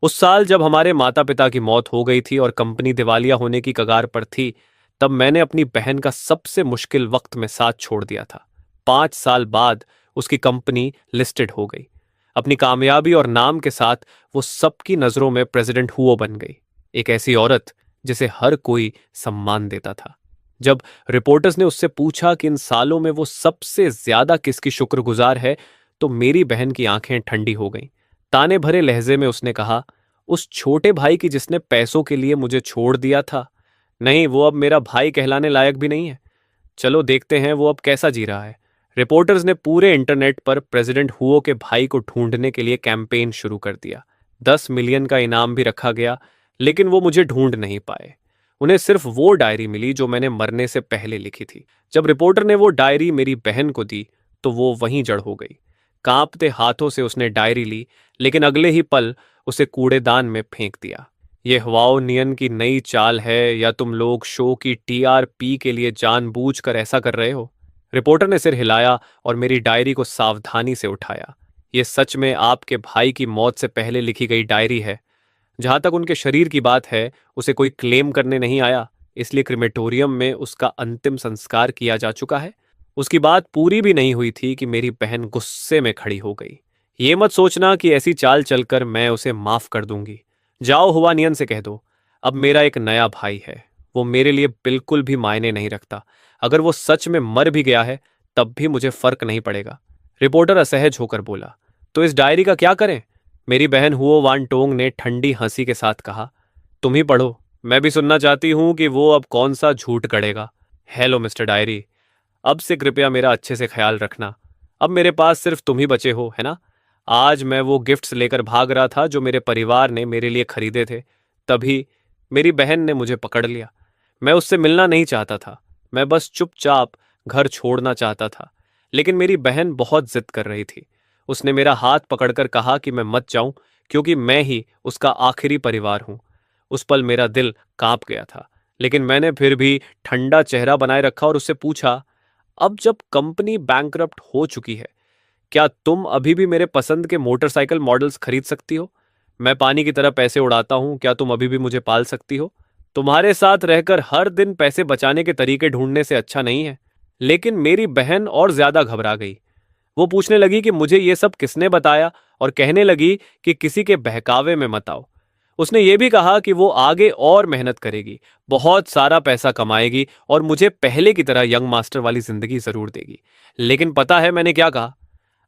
उस साल जब हमारे माता पिता की मौत हो गई थी और कंपनी दिवालिया होने की कगार पर थी, तब मैंने अपनी बहन का सबसे मुश्किल वक्त में साथ छोड़ दिया था। 5 साल बाद उसकी कंपनी लिस्टेड हो गई। अपनी कामयाबी और नाम के साथ वो सबकी नजरों में प्रेसिडेंट हुओ बन गई। एक ऐसी औरत जिसे हर कोई सम्मान देता था। जब रिपोर्टर्स ने उससे पूछा कि इन सालों में वो सबसे ज्यादा किसकी शुक्रगुजार है, तो मेरी बहन की आंखें ठंडी हो गईं। ताने भरे लहजे में उसने कहा, उस छोटे भाई की जिसने पैसों के लिए मुझे छोड़ दिया था। नहीं, वो अब मेरा भाई कहलाने लायक भी नहीं है। चलो देखते हैं वो अब कैसा जी रहा है। रिपोर्टर्स ने पूरे इंटरनेट पर प्रेसिडेंट हुओ के भाई को ढूंढने के लिए कैंपेन शुरू कर दिया। 10 मिलियन का इनाम भी रखा गया, लेकिन वो मुझे ढूंढ नहीं पाए। उन्हें सिर्फ वो डायरी मिली जो मैंने मरने से पहले लिखी थी। जब रिपोर्टर ने वो डायरी मेरी बहन को दी, तो वो वहीं जड़ हो गई। कांपते हाथों से उसने डायरी ली, लेकिन अगले ही पल उसे कूड़ेदान में फेंक दिया। ये हवाओ नियन की नई चाल है या तुम लोग शो की टीआरपी के लिए जानबूझकर ऐसा कर रहे हो? रिपोर्टर ने सिर हिलाया और मेरी डायरी को सावधानी से उठाया। ये सच में आपके भाई की मौत से पहले लिखी गई डायरी है। जहां तक उनके शरीर की बात है, उसे कोई क्लेम करने नहीं आया, इसलिए क्रिमेटोरियम में उसका अंतिम संस्कार किया जा चुका है। उसकी बात पूरी भी नहीं हुई थी कि मेरी बहन गुस्से में खड़ी हो गई। ये मत सोचना कि ऐसी चाल चलकर मैं उसे माफ कर दूंगी। जाओ हुआ नियन से कह दो, अब मेरा एक नया भाई है। वो मेरे लिए बिल्कुल भी मायने नहीं रखता। अगर वो सच में मर भी गया है, तब भी मुझे फर्क नहीं पड़ेगा। रिपोर्टर असहज होकर बोला, तो इस डायरी का क्या करें? मेरी बहन हुओ वान टोंग ने ठंडी हंसी के साथ कहा, तुम ही पढ़ो। मैं भी सुनना चाहती हूं कि वो अब कौन सा झूठ गढ़ेगा। हेलो मिस्टर डायरी, अब से कृपया मेरा अच्छे से ख्याल रखना। अब मेरे पास सिर्फ तुम ही बचे हो, है ना? आज मैं वो गिफ्ट्स लेकर भाग रहा था जो मेरे परिवार ने मेरे लिए खरीदे थे। तभी मेरी बहन ने मुझे पकड़ लिया। मैं उससे मिलना नहीं चाहता था। मैं बस चुपचाप घर छोड़ना चाहता था। लेकिन मेरी बहन बहुत जिद कर रही थी। उसने मेरा हाथ पकड़कर कहा कि मैं मत जाऊं, क्योंकि मैं ही उसका आखिरी परिवार हूं। उस पल मेरा दिल कांप गया था, लेकिन मैंने फिर भी ठंडा चेहरा बनाए रखा और उससे पूछा, अब जब कंपनी बैंकरप्ट हो चुकी है, क्या तुम अभी भी मेरे पसंद के मोटरसाइकिल मॉडल्स खरीद सकती हो? मैं पानी की तरह पैसे उड़ाता हूं, क्या तुम अभी भी मुझे पाल सकती हो? तुम्हारे साथ रहकर हर दिन पैसे बचाने के तरीके ढूंढने से अच्छा नहीं है? लेकिन मेरी बहन और ज्यादा घबरा गई। वो पूछने लगी कि मुझे ये सब किसने बताया, और कहने लगी कि किसी के बहकावे में मत आओ। उसने ये भी कहा कि वो आगे और मेहनत करेगी, बहुत सारा पैसा कमाएगी और मुझे पहले की तरह यंग मास्टर वाली जिंदगी जरूर देगी। लेकिन पता है मैंने क्या कहा?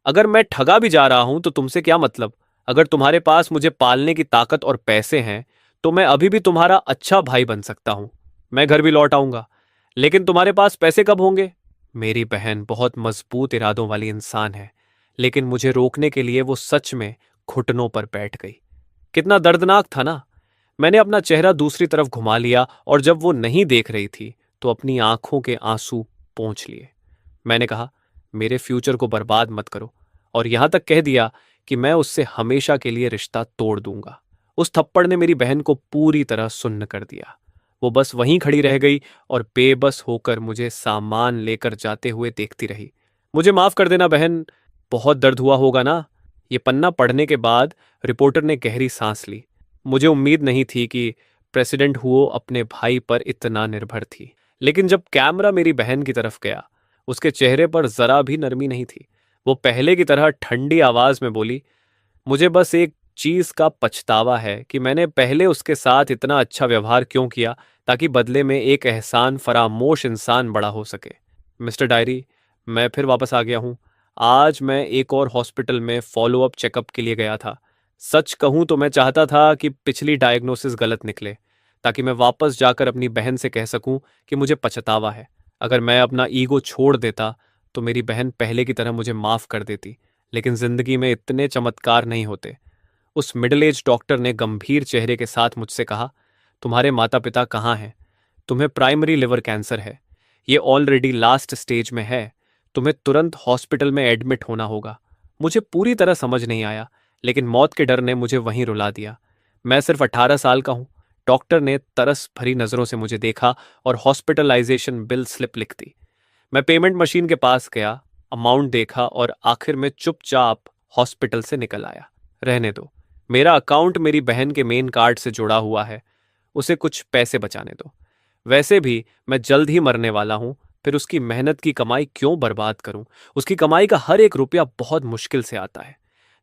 अगर मैं ठगा भी जा रहा हूं तो तुमसे क्या मतलब? अगर तुम्हारे पास मुझे पालने की ताकत और पैसे हैं, तो मैं अभी भी तुम्हारा अच्छा भाई बन सकता हूं। मैं घर भी लौट आऊंगा। लेकिन तुम्हारे पास पैसे कब होंगे? मेरी बहन बहुत मजबूत इरादों वाली इंसान है, लेकिन मुझे रोकने के लिए वो सच में घुटनों पर बैठ गई। कितना दर्दनाक था ना। मैंने अपना चेहरा दूसरी तरफ घुमा लिया और जब वो नहीं देख रही थी, तो अपनी आंखों के आंसू पोंछ लिए। मैंने कहा, मेरे फ्यूचर को बर्बाद मत करो, और यहां तक कह दिया कि मैं उससे हमेशा के लिए रिश्ता तोड़ दूंगा। उस थप्पड़ ने मेरी बहन को पूरी तरह सुन्न कर दिया। वो बस वहीं खड़ी रह गई और बेबस होकर मुझे सामान लेकर जाते हुए देखती रही। मुझे माफ कर देना बहन, बहुत दर्द हुआ होगा ना? ये पन्ना पढ़ने के बाद रिपोर्टर ने गहरी सांस ली। मुझे उम्मीद नहीं थी कि प्रेसिडेंट हुओ अपने भाई पर इतना निर्भर थी। लेकिन जब कैमरा मेरी बहन की तरफ गया, उसके चेहरे पर जरा भी नरमी नहीं थी। वो पहले की तरह ठंडी आवाज में बोली, मुझे बस एक चीज का पछतावा है कि मैंने पहले उसके साथ इतना अच्छा व्यवहार क्यों किया, ताकि बदले में एक एहसान फरामोश इंसान बड़ा हो सके। मिस्टर डायरी, मैं फिर वापस आ गया हूँ। आज मैं एक और हॉस्पिटल में फॉलो अप चेकअप के लिए गया था। सच कहूं तो मैं चाहता था कि पिछली डायग्नोसिस गलत निकले, ताकि मैं वापस जाकर अपनी बहन से कह सकूं कि मुझे पछतावा है। अगर मैं अपना ईगो छोड़ देता, तो मेरी बहन पहले की तरह मुझे माफ कर देती। लेकिन जिंदगी में इतने चमत्कार नहीं होते। उस मिडिल एज डॉक्टर ने गंभीर चेहरे के साथ मुझसे कहा, तुम्हारे माता पिता कहाँ हैं? तुम्हें प्राइमरी लिवर कैंसर है। ये ऑलरेडी लास्ट स्टेज में है। तुम्हें तुरंत हॉस्पिटल में एडमिट होना होगा। मुझे पूरी तरह समझ नहीं आया, लेकिन मौत के डर ने मुझे वहीं रुला दिया। मैं सिर्फ 18 साल का हूं। डॉक्टर ने तरस भरी नजरों से मुझे देखा और हॉस्पिटलाइजेशन बिल स्लिप लिख दी। मैं पेमेंट मशीन के पास गया, अमाउंट देखा और आखिर में चुपचाप हॉस्पिटल से निकल आया। रहने दो, मेरा अकाउंट मेरी बहन के मेन कार्ड से जुड़ा हुआ है, उसे कुछ पैसे बचाने दो। वैसे भी मैं जल्द ही मरने वाला हूं, फिर उसकी मेहनत की कमाई क्यों बर्बाद करूं? उसकी कमाई का हर एक रुपया बहुत मुश्किल से आता है।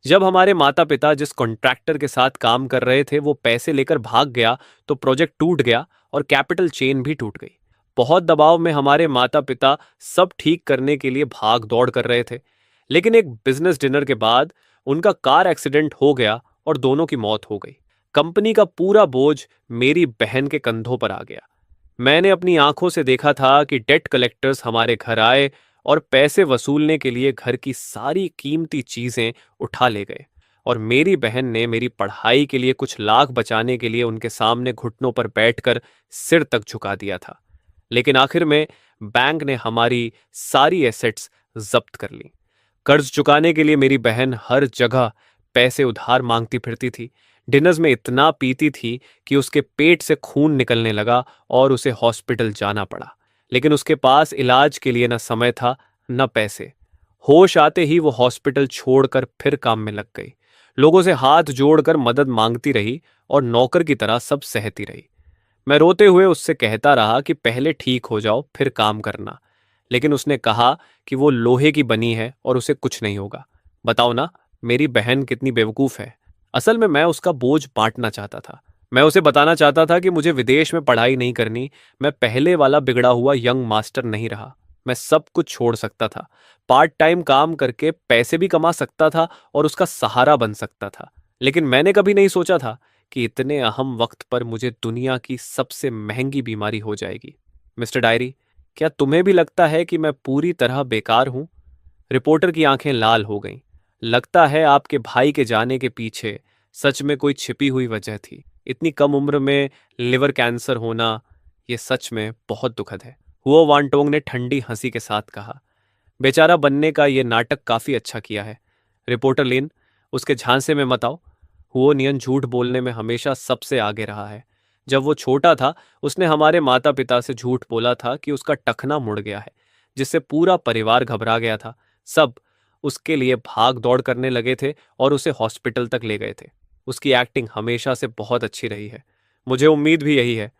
जब हमारे माता पिता जिस कॉन्ट्रैक्टर के साथ काम कर रहे थे वो पैसे लेकर भाग गया, तो प्रोजेक्ट टूट गया और कैपिटल चेन भी टूट गई। बहुत दबाव में हमारे माता पिता सब ठीक करने के लिए भाग दौड़ कर रहे थे, लेकिन एक बिजनेस डिनर के बाद उनका कार एक्सीडेंट हो गया और दोनों की मौत हो गई। कंपनी का पूरा बोझ मेरी बहन के कंधों पर आ गया। मैंने अपनी आंखों से देखा था कि डेट कलेक्टर्स हमारे घर आए और पैसे वसूलने के लिए घर की सारी कीमती चीजें उठा ले गए, और मेरी बहन ने मेरी पढ़ाई के लिए कुछ लाख बचाने के लिए उनके सामने घुटनों पर बैठकर सिर तक झुका दिया था। लेकिन आखिर में बैंक ने हमारी सारी एसेट्स जब्त कर ली। कर्ज चुकाने के लिए मेरी बहन हर जगह पैसे उधार मांगती फिरती थी। डिनर्स में इतना पीती थी कि उसके पेट से खून निकलने लगा और उसे हॉस्पिटल जाना पड़ा। लेकिन उसके पास इलाज के लिए न समय था, न पैसे। होश आते ही वो हॉस्पिटल छोड़कर फिर काम में लग गई। लोगों से हाथ जोड़कर मदद मांगती रही और नौकर की तरह सब सहती रही। मैं रोते हुए उससे कहता रहा कि पहले ठीक हो जाओ फिर काम करना, लेकिन उसने कहा कि वो लोहे की बनी है और उसे कुछ नहीं होगा। बताओ ना, मेरी बहन कितनी बेवकूफ है। असल में मैं उसका बोझ बांटना चाहता था। मैं उसे बताना चाहता था कि मुझे विदेश में पढ़ाई नहीं करनी। मैं पहले वाला बिगड़ा हुआ यंग मास्टर नहीं रहा। मैं सब कुछ छोड़ सकता था, पार्ट टाइम काम करके पैसे भी कमा सकता था और उसका सहारा बन सकता था। लेकिन मैंने कभी नहीं सोचा था कि इतने अहम वक्त पर मुझे दुनिया की सबसे महंगी बीमारी हो जाएगी। मिस्टर डायरी, क्या तुम्हें भी लगता है कि मैं पूरी तरह बेकार हूं? रिपोर्टर की आंखें लाल हो गईं। लगता है आपके भाई के जाने के पीछे सच में कोई छिपी हुई वजह थी। इतनी कम उम्र में लिवर कैंसर होना, यह सच में बहुत दुखद है। हुओ वांटोंग ने ठंडी हंसी के साथ कहा। बेचारा बनने का यह नाटक काफी अच्छा किया है। रिपोर्टर लिन, उसके झांसे में मत आओ। हुओ नियन झूठ बोलने में हमेशा सबसे आगे रहा है। जब वो छोटा था, उसने हमारे माता पिता से झूठ बोला था कि उसका टखना मुड़ गया है, जिससे पूरा परिवार घबरा गया था। सब उसके लिए भाग दौड़ करने लगे थे और उसे हॉस्पिटल तक ले गए थे। उसकी एक्टिंग हमेशा से बहुत अच्छी रही है। मुझे उम्मीद भी यही है।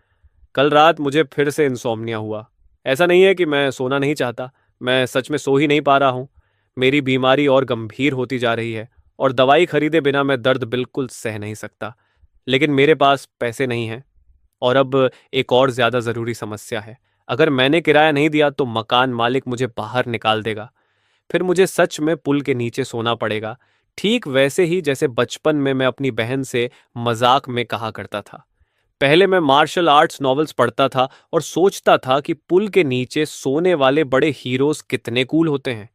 कल रात मुझे फिर से इंसोम्निया हुआ। ऐसा नहीं है कि मैं सोना नहीं चाहता, मैं सच में सो ही नहीं पा रहा हूँ। मेरी बीमारी और गंभीर होती जा रही है और दवाई खरीदे बिना मैं दर्द बिल्कुल सह नहीं सकता। लेकिन मेरे पास पैसे नहीं हैं, और अब एक और ज्यादा जरूरी समस्या है। अगर मैंने किराया नहीं दिया तो मकान मालिक मुझे बाहर निकाल देगा। फिर मुझे सच में पुल के नीचे सोना पड़ेगा, ठीक वैसे ही जैसे बचपन में मैं अपनी बहन से मजाक में कहा करता था। पहले मैं मार्शल आर्ट्स नॉवेल्स पढ़ता था और सोचता था कि पुल के नीचे सोने वाले बड़े हीरोज कितने कूल होते हैं।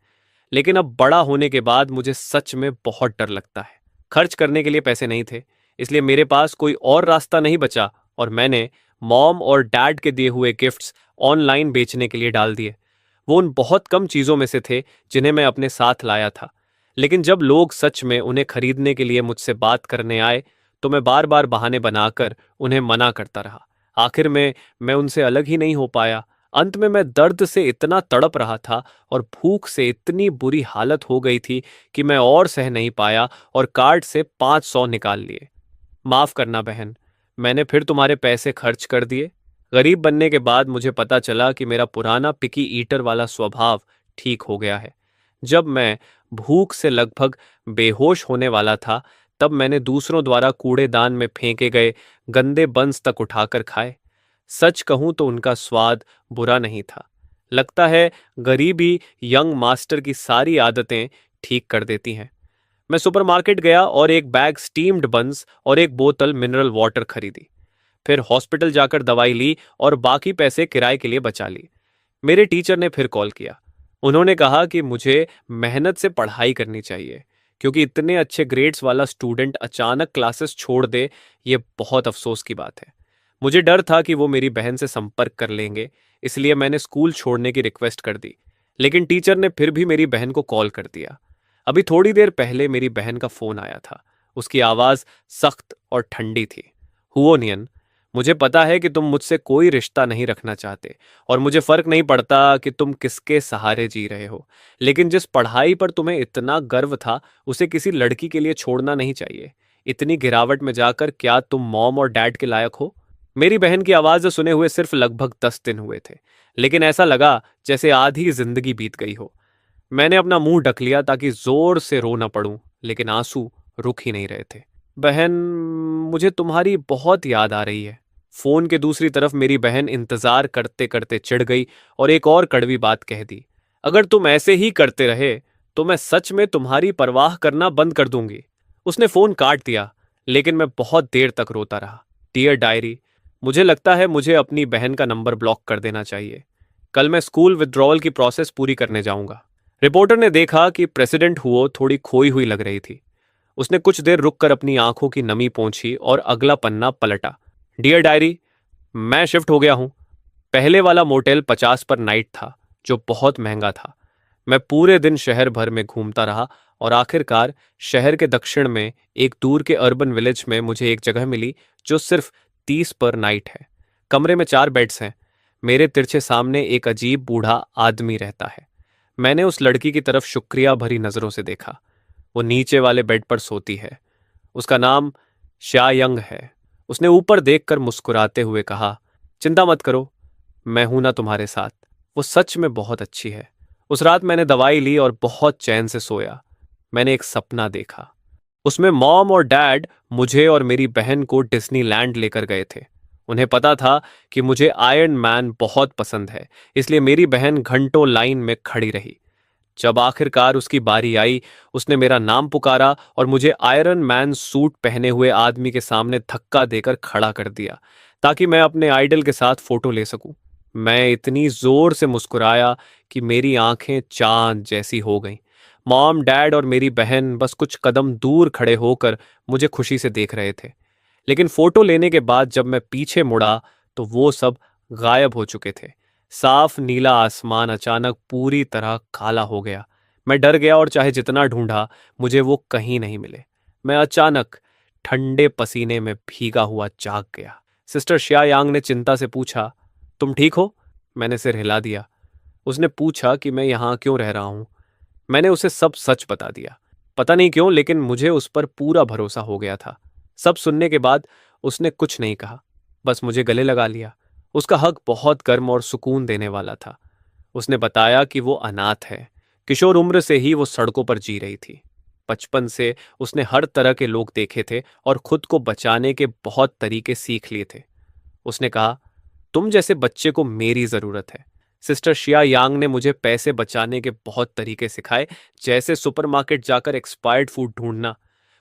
लेकिन अब बड़ा होने के बाद मुझे सच में बहुत डर लगता है। खर्च करने के लिए पैसे नहीं थे, इसलिए मेरे पास कोई और रास्ता नहीं बचा और मैंने मॉम और डैड के दिए हुए गिफ्ट्स ऑनलाइन बेचने के लिए डाल दिए। वो उन बहुत कम चीजों में से थे जिन्हें मैं अपने साथ लाया था। लेकिन जब लोग सच में उन्हें खरीदने के लिए मुझसे बात करने आए, तो मैं बार बार बहाने बनाकर उन्हें मना करता रहा। आखिर में मैं उनसे अलग ही नहीं हो पाया। अंत में मैं दर्द से इतना तड़प रहा था और भूख से इतनी बुरी हालत हो गई थी कि मैं और सह नहीं पाया और कार्ड से 500 निकाल लिए। माफ करना बहन, मैंने फिर तुम्हारे पैसे खर्च कर दिए। गरीब बनने के बाद मुझे पता चला कि मेरा पुराना पिकी ईटर वाला स्वभाव ठीक हो गया है। जब मैं भूख से लगभग बेहोश होने वाला था, तब मैंने दूसरों द्वारा कूड़ेदान में फेंके गए गंदे बंस तक उठाकर खाए। सच कहूं तो उनका स्वाद बुरा नहीं था। लगता है गरीबी यंग मास्टर की सारी आदतें ठीक कर देती हैं। मैं सुपरमार्केट गया और एक बैग स्टीम्ड बंस और एक बोतल मिनरल वाटर खरीदी। फिर हॉस्पिटल जाकर दवाई ली और बाकी पैसे किराए के लिए बचा लिए। मेरे टीचर ने फिर कॉल किया। उन्होंने कहा कि मुझे मेहनत से पढ़ाई करनी चाहिए, क्योंकि इतने अच्छे ग्रेड्स वाला स्टूडेंट अचानक क्लासेस छोड़ दे, ये बहुत अफसोस की बात है। मुझे डर था कि वो मेरी बहन से संपर्क कर लेंगे, इसलिए मैंने स्कूल छोड़ने की रिक्वेस्ट कर दी। लेकिन टीचर ने फिर भी मेरी बहन को कॉल कर दिया। अभी थोड़ी देर पहले मेरी बहन का फोन आया था। उसकी आवाज सख्त और ठंडी थी। हुओनियन, मुझे पता है कि तुम मुझसे कोई रिश्ता नहीं रखना चाहते और मुझे फर्क नहीं पड़ता कि तुम किसके सहारे जी रहे हो, लेकिन जिस पढ़ाई पर तुम्हें इतना गर्व था उसे किसी लड़की के लिए छोड़ना नहीं चाहिए। इतनी गिरावट में जाकर क्या तुम मॉम और डैड के लायक हो? मेरी बहन की आवाज सुने हुए सिर्फ लगभग 10 दिन हुए थे, लेकिन ऐसा लगा जैसे आधी जिंदगी बीत गई हो। मैंने अपना मुंह ढक लिया ताकि जोर से रो न पड़ूं, लेकिन आंसू रुक ही नहीं रहे थे। बहन, मुझे तुम्हारी बहुत याद आ रही है। फोन के दूसरी तरफ मेरी बहन इंतजार करते करते चिढ़ गई और एक और कड़वी बात कह दी। अगर तुम ऐसे ही करते रहे तो मैं सच में तुम्हारी परवाह करना बंद कर दूंगी। उसने फोन काट दिया, लेकिन मैं बहुत देर तक रोता रहा। डियर डायरी, मुझे लगता है मुझे अपनी बहन का नंबर ब्लॉक कर देना चाहिए। कल मैं स्कूल विथड्रॉवल की प्रोसेस पूरी करने जाऊंगा। रिपोर्टर ने देखा कि प्रेसिडेंट हुओ थोड़ी खोई हुई लग रही थी। उसने कुछ देर रुककर अपनी आंखों की नमी पोंछी और अगला पन्ना पलटा। डियर डायरी, मैं शिफ्ट हो गया हूं। पहले वाला मोटेल 50 पर नाइट था, जो बहुत महंगा था। मैं पूरे दिन शहर भर में घूमता रहा और आखिरकार शहर के दक्षिण में एक दूर के अर्बन विलेज में मुझे एक जगह मिली जो सिर्फ 30 पर नाइट है। कमरे में 4 बेड्स हैं। मेरे तिरछे सामने एक अजीब बूढ़ा आदमी रहता है। मैंने उस लड़की की तरफ शुक्रिया भरी नजरों से देखा। वो नीचे वाले बेड पर सोती है। उसका नाम शायंग है। उसने ऊपर देखकर मुस्कुराते हुए कहा, चिंता मत करो, मैं हूं ना तुम्हारे साथ। वो सच में बहुत अच्छी है। उस रात मैंने दवाई ली और बहुत चैन से सोया। मैंने एक सपना देखा। उसमें मॉम और डैड मुझे और मेरी बहन को डिज्नीलैंड लेकर गए थे। उन्हें पता था कि मुझे आयरन मैन बहुत पसंद है, इसलिए मेरी बहन घंटों लाइन में खड़ी रही। जब आखिरकार उसकी बारी आई, उसने मेरा नाम पुकारा और मुझे आयरन मैन सूट पहने हुए आदमी के सामने धक्का देकर खड़ा कर दिया ताकि मैं अपने आइडल के साथ फोटो ले सकूं। मैं इतनी जोर से मुस्कुराया कि मेरी आंखें चांद जैसी हो गईं। मॉम, डैड और मेरी बहन बस कुछ कदम दूर खड़े होकर मुझे खुशी से देख रहे थे। लेकिन फोटो लेने के बाद जब मैं पीछे मुड़ा तो वो सब गायब हो चुके थे। साफ नीला आसमान अचानक पूरी तरह काला हो गया। मैं डर गया और चाहे जितना ढूंढा, मुझे वो कहीं नहीं मिले। मैं अचानक ठंडे पसीने में भीगा हुआ जाग गया। सिस्टर श्यायांग ने चिंता से पूछा, तुम ठीक हो? मैंने सिर हिला दिया। उसने पूछा कि मैं यहाँ क्यों रह रहा हूँ। मैंने उसे सब सच बता दिया। पता नहीं क्यों, लेकिन मुझे उस पर पूरा भरोसा हो गया था। सब सुनने के बाद उसने कुछ नहीं कहा, बस मुझे गले लगा लिया। उसका हक बहुत गर्म और सुकून देने वाला था। उसने बताया कि वो अनाथ है। किशोर उम्र से ही वो सड़कों पर जी रही थी। बचपन से उसने हर तरह के लोग देखे थे और खुद को बचाने के बहुत तरीके सीख लिए थे। उसने कहा, तुम जैसे बच्चे को मेरी जरूरत है। सिस्टर शिया यांग ने मुझे पैसे बचाने के बहुत तरीके सिखाए, जैसे सुपरमार्केट जाकर एक्सपायर्ड फूड ढूंढना।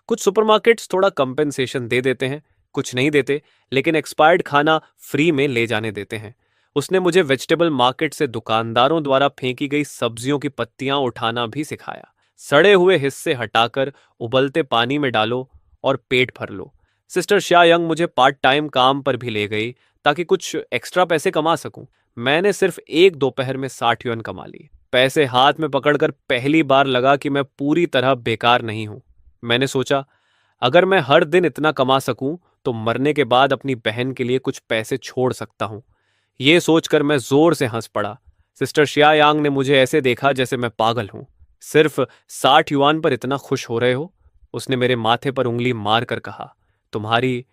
कुछ सुपरमार्केट्स थोड़ा कंपेंसेशन दे देते हैं, कुछ नहीं देते, लेकिन एक्सपायर्ड खाना फ्री में ले जाने देते हैं। उसने मुझे वेजिटेबल मार्केट से दुकानदारों द्वारा फेंकी गई सब्जियों की पत्तियां उठाना भी सिखाया। सड़े हुए हिस्से हटाकर उबलते पानी में डालो और पेट भर लो। सिस्टर शायंग मुझे पार्ट टाइम काम पर भी ले गई ताकि कुछ एक्स्ट्रा पैसे कमा सकूं। मैंने सिर्फ एक दोपहर में 60 युआन कमा ली। पैसे हाथ में पकड़कर पहली बार लगा कि मैं पूरी तरह बेकार नहीं हूं। मैंने सोचा, अगर मैं हर दिन इतना कमा सकूं तो मरने के बाद अपनी बहन के लिए कुछ पैसे छोड़ सकता हूं। ये सोचकर मैं जोर से हंस पड़ा। सिस्टर शियायांग ने मुझे ऐसे देखा जैसे मैं पागल हूं। सिर्फ 60 युआन पर इतना खुश हो रहे हो? उसने मेरे माथे पर उंगली मार कर कहा, तुम्हारी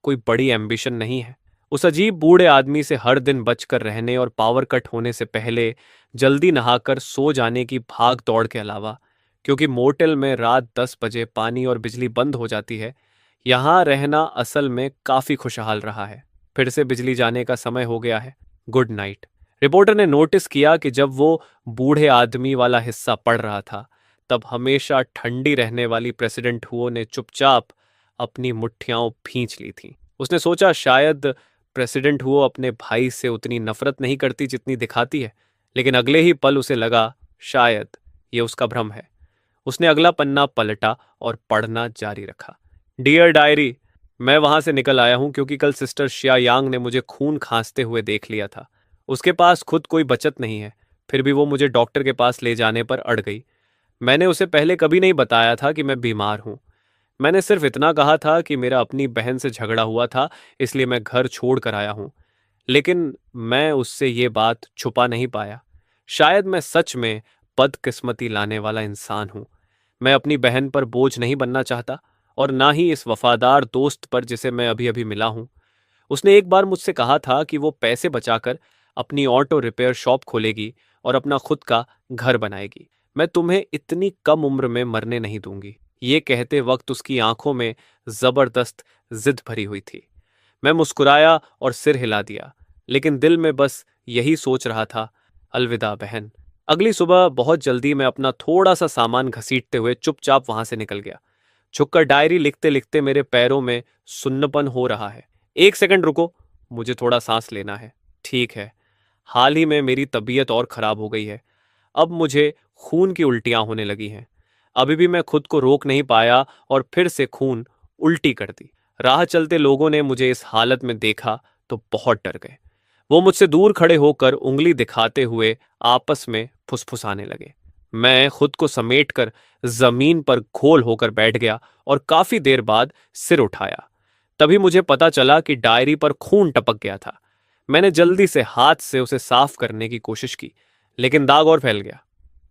कोई बड़ी एम्बिशन नहीं है? उस अजीब बूढ़े आदमी से हर दिन बचकर रहने और पावर कट होने से पहले जल्दी नहाकर सो जाने की भाग दौड़ के अलावा, क्योंकि मोटेल में रात 10 बजे पानी और बिजली बंद हो जाती है, यहाँ रहना असल में काफी खुशहाल रहा है। फिर से बिजली जाने का समय हो गया है। Good night. रिपोर्टर ने नोटिस किया कि जब वो बूढ़े आदमी वाला हिस्सा पढ़ रहा था, तब हमेशा ठंडी रहने वाली प्रेसिडेंट हुओ ने चुपचाप अपनी मुट्ठियां भींच ली थीं। उसने सोचा शायद प्रेसिडेंट हुओ अपने भाई से उतनी नफरत नहीं करती जितनी दिखाती है, लेकिन अगले ही पल उसे लगा शायद ये उसका भ्रम है। उसने अगला पन्ना पलटा और पढ़ना जारी रखा। डियर डायरी, मैं वहां से निकल आया हूं क्योंकि कल सिस्टर शिया यांग ने मुझे खून खांसते हुए देख लिया था। उसके पास खुद कोई बचत नहीं है, फिर भी वो मुझे डॉक्टर के पास ले जाने पर अड़ गई। मैंने उसे पहले कभी नहीं बताया था कि मैं बीमार हूं। मैंने सिर्फ इतना कहा था कि मेरा अपनी बहन से झगड़ा हुआ था, इसलिए मैं घर छोड़ कर आया हूं। लेकिन मैं उससे ये बात छुपा नहीं पाया। शायद मैं सच में बदकिस्मती लाने वाला इंसान हूं। मैं अपनी बहन पर बोझ नहीं बनना चाहता और ना ही इस वफादार दोस्त पर जिसे मैं अभी अभी मिला हूं। उसने एक बार मुझसे कहा था कि वो पैसे बचाकर अपनी ऑटो रिपेयर शॉप खोलेगी और अपना खुद का घर बनाएगी। मैं तुम्हें इतनी कम उम्र में मरने नहीं दूंगी, ये कहते वक्त उसकी आंखों में जबरदस्त जिद भरी हुई थी। मैं मुस्कुराया और सिर हिला दिया, लेकिन दिल में बस यही सोच रहा था, अलविदा बहन। अगली सुबह बहुत जल्दी मैं अपना थोड़ा सा सामान घसीटते हुए चुपचाप वहां से निकल गया। झुककर डायरी लिखते लिखते मेरे पैरों में सुन्नपन हो रहा है। एक सेकंड रुको, मुझे थोड़ा सांस लेना है। ठीक है, हाल ही में मेरी तबीयत और खराब हो गई है। अब मुझे खून की उल्टियां होने लगी हैं। अभी भी मैं खुद को रोक नहीं पाया और फिर से खून उल्टी कर दी। राह चलते लोगों ने मुझे इस हालत में देखा तो बहुत डर गए। वो मुझसे दूर खड़े होकर उंगली दिखाते हुए आपस में फुसफुसाने लगे। मैं खुद को समेटकर जमीन पर घोल होकर बैठ गया और काफी देर बाद सिर उठाया। तभी मुझे पता चला कि डायरी पर खून टपक गया था। मैंने जल्दी से हाथ से उसे साफ करने की कोशिश की, लेकिन दाग और फैल गया।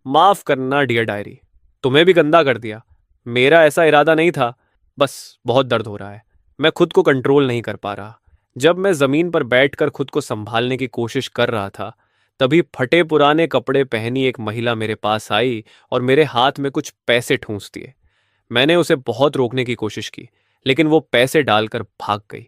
माफ करना डियर डायरी, तुम्हें भी गंदा कर दिया। मेरा ऐसा इरादा नहीं था, बस बहुत दर्द हो रहा है। मैं खुद को कंट्रोल नहीं कर पा रहा। जब मैं जमीन पर बैठकर खुद को संभालने की कोशिश कर रहा था, तभी फटे पुराने कपड़े पहनी एक महिला मेरे पास आई और मेरे हाथ में कुछ पैसे ठूंस दिए। मैंने उसे बहुत रोकने की कोशिश की, लेकिन वो पैसे डालकर भाग गई।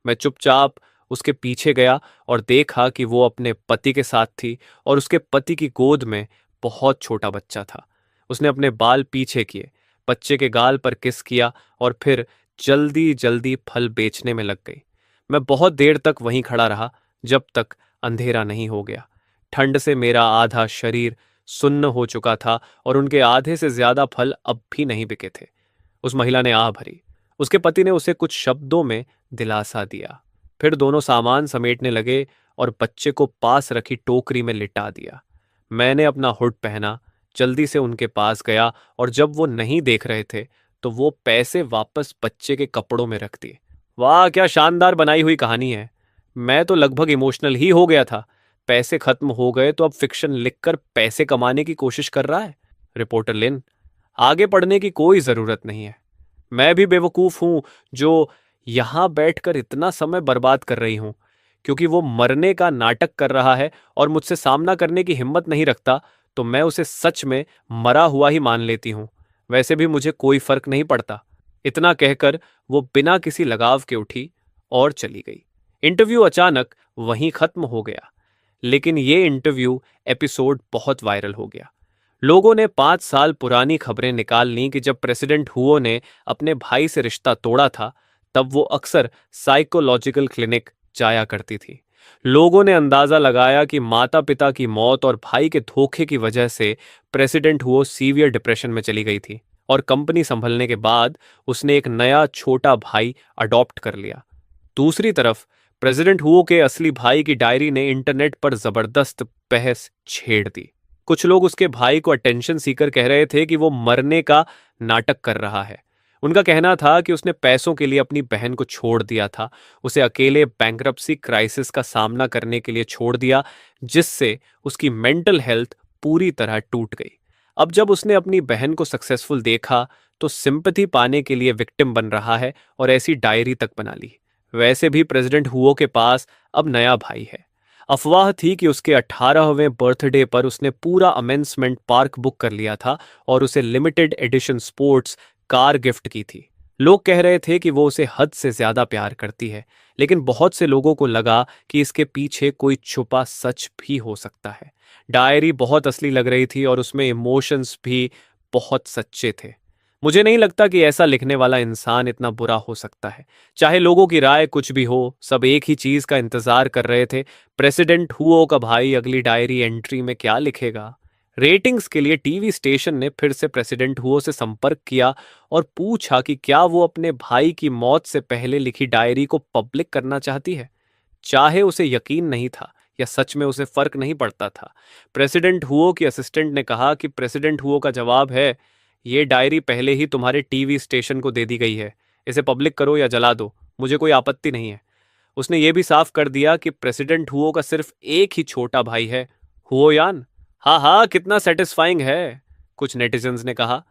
मैं चुपचाप उसके पीछे गया और देखा कि वो अपने पति के साथ थी और उसके पति की गोद में बहुत छोटा बच्चा था। उसने अपने बाल पीछे किए, बच्चे के गाल पर किस किया और फिर जल्दी जल्दी फल बेचने में लग गई। मैं बहुत देर तक वहीं खड़ा रहा, जब तक अंधेरा नहीं हो गया। ठंड से मेरा आधा शरीर सुन्न हो चुका था और उनके आधे से ज्यादा फल अब भी नहीं बिके थे। उस महिला ने आह भरी। उसके पति ने उसे कुछ शब्दों में दिलासा दिया। फिर दोनों सामान समेटने लगे और बच्चे को पास रखी टोकरी में लिटा दिया। मैंने अपना हुड पहना, जल्दी से उनके पास गया और जब वो नहीं देख रहे थे तो वो पैसे वापस बच्चे के कपड़ों में रख दिए। वाह, क्या शानदार बनाई हुई कहानी है। मैं तो लगभग इमोशनल ही हो गया था। पैसे खत्म हो गए तो अब फिक्शन लिखकर पैसे कमाने की कोशिश कर रहा है। रिपोर्टर लिन, आगे पढ़ने की कोई जरूरत नहीं है। मैं भी बेवकूफ हूं जो यहां बैठकर इतना समय बर्बाद कर रही हूं, क्योंकि वो मरने का नाटक कर रहा है और मुझसे सामना करने की हिम्मत नहीं रखता, तो मैं उसे सच में मरा हुआ ही मान लेती हूं। वैसे भी मुझे कोई फर्क नहीं पड़ता। इतना कहकर वो बिना किसी लगाव के उठी और चली गई। इंटरव्यू अचानक वहीं खत्म हो गया, लेकिन ये इंटरव्यू एपिसोड बहुत वायरल हो गया। लोगों ने 5 साल पुरानी खबरें निकाल लीं कि जब प्रेसिडेंट हुओ ने अपने भाई से रिश्ता तोड़ा था, तब वो अक्सर साइकोलॉजिकल क्लिनिक जाया करती थी। लोगों ने अंदाजा लगाया कि माता पिता की मौत और भाई के धोखे की वजह से प्रेसिडेंट हुओ सीवियर डिप्रेशन में चली गई थी और कंपनी संभलने के बाद उसने एक नया छोटा भाई अडॉप्ट कर लिया। दूसरी तरफ प्रेसिडेंट हुओ के असली भाई की डायरी ने इंटरनेट पर जबरदस्त बहस छेड़ दी। कुछ लोग उसके भाई को अटेंशन सीकर कह रहे थे कि वो मरने का नाटक कर रहा है। उनका कहना था कि उसने पैसों के लिए अपनी बहन को छोड़ दिया था, उसे अकेले बैंक्रप्सी क्राइसिस का सामना करने के लिए छोड़ दिया, जिससे उसकी मेंटल हेल्थ पूरी तरह टूट गई। अब जब उसने अपनी बहन को सक्सेसफुल देखा तो सिंपैथी पाने के लिए विक्टिम बन रहा है और ऐसी डायरी तक बना ली। वैसे भी प्रेसिडेंट हुओ के पास अब नया भाई है। अफवाह थी कि उसके 18वें बर्थडे पर उसने पूरा अमेंसमेंट पार्क बुक कर लिया था और उसे limited edition sports car gift की थी। लोग कह रहे थे कि वो उसे हद से ज्यादा प्यार करती है, लेकिन बहुत से लोगों को लगा कि इसके पीछे कोई छुपा सच भी हो सकता है। डायरी बहुत असली लग रही थी और उसमें इमोशंस भी बहुत सच्चे थे। मुझे नहीं लगता कि ऐसा लिखने वाला इंसान इतना बुरा हो सकता है। चाहे लोगों की राय कुछ भी हो, सब एक ही चीज का इंतजार कर रहे थे, प्रेसिडेंट हुओ का भाई अगली डायरी एंट्री में क्या लिखेगा। रेटिंग्स के लिए टीवी स्टेशन ने फिर से प्रेसिडेंट हुओ से संपर्क किया और पूछा कि क्या वो अपने भाई की मौत से पहले लिखी डायरी को पब्लिक करना चाहती है। चाहे उसे यकीन नहीं था या सच में उसे फर्क नहीं पड़ता था, प्रेसिडेंट हुओ की असिस्टेंट ने कहा कि प्रेसिडेंट हुओ का जवाब है, ये डायरी पहले ही तुम्हारे टीवी स्टेशन को दे दी गई है। इसे पब्लिक करो या जला दो, मुझे कोई आपत्ति नहीं है। उसने ये भी साफ कर दिया कि प्रेसिडेंट हुओ का सिर्फ एक ही छोटा भाई है, हुओयान। हाँ हाँ, कितना सेटिस्फाइंग है, कुछ नेटिजन्स ने कहा।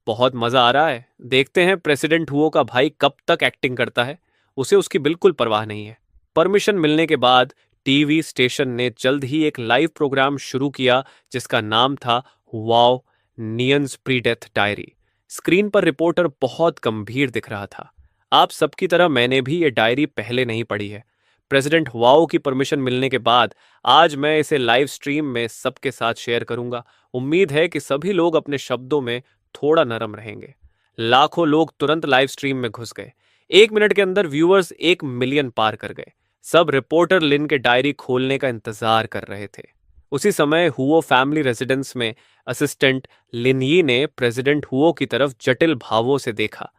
बहुत मजा आ रहा है। देखते हैं प्रेसिडेंट हुओ का भाई कब तक एक्टिंग करता है। उसे उसकी बिल्कुल परवाह नहीं है। परमिशन मिलने के बाद टीवी स्टेशन ने जल्द ही एक लाइव प्रोग्राम शुरू किया जिसका नाम था वाओ नियंस प्री डेथ डायरी। स्क्रीन पर रिपोर्टर बहुत गंभीर दिख रहा था। आप सबकी तरह मैंने भी ये डायरी पहले नहीं पढ़ी है। प्रेसिडेंट वाओ की परमिशन मिलने के बाद आज मैं इसे लाइव स्ट्रीम में सबके साथ शेयर करूंगा। उम्मीद है कि सभी लोग अपने शब्दों में थोड़ा नरम रहेंगे। लाखों लोग तुरंत लाइव स्ट्रीम में घुस गए। 1 मिनट के अंदर व्यूअर्स 1 मिलियन पार कर गए। सब रिपोर्टर लिन के डायरी खोलने का इंतजार कर रहे थे। उसी समय हुओ फैमिली रेजिडेंस में असिस्टेंट लिनयी ने प्रेसिडेंट हुओ की तरफ जटिल भावों से देखा।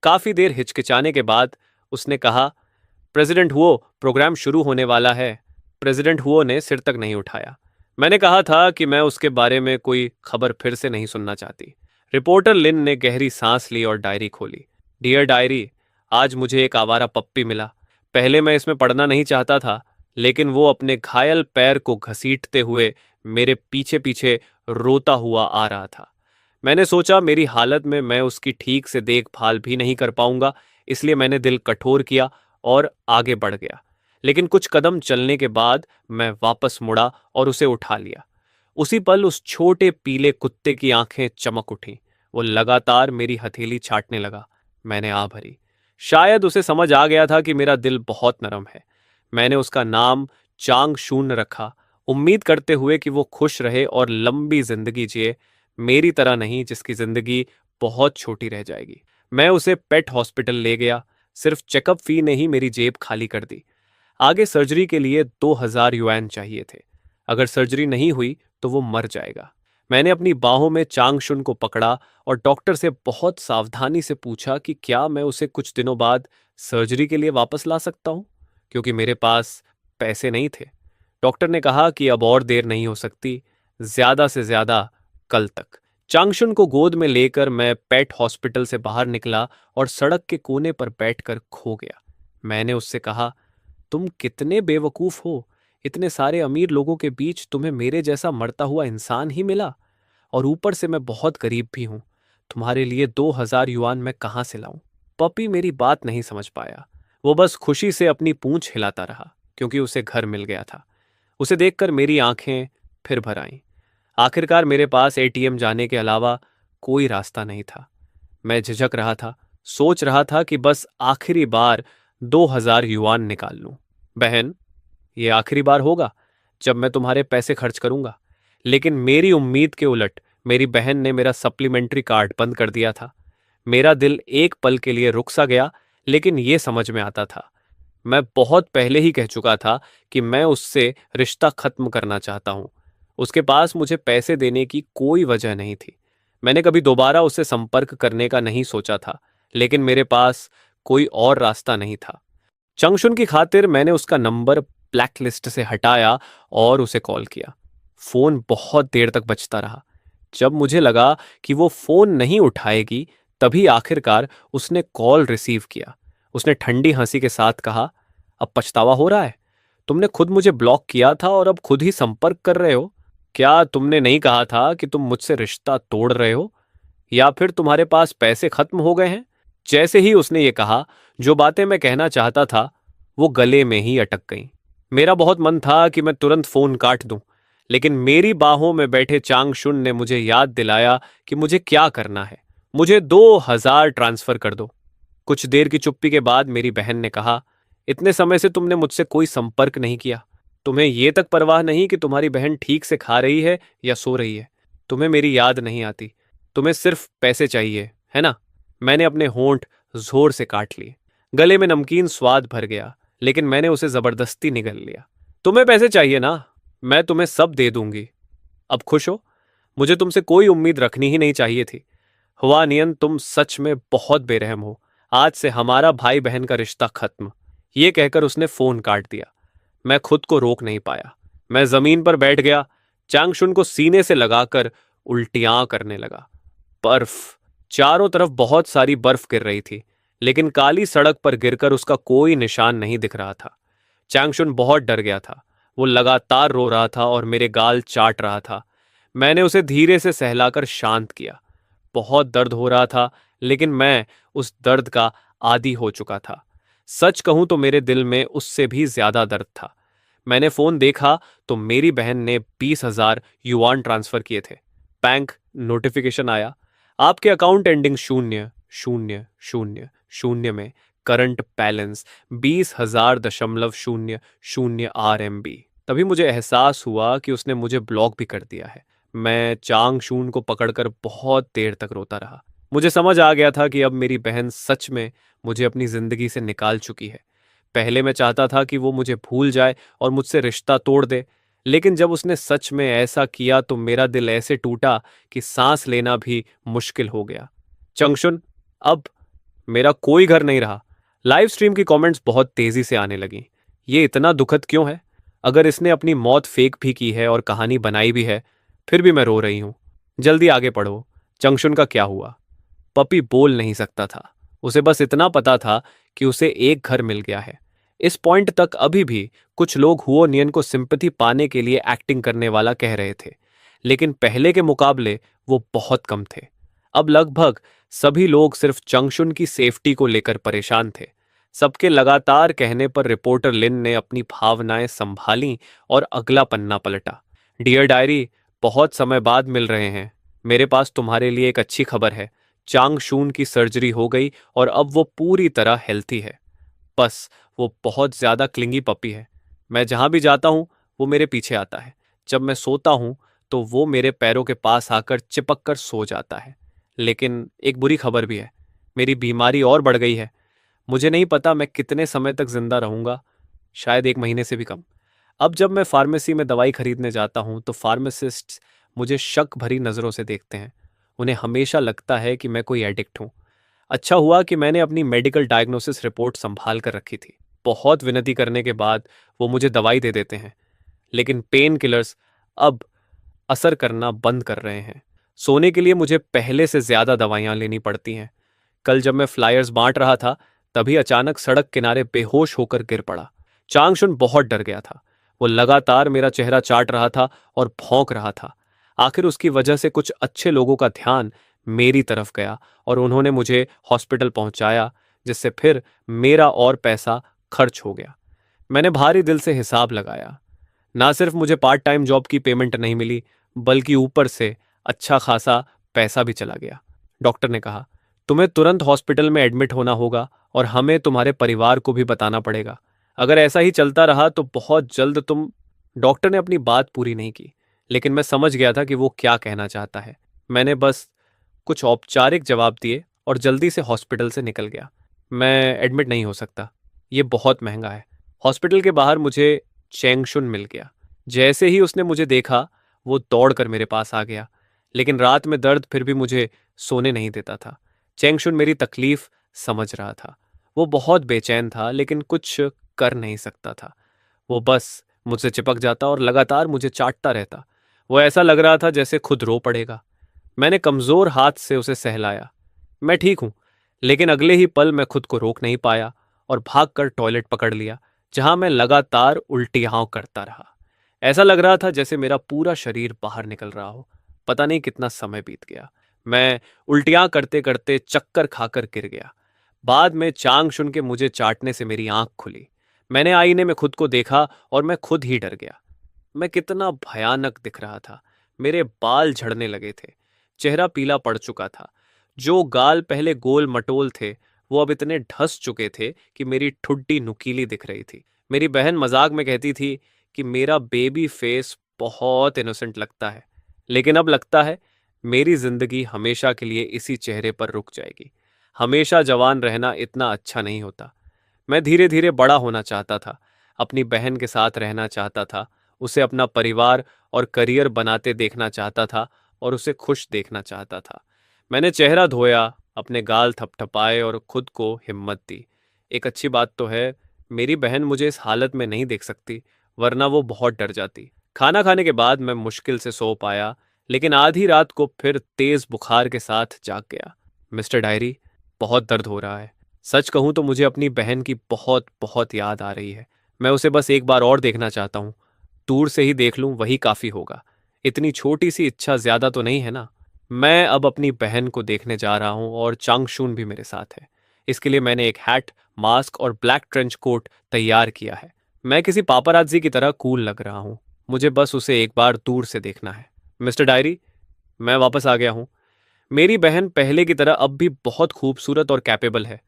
काफी देर हिचकिचाने के बाद उसने कहा, प्रेसिडेंट हुओ, प्रोग्राम शुरू होने वाला है। प्रेसिडेंट हुओ ने सिर तक नहीं उठाया। मैंने कहा था कि मैं उसके बारे में कोई खबर फिर से नहीं सुनना चाहती। रिपोर्टर लिन ने गहरी सांस ली और डायरी खोली। डियर डायरी, आज मुझे एक आवारा पप्पी मिला। पहले मैं इसमें पढ़ना नहीं चाहता था, लेकिन वो अपने घायल पैर को घसीटते हुए मेरे पीछे पीछे रोता हुआ आ रहा था। मैंने सोचा मेरी हालत में मैं उसकी ठीक से देखभाल भी नहीं कर पाऊंगा, इसलिए मैंने दिल कठोर किया और आगे बढ़ गया। लेकिन कुछ कदम चलने के बाद मैं वापस मुड़ा और उसे उठा लिया। उसी पल उस छोटे पीले कुत्ते की आंखें चमक उठीं। वो लगातार मेरी हथेली छाटने लगा। मैंने आ भरी। शायद उसे समझ आ गया था कि मेरा दिल बहुत नरम है। मैंने उसका नाम चांग शून रखा, उम्मीद करते हुए कि वो खुश रहे और लंबी जिंदगी जिए, मेरी तरह नहीं जिसकी जिंदगी बहुत छोटी रह जाएगी। मैं उसे पेट हॉस्पिटल ले गया। सिर्फ चेकअप फी ने ही मेरी जेब खाली कर दी। आगे सर्जरी के लिए 2000 युआन चाहिए थे। अगर सर्जरी नहीं हुई तो वो मर जाएगा। मैंने अपनी बाहों में चांगशुन को पकड़ा और डॉक्टर से बहुत सावधानी से पूछा कि क्या मैं उसे कुछ दिनों बाद सर्जरी के लिए वापस ला सकता हूं, क्योंकि मेरे पास पैसे नहीं थे। डॉक्टर ने कहा कि अब और देर नहीं हो सकती, ज्यादा से ज्यादा कल तक। चांगशुन को गोद में लेकर मैं पेट हॉस्पिटल से बाहर निकला और सड़क के कोने पर बैठकर खो गया। मैंने उससे कहा, तुम कितने बेवकूफ हो। इतने सारे अमीर लोगों के बीच तुम्हें मेरे जैसा मरता हुआ इंसान ही मिला, और ऊपर से मैं बहुत गरीब भी हूं। तुम्हारे लिए 2000 युआन मैं कहां से लाऊं। पपी मेरी बात नहीं समझ पाया। वो बस खुशी से अपनी पूंछ हिलाता रहा, क्योंकि उसे घर मिल गया था। उसे देखकर मेरी आंखें फिर भर आईं। आखिरकार मेरे पास एटीएम जाने के अलावा कोई रास्ता नहीं था। मैं झिझक रहा था, सोच रहा था कि बस आखिरी बार 2000 युआन निकाल लूं। बहन, ये आखिरी बार होगा जब मैं तुम्हारे पैसे खर्च करूंगा। लेकिन मेरी उम्मीद के उलट मेरी बहन ने मेरा सप्लीमेंट्री कार्ड बंद कर दिया था। मेरा दिल एक पल के लिए रुक सा गया, लेकिन ये समझ में आता था, मैं बहुत पहले ही कह चुका था कि मैं उससे रिश्ता खत्म करना चाहता हूं। उसके पास मुझे पैसे देने की कोई वजह नहीं थी। मैंने कभी दोबारा उससे संपर्क करने का नहीं सोचा था, लेकिन मेरे पास कोई और रास्ता नहीं था। चंगशुन की खातिर मैंने उसका नंबर ब्लैकलिस्ट से हटाया और उसे कॉल किया। फोन बहुत देर तक बजता रहा। जब मुझे लगा कि वो फोन नहीं उठाएगी, तभी आखिरकार उसने कॉल रिसीव किया। उसने ठंडी हंसी के साथ कहा, अब पछतावा हो रहा है? तुमने खुद मुझे ब्लॉक किया था और अब खुद ही संपर्क कर रहे हो। क्या तुमने नहीं कहा था कि तुम मुझसे रिश्ता तोड़ रहे हो, या फिर तुम्हारे पास पैसे खत्म हो गए हैं? जैसे ही उसने ये कहा, जो बातें मैं कहना चाहता था वो गले में ही अटक गईं। मेरा बहुत मन था कि मैं तुरंत फोन काट दूं, लेकिन मेरी बाहों में बैठे चांगशुन ने मुझे याद दिलाया कि मुझे क्या करना है। मुझे 2000 ट्रांसफर कर दो। कुछ देर की चुप्पी के बाद मेरी बहन ने कहा, इतने समय से तुमने मुझसे कोई संपर्क नहीं किया। तुम्हें ये तक परवाह नहीं कि तुम्हारी बहन ठीक से खा रही है या सो रही है। तुम्हें मेरी याद नहीं आती। तुम्हें सिर्फ पैसे चाहिए, है ना? मैंने अपने होंठ जोर से काट लिए। गले में नमकीन स्वाद भर गया, लेकिन मैंने उसे जबरदस्ती निगल लिया। तुम्हें पैसे चाहिए ना? मैं तुम्हें सब दे दूंगी। अब खुश हो? मुझे तुमसे कोई उम्मीद रखनी ही नहीं चाहिए थी। हुआ नियन, तुम सच में बहुत बेरहम हो। आज से हमारा भाई बहन का रिश्ता खत्म। ये कहकर उसने फोन काट दिया। मैं खुद को रोक नहीं पाया। मैं जमीन पर बैठ गया, चांगशुन को सीने से लगाकर उल्टियां करने लगा। बर्फ, चारों तरफ बहुत सारी बर्फ गिर रही थी, लेकिन काली सड़क पर गिरकर उसका कोई निशान नहीं दिख रहा था। चांगशुन बहुत डर गया था। वो लगातार रो रहा था और मेरे गाल चाट रहा था। मैंने उसे धीरे से सहलाकर शांत किया। बहुत दर्द हो रहा था, लेकिन मैं उस दर्द का आदी हो चुका था। सच कहूं तो मेरे दिल में उससे भी ज्यादा दर्द था। मैंने फोन देखा तो मेरी बहन ने 20,000 युआन ट्रांसफर किए थे। बैंक नोटिफिकेशन आया, आपके अकाउंट एंडिंग 0000 में करंट बैलेंस 20,000.00 RMB। तभी मुझे एहसास हुआ कि उसने मुझे ब्लॉक भी कर दिया है। मैं चांग शून को पकड़कर बहुत देर तक रोता रहा। मुझे समझ आ गया था कि अब मेरी बहन सच में मुझे अपनी जिंदगी से निकाल चुकी है। पहले मैं चाहता था कि वो मुझे भूल जाए और मुझसे रिश्ता तोड़ दे, लेकिन जब उसने सच में ऐसा किया तो मेरा दिल ऐसे टूटा कि सांस लेना भी मुश्किल हो गया। चंगशुन, अब मेरा कोई घर नहीं रहा। लाइव स्ट्रीम की कमेंट्स बहुत तेजी से आने लगी। ये इतना दुखद क्यों है? अगर इसने अपनी मौत फेक भी की है और कहानी बनाई भी है, फिर भी मैं रो रही हूं। जल्दी आगे पढ़ो। चंगशुन का क्या हुआ? पपी बोल नहीं सकता था। उसे बस इतना पता था कि उसे एक घर मिल गया है। इस पॉइंट तक अभी भी कुछ लोग हुओ नियन को सिंपैथी पाने के लिए एक्टिंग करने वाला कह रहे थे, लेकिन पहले के मुकाबले वो बहुत कम थे। अब लगभग सभी लोग सिर्फ चंगशुन की सेफ्टी को लेकर परेशान थे। सबके लगातार कहने पर रिपोर्टर लिन ने अपनी भावनाएं संभाली और अगला पन्ना पलटा। डियर डायरी, बहुत समय बाद मिल रहे हैं। मेरे पास तुम्हारे लिए एक अच्छी खबर है। चांग शून की सर्जरी हो गई और अब वो पूरी तरह हेल्थी है। बस वो बहुत ज्यादा क्लिंगी पपी है। मैं जहां भी जाता हूं वो मेरे पीछे आता है। जब मैं सोता हूं तो वो मेरे पैरों के पास आकर चिपक कर सो जाता है। लेकिन एक बुरी खबर भी है। मेरी बीमारी और बढ़ गई है। मुझे नहीं पता मैं कितने समय तक जिंदा रहूंगा, शायद 1 महीने से भी कम। अब जब मैं फार्मेसी में दवाई खरीदने जाता हूं तो फार्मासिस्ट मुझे शक भरी नजरों से देखते हैं। उन्हें हमेशा लगता है कि मैं कोई एडिक्ट हूं। अच्छा हुआ कि मैंने अपनी मेडिकल डायग्नोसिस रिपोर्ट संभाल कर रखी थी। बहुत विनती करने के बाद वो मुझे दवाई दे देते हैं, लेकिन पेन किलर्स अब असर करना बंद कर रहे हैं। सोने के लिए मुझे पहले से ज्यादा दवाइयां लेनी पड़ती हैं। कल जब मैं फ्लायर्स बांट रहा था, तभी अचानक सड़क किनारे बेहोश होकर गिर पड़ा। चांगशुन बहुत डर गया था। वो लगातार मेरा चेहरा चाट रहा था और भौंक रहा था। आखिर उसकी वजह से कुछ अच्छे लोगों का ध्यान मेरी तरफ गया और उन्होंने मुझे हॉस्पिटल पहुंचाया, जिससे फिर मेरा और पैसा खर्च हो गया। मैंने भारी दिल से हिसाब लगाया। ना सिर्फ मुझे पार्ट टाइम जॉब की पेमेंट नहीं मिली, बल्कि ऊपर से अच्छा खासा पैसा भी चला गया। डॉक्टर ने कहा, तुम्हें तुरंत हॉस्पिटल में एडमिट होना होगा और हमें तुम्हारे परिवार को भी बताना पड़ेगा। अगर ऐसा ही चलता रहा तो बहुत जल्द तुम। डॉक्टर ने अपनी बात पूरी नहीं की, लेकिन मैं समझ गया था कि वो क्या कहना चाहता है। मैंने बस कुछ औपचारिक जवाब दिए और जल्दी से हॉस्पिटल से निकल गया। मैं एडमिट नहीं हो सकता, ये बहुत महंगा है। हॉस्पिटल के बाहर मुझे चेंगशुन मिल गया। जैसे ही उसने मुझे देखा, वो दौड़कर मेरे पास आ गया, लेकिन रात में दर्द फिर भी मुझे सोने नहीं देता था। चेंगशुन मेरी तकलीफ समझ रहा था। वो बहुत बेचैन था, लेकिन कुछ कर नहीं सकता था। वो बस मुझसे चिपक जाता और लगातार मुझे चाटता रहता। वो ऐसा लग रहा था जैसे खुद रो पड़ेगा। मैंने कमजोर हाथ से उसे सहलाया। मैं ठीक हूं, लेकिन अगले ही पल मैं खुद को रोक नहीं पाया और भागकर टॉयलेट पकड़ लिया, जहां मैं लगातार उल्टियां करता रहा। ऐसा लग रहा था जैसे मेरा पूरा शरीर बाहर निकल रहा हो। पता नहीं कितना समय बीत गया। मैं उल्टियां करते करते चक्कर खाकर गिर गया। बाद में चांग शुन के मुझे चाटने से मेरी आंख खुली। मैंने आईने में खुद को देखा और मैं खुद ही डर गया। मैं कितना भयानक दिख रहा था। मेरे बाल झड़ने लगे थे। चेहरा पीला पड़ चुका था। जो गाल पहले गोल मटोल थे, वो अब इतने ढस चुके थे कि मेरी ठुड्डी नुकीली दिख रही थी। मेरी बहन मजाक में कहती थी कि मेरा बेबी फेस बहुत इनोसेंट लगता है, लेकिन अब लगता है मेरी जिंदगी हमेशा के लिए इसी चेहरे पर रुक जाएगी। हमेशा जवान रहना इतना अच्छा नहीं होता। मैं धीरे धीरे बड़ा होना चाहता था, अपनी बहन के साथ रहना चाहता था, उसे अपना परिवार और करियर बनाते देखना चाहता था और उसे खुश देखना चाहता था। मैंने चेहरा धोया, अपने गाल थपथपाए और खुद को हिम्मत दी। एक अच्छी बात तो है, मेरी बहन मुझे इस हालत में नहीं देख सकती, वरना वो बहुत डर जाती। खाना खाने के बाद मैं मुश्किल से सो पाया, लेकिन आधी रात को फिर तेज बुखार के साथ जाग गया। मिस्टर डायरी, बहुत दर्द हो रहा है। सच कहूं तो मुझे अपनी बहन की बहुत बहुत याद आ रही है। मैं उसे बस एक बार और देखना चाहता हूँ। दूर से ही देख लूं वही काफी होगा। इतनी छोटी सी इच्छा ज्यादा तो नहीं है ना? मैं अब अपनी बहन को देखने जा रहा हूँ और चांगशून भी मेरे साथ है। इसके लिए मैंने एक हैट, मास्क और ब्लैक ट्रेंच कोट तैयार किया है। मैं किसी पापराज़ी की तरह कूल लग रहा हूँ। मुझे बस उसे एक बार दूर से देखना है। मिस्टर डायरी, मैं वापस आ गया हूँ। मेरी बहन पहले की तरह अब भी बहुत खूबसूरत और कैपेबल है।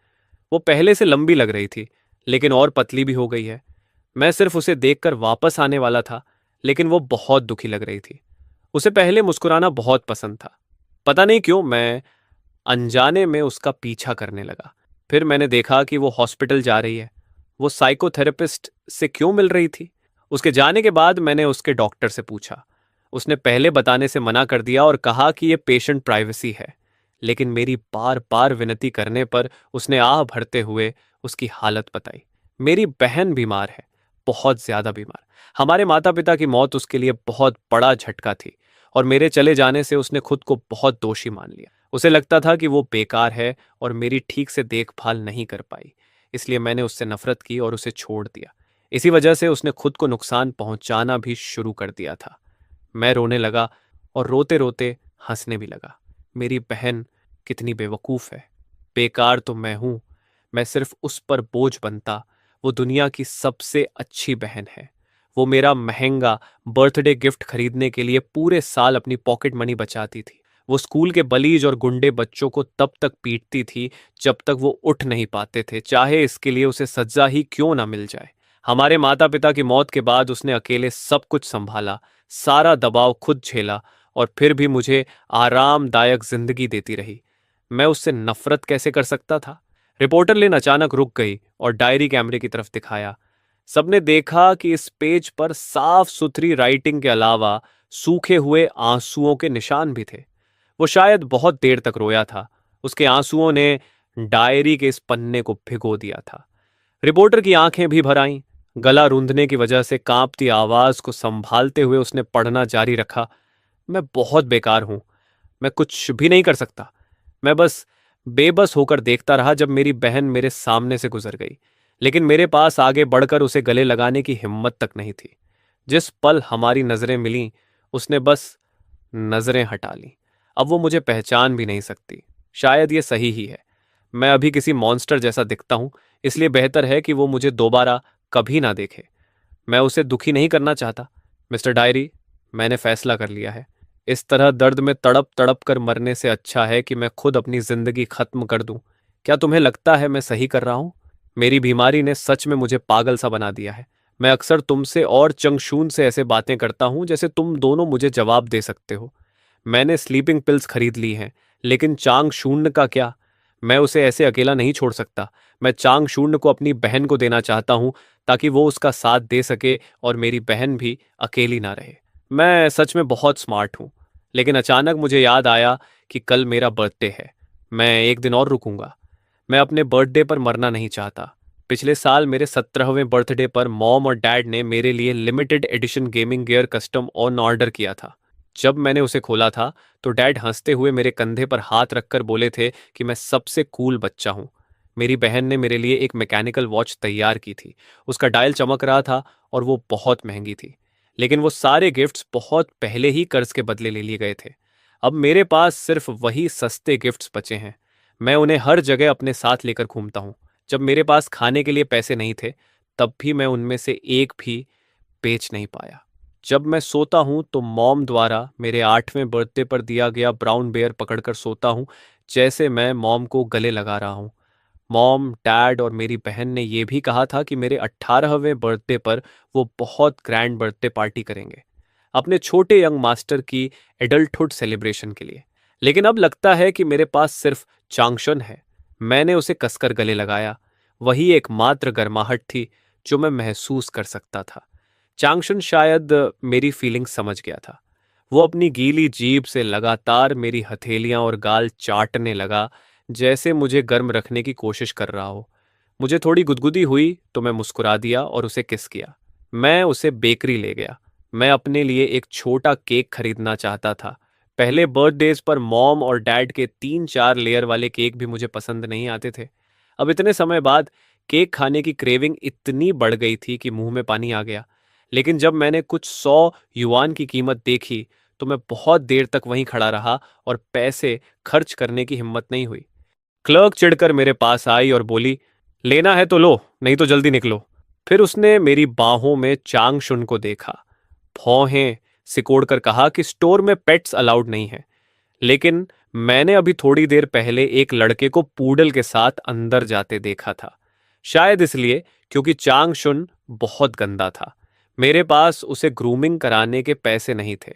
वो पहले से लंबी लग रही थी, लेकिन और पतली भी हो गई है। मैं सिर्फ उसे देखकर वापस आने वाला था, लेकिन वो बहुत दुखी लग रही थी। उसे पहले मुस्कुराना बहुत पसंद था। पता नहीं क्यों मैं अनजाने में उसका पीछा करने लगा। फिर मैंने देखा कि वो हॉस्पिटल जा रही है। वो साइकोथेरेपिस्ट से क्यों मिल रही थी? उसके जाने के बाद मैंने उसके डॉक्टर से पूछा। उसने पहले बताने से मना कर दिया और कहा कि ये पेशेंट प्राइवेसी है। लेकिन मेरी बार बार विनती करने पर उसने आह भरते हुए उसकी हालत बताई। मेरी बहन बीमार है, बहुत ज्यादा बीमार। हमारे माता पिता की मौत उसके लिए बहुत बड़ा झटका थी और मेरे चले जाने से उसने खुद को बहुत दोषी मान लिया। उसे लगता था कि वो बेकार है और मेरी ठीक से देखभाल नहीं कर पाई। इसलिए मैंने उससे नफरत की और उसे छोड़ दिया। इसी वजह से उसने खुद को नुकसान पहुंचाना भी शुरू कर दिया था। मैं रोने लगा और रोते रोते हंसने भी लगा। मेरी बहन कितनी बेवकूफ़ है। बेकार तो मैं हूं। मैं सिर्फ उस पर बोझ बनता। वो दुनिया की सबसे अच्छी बहन है। वो मेरा महंगा बर्थडे गिफ्ट खरीदने के लिए पूरे साल अपनी पॉकेट मनी बचाती थी। वो स्कूल के बलीज और गुंडे बच्चों को तब तक पीटती थी जब तक वो उठ नहीं पाते थे, चाहे इसके लिए उसे सजा ही क्यों ना मिल जाए। हमारे माता पिता की मौत के बाद उसने अकेले सब कुछ संभाला, सारा दबाव खुद झेला और फिर भी मुझे आरामदायक जिंदगी देती रही। मैं उससे नफरत कैसे कर सकता था? रिपोर्टर लेन अचानक रुक गई और डायरी कैमरे की तरफ दिखाया। सबने देखा कि इस पेज पर साफ सुथरी राइटिंग के अलावा सूखे हुए आंसुओं के निशान भी थे। वो शायद बहुत देर तक रोया था। उसके आंसुओं ने डायरी के इस पन्ने को भिगो दिया था। रिपोर्टर की आंखें भी भर आईं। गला रूंधने की वजह से कांपती आवाज को संभालते हुए उसने पढ़ना जारी रखा। मैं बहुत बेकार हूं। मैं कुछ भी नहीं कर सकता। मैं बस बेबस होकर देखता रहा जब मेरी बहन मेरे सामने से गुजर गई, लेकिन मेरे पास आगे बढ़कर उसे गले लगाने की हिम्मत तक नहीं थी। जिस पल हमारी नजरें मिलीं, उसने बस नजरें हटा लीं। अब वो मुझे पहचान भी नहीं सकती। शायद ये सही ही है। मैं अभी किसी मॉन्स्टर जैसा दिखता हूं, इसलिए बेहतर है कि वो मुझे दोबारा कभी ना देखे। मैं उसे दुखी नहीं करना चाहता। मिस्टर डायरी, मैंने फैसला कर लिया है। इस तरह दर्द में तड़प तड़प कर मरने से अच्छा है कि मैं खुद अपनी जिंदगी खत्म कर दूं। क्या तुम्हें लगता है मैं सही कर रहा हूं? मेरी बीमारी ने सच में मुझे पागल सा बना दिया है। मैं अक्सर तुमसे और चंगशून से ऐसे बातें करता हूं जैसे तुम दोनों मुझे जवाब दे सकते हो। मैंने स्लीपिंग पिल्स खरीद ली हैं, लेकिन चांग शून्य का क्या? मैं उसे ऐसे अकेला नहीं छोड़ सकता। मैं चांग शून्य को अपनी बहन को देना चाहता हूं, ताकि वो उसका साथ दे सके और मेरी बहन भी अकेली ना रहे। मैं सच में बहुत स्मार्ट हूं, लेकिन अचानक मुझे याद आया कि कल मेरा बर्थडे है। मैं एक दिन और रुकूंगा। मैं अपने बर्थडे पर मरना नहीं चाहता। पिछले साल मेरे 17वें बर्थडे पर मॉम और डैड ने मेरे लिए limited edition gaming gear custom on order किया था। जब मैंने उसे खोला था तो डैड हंसते हुए मेरे कंधे पर हाथ रखकर बोले थे कि मैं सबसे कूल बच्चा हूं। मेरी बहन ने मेरे लिए एक मैकेनिकल वॉच तैयार की थी। उसका डायल चमक रहा था और वो बहुत महंगी थी। लेकिन वो सारे गिफ्ट्स बहुत पहले ही कर्ज के बदले ले लिए गए थे। अब मेरे पास सिर्फ वही सस्ते गिफ्ट्स बचे हैं। मैं उन्हें हर जगह अपने साथ लेकर घूमता हूँ। जब मेरे पास खाने के लिए पैसे नहीं थे, तब भी मैं उनमें से एक भी बेच नहीं पाया। जब मैं सोता हूं तो मॉम द्वारा मेरे 8वें बर्थडे पर दिया गया ब्राउन बेयर पकड़कर सोता हूं, जैसे मैं मॉम को गले लगा रहा हूं। मॉम, डैड और मेरी बहन ने यह भी कहा था कि मेरे 18वें बर्थडे पर वो बहुत ग्रैंड बर्थडे पार्टी करेंगे, अपने छोटे यंग मास्टर की एडल्टहुड सेलिब्रेशन के लिए। लेकिन अब लगता है कि मेरे पास सिर्फ चांगशन है। मैंने उसे कसकर गले लगाया। वही एकमात्र गर्माहट थी जो मैं महसूस कर सकता था। चांगशन शायद मेरी फीलिंग्स समझ गया था। वो अपनी गीली जीभ से लगातार मेरी हथेलियां और गाल चाटने लगा, जैसे मुझे गर्म रखने की कोशिश कर रहा हो। मुझे थोड़ी गुदगुदी हुई तो मैं मुस्कुरा दिया और उसे किस किया। मैं उसे बेकरी ले गया। मैं अपने लिए एक छोटा केक खरीदना चाहता था। पहले बर्थडेज पर मॉम और डैड के 3-4 लेयर वाले केक भी मुझे पसंद नहीं आते थे। अब इतने समय बाद केक खाने की क्रेविंग इतनी बढ़ गई थी कि मुंह में पानी आ गया। लेकिन जब मैंने कुछ 100 युआन की कीमत देखी, तो मैं बहुत देर तक वहीं खड़ा रहा और पैसे खर्च करने की हिम्मत नहीं हुई। क्लर्क चिढ़कर मेरे पास आई और बोली, लेना है तो लो, नहीं तो जल्दी निकलो। फिर उसने मेरी बाहों में चांगशुन को देखा, भौहें सिकोड़कर कहा कि स्टोर में पेट्स अलाउड नहीं है। लेकिन मैंने अभी थोड़ी देर पहले एक लड़के को पूडल के साथ अंदर जाते देखा था। शायद इसलिए क्योंकि चांगशुन बहुत गंदा था। मेरे पास उसे ग्रूमिंग कराने के पैसे नहीं थे।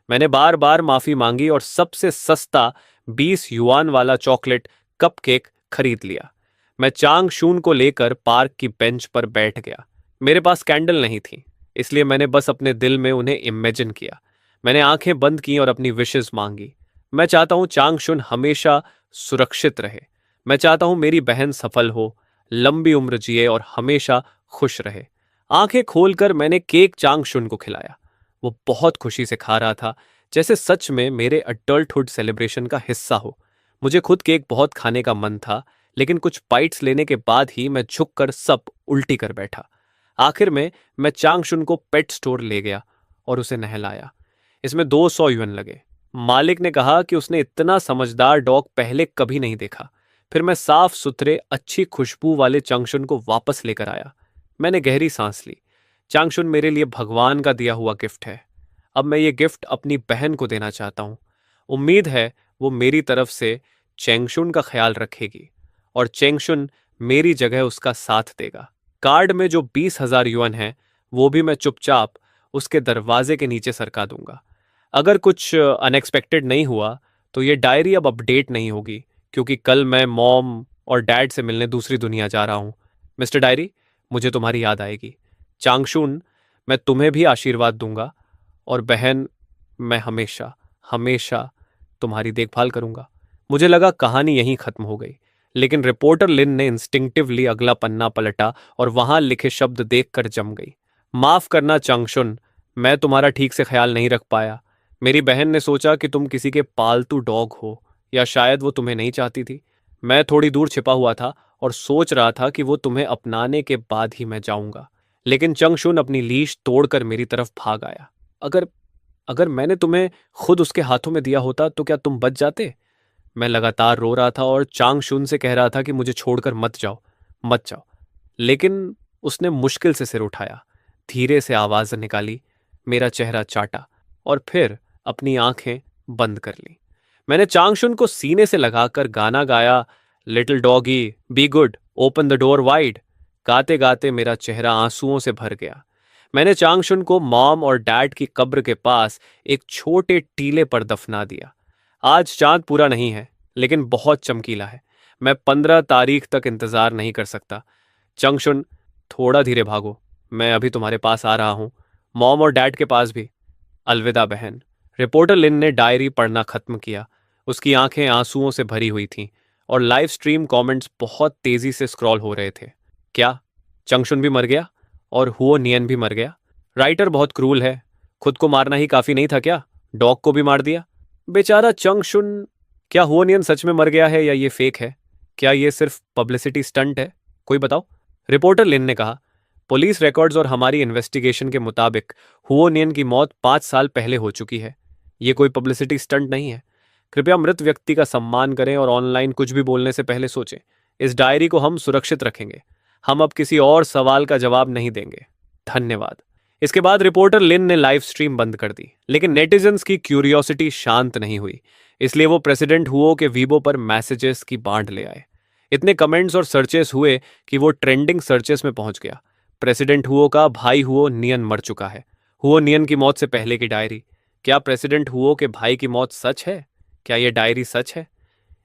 मैंने बार बार माफी मांगी और सबसे सस्ता 20 युआन वाला चॉकलेट कपकेक खरीद लिया। मैं चांगशून को लेकर पार्क की बेंच पर बैठ गया। मेरे पास कैंडल नहीं थी, इसलिए मैंने बस अपने दिल में उन्हें इमेजिन किया। मैंने आंखें बंद की और अपनी विशेस मांगी। मैं चाहता हूं चांगशुन हमेशा सुरक्षित रहे। मैं चाहता हूं मेरी बहन सफल हो, लंबी उम्र जिए और हमेशा खुश रहे। आंखें खोलकर मैंने केक चांगशुन को खिलाया। वो बहुत खुशी से खा रहा था, जैसे सच में मेरे अडल्टहुड सेलिब्रेशन का हिस्सा हो। मुझे खुद केक बहुत खाने का मन था, लेकिन कुछ बाइट्स लेने के बाद ही मैं झुककर सब उल्टी कर बैठा। आखिर में मैं चांगशुन को पेट स्टोर ले गया और उसे नहलाया। इसमें 200 युएन लगे। मालिक ने कहा कि उसने इतना समझदार डॉग पहले कभी नहीं देखा। फिर मैं साफ सुथरे अच्छी खुशबू वाले चांगशुन को वापस लेकर आया। मैंने गहरी सांस ली। चांगशुन मेरे लिए भगवान का दिया हुआ गिफ्ट है। अब मैं ये गिफ्ट अपनी बहन को देना चाहता हूँ। उम्मीद है वो मेरी तरफ से चेंगशुन का ख्याल रखेगी और चेंगशुन मेरी जगह उसका साथ देगा। कार्ड में जो 20,000 युएन है, वो भी मैं चुपचाप उसके दरवाजे के नीचे सरका दूंगा। अगर कुछ अनएक्सपेक्टेड नहीं हुआ तो ये डायरी अब अपडेट नहीं होगी, क्योंकि कल मैं मॉम और डैड से मिलने दूसरी दुनिया जा रहा हूँ। मिस्टर डायरी, मुझे तुम्हारी याद आएगी। चांगशुन, मैं तुम्हें भी आशीर्वाद दूंगा। और बहन, मैं हमेशा हमेशा तुम्हारी देखभाल करूंगा। मुझे लगा कहानी यहीं खत्म हो गई, लेकिन रिपोर्टर लिन ने इंस्टिंक्टिवली अगला पन्ना पलटा और वहां लिखे शब्द देखकर जम गई। माफ करना चांगशुन, मैं तुम्हारा ठीक से ख्याल नहीं रख पाया। मेरी बहन ने सोचा कि तुम किसी के पालतू डॉग हो, या शायद वो तुम्हें नहीं चाहती थी। मैं थोड़ी दूर छिपा हुआ था और सोच रहा था कि वो तुम्हें अपनाने के बाद ही मैं जाऊंगा। लेकिन चंगशुन अपनी लीश तोड़कर मेरी तरफ भाग आया। अगर अगर मैंने तुम्हें खुद उसके हाथों में दिया होता तो क्या तुम बच जाते? मैं लगातार रो रहा था और चांगशुन से कह रहा था कि मुझे छोड़कर मत जाओ, मत जाओ। लेकिन उसने मुश्किल से सिर उठाया, धीरे से आवाज निकाली, मेरा चेहरा चाटा और फिर अपनी आंखें बंद कर ली। मैंने चांगशुन को सीने से लगाकर गाना गाया, little doggy be good, open the door wide. गाते गाते मेरा चेहरा आंसुओं से भर गया। मैंने चांगशुन को मॉम और डैड की कब्र के पास एक छोटे टीले पर दफना दिया। आज चांद पूरा नहीं है, लेकिन बहुत चमकीला है। मैं 15 तारीख तक इंतजार नहीं कर सकता। चंगशुन, थोड़ा धीरे भागो, मैं अभी तुम्हारे पास आ रहा हूं। मॉम और डैड के पास भी। अलविदा बहन। रिपोर्टर लिन ने डायरी पढ़ना खत्म किया। उसकी आंखें आंसुओं से भरी हुई थीं और लाइव स्ट्रीम कमेंट्स बहुत तेजी से स्क्रॉल हो रहे थे। क्या चंगशुन भी मर गया और हुओ नियन भी मर गया? राइटर बहुत क्रूल है। खुद को मारना ही काफी नहीं था क्या? डॉग को भी मार दिया। बेचारा चंगशुन। क्या हुओ नियन सच में मर गया है या ये फेक है? क्या ये सिर्फ पब्लिसिटी स्टंट है? कोई बताओ। रिपोर्टर लिन ने कहा, पुलिस रिकॉर्ड्स और हमारी इन्वेस्टिगेशन के मुताबिक हुओ नियन की मौत 5 साल पहले हो चुकी है। ये कोई पब्लिसिटी स्टंट नहीं है। कृपया मृत व्यक्ति का सम्मान करें और ऑनलाइन कुछ भी बोलने से पहले सोचें। इस डायरी को हम सुरक्षित रखेंगे। हम अब किसी और सवाल का जवाब नहीं देंगे। धन्यवाद। इसके बाद रिपोर्टर लिन ने लाइव स्ट्रीम बंद कर दी, लेकिन नेटिजन्स की क्यूरियोसिटी शांत नहीं हुई। इसलिए वो प्रेसिडेंट हुओ के वीबो पर मैसेजेस की बांट ले आए। इतने कमेंट्स और सर्चेस हुए कि वो ट्रेंडिंग सर्चेस में पहुंच गया। प्रेसिडेंट हुओ का भाई हुओ नियन मर चुका है। हुओ नियन की मौत से पहले की डायरी। क्या प्रेसिडेंट हुओ के भाई की मौत सच है? क्या यह डायरी सच है?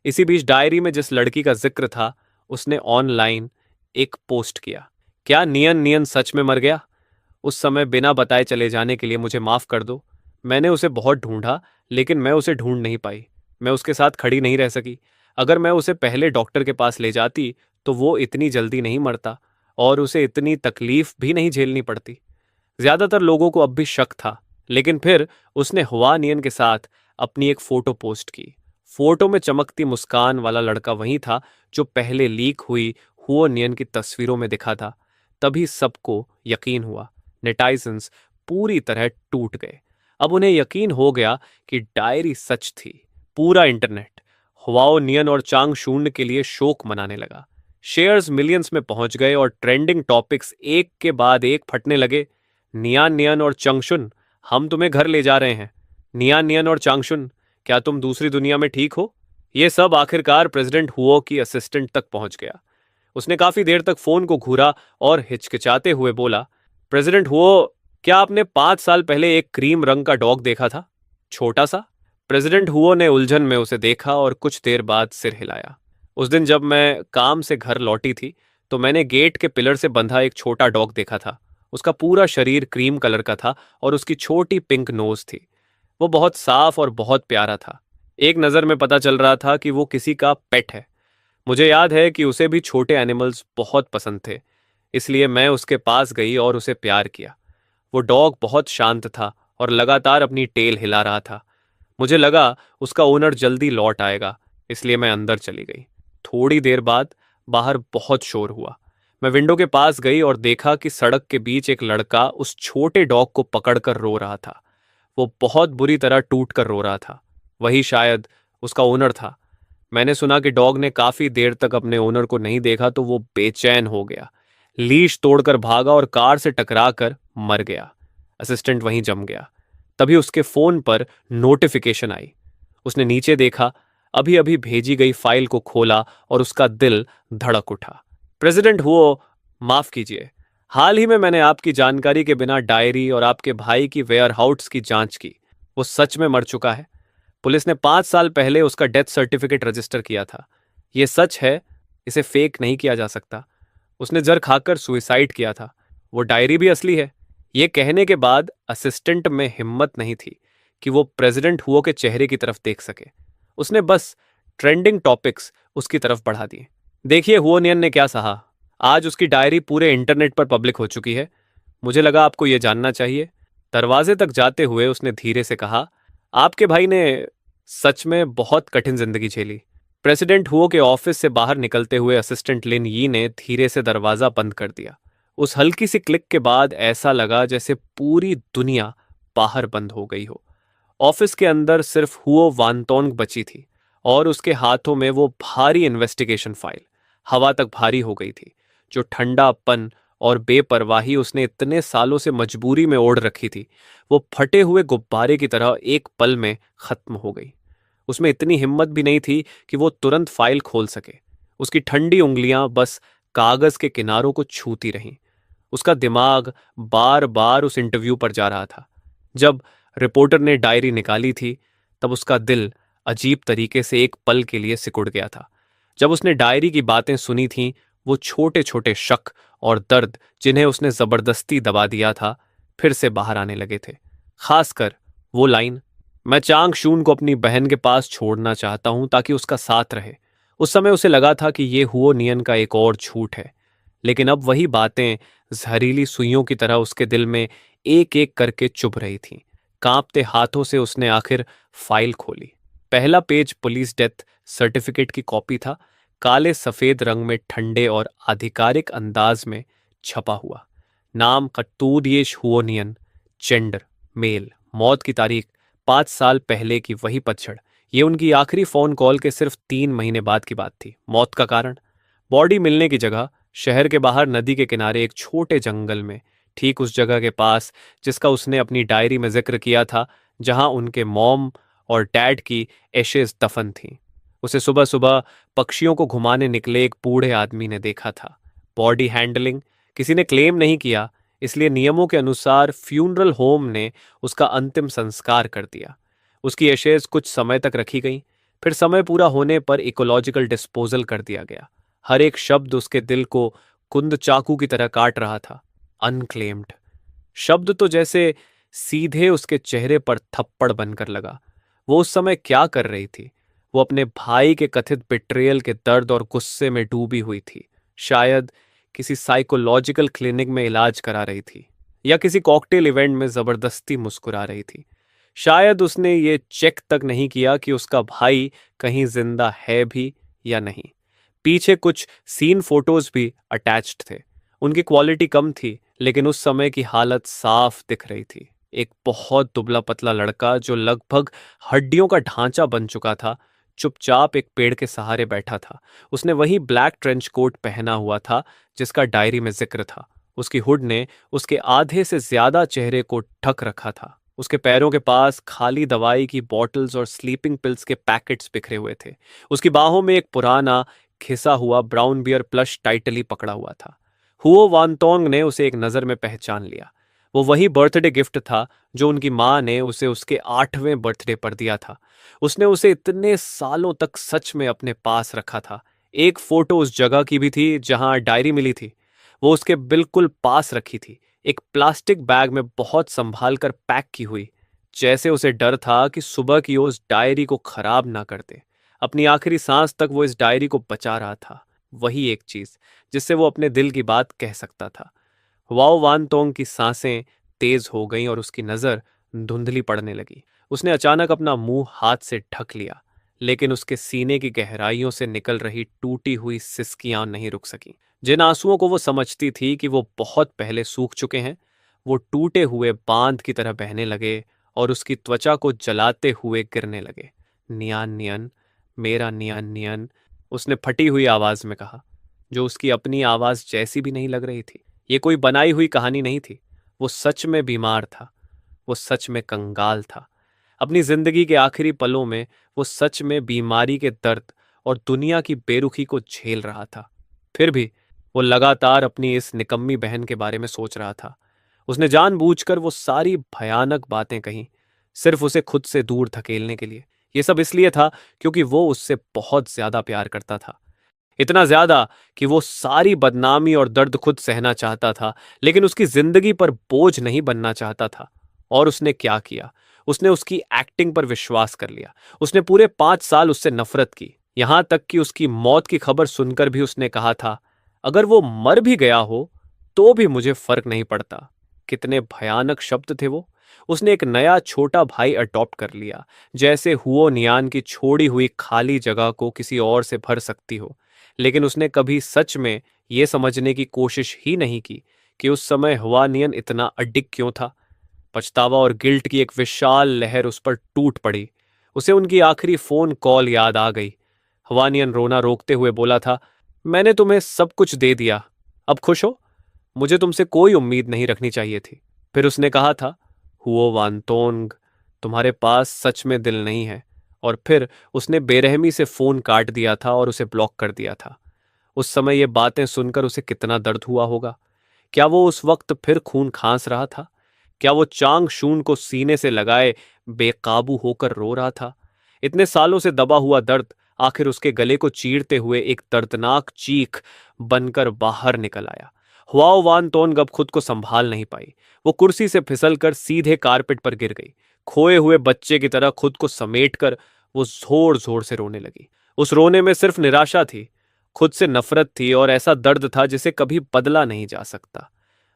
इसी बीच डायरी में जिस लड़की का जिक्र था, उसने ऑनलाइन एक पोस्ट किया। क्या नियन नियन सच में मर गया? उस समय बिना बताए चले जाने के लिए मुझे माफ कर दो। मैंने उसे बहुत ढूंढा, लेकिन मैं उसे ढूंढ नहीं पाई। मैं उसके साथ खड़ी नहीं रह सकी। अगर मैं उसे पहले डॉक्टर के पास ले जाती तो वो इतनी जल्दी नहीं मरता और उसे इतनी तकलीफ भी नहीं झेलनी पड़ती। ज्यादातर लोगों को अब भी शक था, लेकिन फिर उसने हुआ नियन के साथ अपनी एक फोटो पोस्ट की। फोटो में चमकती मुस्कान वाला लड़का वही था जो पहले लीक हुई हुओ नियन की तस्वीरों में दिखा था। तभी सबको यकीन हुआ। नेटाइजन्स पूरी तरह टूट गए। अब उन्हें यकीन हो गया कि डायरी सच थी। पूरा इंटरनेट हुआओ नियन और चांग शून्य के लिए शोक मनाने लगा। शेयर्स मिलियंस में पहुंच गए और ट्रेंडिंग टॉपिक्स एक के बाद एक फटने लगे। नियान नियन और चंगशुन, हम तुम्हें घर ले जा रहे हैं। नियान नियन और चांगशुन, क्या तुम दूसरी दुनिया में ठीक हो? ये सब आखिरकार प्रेसिडेंट हुओ की असिस्टेंट तक पहुंच गया। उसने काफी देर तक फोन को घूरा और हिचकिचाते हुए बोला, प्रेसिडेंट हुओ, क्या आपने 5 साल पहले एक क्रीम रंग का डॉग देखा था, छोटा सा? प्रेसिडेंट हुओ ने उलझन में उसे देखा और कुछ देर बाद सिर हिलाया। उस दिन जब मैं काम से घर लौटी थी तो मैंने गेट के पिलर से बंधा एक छोटा डॉग देखा था। उसका पूरा शरीर क्रीम कलर का था और उसकी छोटी पिंक नोज थी। वो बहुत साफ और बहुत प्यारा था। एक नज़र में पता चल रहा था कि वो किसी का पेट है। मुझे याद है कि उसे भी छोटे एनिमल्स बहुत पसंद थे, इसलिए मैं उसके पास गई और उसे प्यार किया। वो डॉग बहुत शांत था और लगातार अपनी टेल हिला रहा था। मुझे लगा उसका ओनर जल्दी लौट आएगा, इसलिए मैं अंदर चली गई। थोड़ी देर बाद बाहर बहुत शोर हुआ। मैं विंडो के पास गई और देखा कि सड़क के बीच एक लड़का उस छोटे डॉग को पकड़कर रो रहा था। वो बहुत बुरी तरह टूट कर रो रहा था। वही शायद उसका ओनर था। मैंने सुना कि डॉग ने काफी देर तक अपने ओनर को नहीं देखा तो वो बेचैन हो गया, लीश तोड़कर भागा और कार से टकराकर मर गया। असिस्टेंट वहीं जम गया। तभी उसके फोन पर नोटिफिकेशन आई। उसने नीचे देखा, अभी अभी भेजी गई फाइल को खोला और उसका दिल धड़क उठा। प्रेसिडेंट हुओ, माफ कीजिए, हाल ही में मैंने आपकी जानकारी के बिना डायरी और आपके भाई की वेयरहाउस की जांच की। वो सच में मर चुका है। पुलिस ने 5 साल पहले उसका डेथ सर्टिफिकेट रजिस्टर किया था। ये सच है, इसे फेक नहीं किया जा सकता। उसने जहर खाकर सुइसाइड किया था। वो डायरी भी असली है। ये कहने के बाद असिस्टेंट में हिम्मत नहीं थी कि वो प्रेसिडेंट हुओ के चेहरे की तरफ देख सके। उसने बस ट्रेंडिंग टॉपिक्स उसकी तरफ बढ़ा दिए। देखिए हुओनियन ने क्या सहा। आज उसकी डायरी पूरे इंटरनेट पर पब्लिक हो चुकी है। मुझे लगा आपको यह जानना चाहिए। दरवाजे तक जाते हुए उसने धीरे से कहा, आपके भाई ने सच में बहुत कठिन जिंदगी झेली। प्रेसिडेंट हुओ के ऑफिस से बाहर निकलते हुए असिस्टेंट लिन यी ने धीरे से दरवाजा बंद कर दिया। उस हल्की सी क्लिक के बाद ऐसा लगा जैसे पूरी दुनिया बाहर बंद हो गई हो। ऑफिस के अंदर सिर्फ हुओ वानतोंग बची थी और उसके हाथों में वो भारी इन्वेस्टिगेशन फाइल। हवा तक भारी हो गई थी। जो ठंडापन और बेपरवाही उसने इतने सालों से मजबूरी में ओढ़ रखी थी, वो फटे हुए गुब्बारे की तरह एक पल में खत्म हो गई। उसमें इतनी हिम्मत भी नहीं थी कि वो तुरंत फाइल खोल सके। उसकी ठंडी उंगलियां बस कागज के किनारों को छूती रहीं। उसका दिमाग बार बार उस इंटरव्यू पर जा रहा था। जब रिपोर्टर ने डायरी निकाली थी तब उसका दिल अजीब तरीके से एक पल के लिए सिकुड़ गया था। जब उसने डायरी की बातें सुनी थीं, वो छोटे छोटे शक और दर्द जिन्हें उसने जबरदस्ती दबा दिया था फिर से बाहर आने लगे थे। खासकर वो लाइन, मैं चांग शून को अपनी बहन के पास छोड़ना चाहता हूं ताकि उसका साथ रहे। उस समय उसे लगा था कि ये हुओ नियन का एक और झूठ है, लेकिन अब वही बातें जहरीली सुइयों की तरह उसके दिल में एक एक करके चुभ रही थीं। कांपते हाथों से उसने आखिर फाइल खोली। पहला पेज पुलिस डेथ सर्टिफिकेट की कॉपी था, काले सफेद रंग में ठंडे और आधिकारिक अंदाज में छपा हुआ। नाम कट्टूरियेश हुओनियन, जेंडर मेल, मौत की तारीख 5 साल पहले की वही पतझड़। ये उनकी आखिरी फोन कॉल के सिर्फ 3 महीने बाद की बात थी। मौत का कारण, बॉडी मिलने की जगह शहर के बाहर नदी के किनारे एक छोटे जंगल में, ठीक उस जगह के पास जिसका उसने अपनी डायरी में जिक्र किया था, जहां उनके मॉम और डैड की एशेज दफन थीं। उसे सुबह सुबह पक्षियों को घुमाने निकले एक बूढ़े आदमी ने देखा था। बॉडी हैंडलिंग किसी ने क्लेम नहीं किया, इसलिए नियमों के अनुसार फ्यूनरल होम ने उसका अंतिम संस्कार कर दिया। उसकी एशेज कुछ समय तक रखी गईं, फिर समय पूरा होने पर इकोलॉजिकल डिस्पोजल कर दिया गया। हर एक शब्द उसके दिल को कुंद चाकू की तरह काट रहा था। अनक्लेम्ड शब्द तो जैसे सीधे उसके चेहरे पर थप्पड़ बनकर लगा। वो उस समय क्या कर रही थी? वो अपने भाई के कथित बिट्रेयल के दर्द और गुस्से में डूबी हुई थी। शायद किसी साइकोलॉजिकल क्लिनिक में इलाज करा रही थी या किसी कॉकटेल इवेंट में जबरदस्ती मुस्कुरा रही थी। शायद उसने ये चेक तक नहीं किया कि उसका भाई कहीं जिंदा है भी या नहीं। पीछे कुछ सीन फोटोज भी अटैच्ड थे। उनकी क्वालिटी कम थी, लेकिन उस समय की हालत साफ दिख रही थी। एक बहुत दुबला पतला लड़का जो लगभग हड्डियों का ढांचा बन चुका था, चुपचाप एक पेड़ के सहारे बैठा था। उसने वही ब्लैक ट्रेंच कोट पहना हुआ था जिसका डायरी में जिक्र था। उसकी हुड ने उसके आधे से ज्यादा चेहरे को ढक रखा था। उसके पैरों के पास खाली दवाई की बॉटल्स और स्लीपिंग पिल्स के पैकेट्स बिखरे हुए थे। उसकी बाहों में एक पुराना घिसा हुआ ब्राउन बियर प्लश टाइटली पकड़ा हुआ था। हुओ वानतोंग ने उसे एक नज़र में पहचान लिया। वो वही बर्थडे गिफ्ट था जो उनकी माँ ने उसे उसके 8वें बर्थडे पर दिया था। उसने उसे इतने सालों तक सच में अपने पास रखा था। एक फोटो उस जगह की भी थी जहां डायरी मिली थी। वो उसके बिल्कुल पास रखी थी, एक प्लास्टिक बैग में बहुत संभाल कर पैक की हुई, जैसे उसे डर था कि सुबह की उस डायरी को खराब ना कर दे। अपनी आखिरी सांस तक वो इस डायरी को बचा रहा था, वही एक चीज जिससे वो अपने दिल की बात कह सकता था। वाओ वान तोंग की सांसें तेज हो गईं और उसकी नजर धुंधली पड़ने लगी। उसने अचानक अपना मुंह हाथ से ढक लिया, लेकिन उसके सीने की गहराइयों से निकल रही टूटी हुई सिसकियां नहीं रुक सकी। जिन आंसुओं को वो समझती थी कि वो बहुत पहले सूख चुके हैं, वो टूटे हुए बांध की तरह बहने लगे और उसकी त्वचा को जलाते हुए गिरने लगे। नियान नियन, मेरा नियान नियन, उसने फटी हुई आवाज में कहा, जो उसकी अपनी आवाज जैसी भी नहीं लग रही थी। ये कोई बनाई हुई कहानी नहीं थी। वो सच में बीमार था। वो सच में कंगाल था। अपनी जिंदगी के आखिरी पलों में वो सच में बीमारी के दर्द और दुनिया की बेरुखी को झेल रहा था। फिर भी वो लगातार अपनी इस निकम्मी बहन के बारे में सोच रहा था। उसने जानबूझकर वो सारी भयानक बातें कही, सिर्फ उसे खुद से दूर धकेलने के लिए। ये सब इसलिए था क्योंकि वो उससे बहुत ज्यादा प्यार करता था। इतना ज्यादा कि वो सारी बदनामी और दर्द खुद सहना चाहता था, लेकिन उसकी जिंदगी पर बोझ नहीं बनना चाहता था। और उसने क्या किया? उसने उसकी एक्टिंग पर विश्वास कर लिया। उसने पूरे 5 साल उससे नफरत की, यहां तक कि उसकी मौत की खबर सुनकर भी उसने कहा था, अगर वो मर भी गया हो तो भी मुझे फर्क नहीं पड़ता। कितने भयानक शब्द थे वो। उसने एक नया छोटा भाई अडॉप्ट कर लिया, जैसे हुओ नियान की छोड़ी हुई खाली जगह को किसी और से भर सकती हो। लेकिन उसने कभी सच में यह समझने की कोशिश ही नहीं की कि उस समय हुआनियन इतना अडिग क्यों था। पछतावा और गिल्ट की एक विशाल लहर उस पर टूट पड़ी। उसे उनकी आखिरी फोन कॉल याद आ गई। हुआनियन रोना रोकते हुए बोला था, मैंने तुम्हें सब कुछ दे दिया, अब खुश हो? मुझे तुमसे कोई उम्मीद नहीं रखनी चाहिए थी। फिर उसने कहा था, हुओ वानतोंग, तुम्हारे पास सच में दिल नहीं है। और फिर उसने बेरहमी से फोन काट दिया था और उसे ब्लॉक कर दिया था। उस समय ये बातें सुनकर उसे कितना दर्द हुआ होगा। क्या वो उस वक्त फिर खून खांस रहा था? क्या वो चांग शून को सीने से लगाए बेकाबू होकर रो रहा था? इतने सालों से दबा हुआ दर्द आखिर उसके गले को चीरते हुए एक दर्दनाक चीख बनकर बाहर निकल आया। हुआओ वान तोन अब खुद को संभाल नहीं पाई। वो कुर्सी से फिसलकर सीधे कारपेट पर गिर गई। खोए हुए बच्चे की तरह खुद को समेटकर वो जोर जोर से रोने लगी। उस रोने में सिर्फ निराशा थी, खुद से नफरत थी और ऐसा दर्द था जिसे कभी बदला नहीं जा सकता।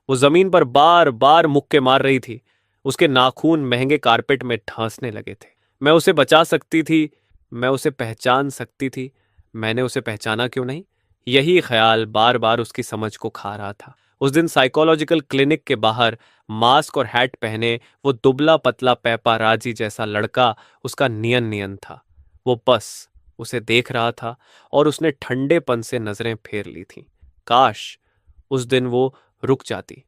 वो जमीन पर बार बार मुक्के मार रही थी। उसके नाखून महंगे कारपेट में ढांसने लगे थे। मैं उसे बचा सकती थी, मैं उसे पहचान सकती थी, मैंने उसे पहचाना क्यों नहीं? यही ख्याल बार बार उसकी समझ को खा रहा था। उस दिन साइकोलॉजिकल क्लिनिक के बाहर मास्क और हैट पहने वो दुबला पतला पेपाराजी जैसा लड़का उसका नियन नियन था। वो बस उसे देख रहा था और उसने ठंडेपन से नजरें फेर ली थीं। काश उस दिन वो रुक जाती।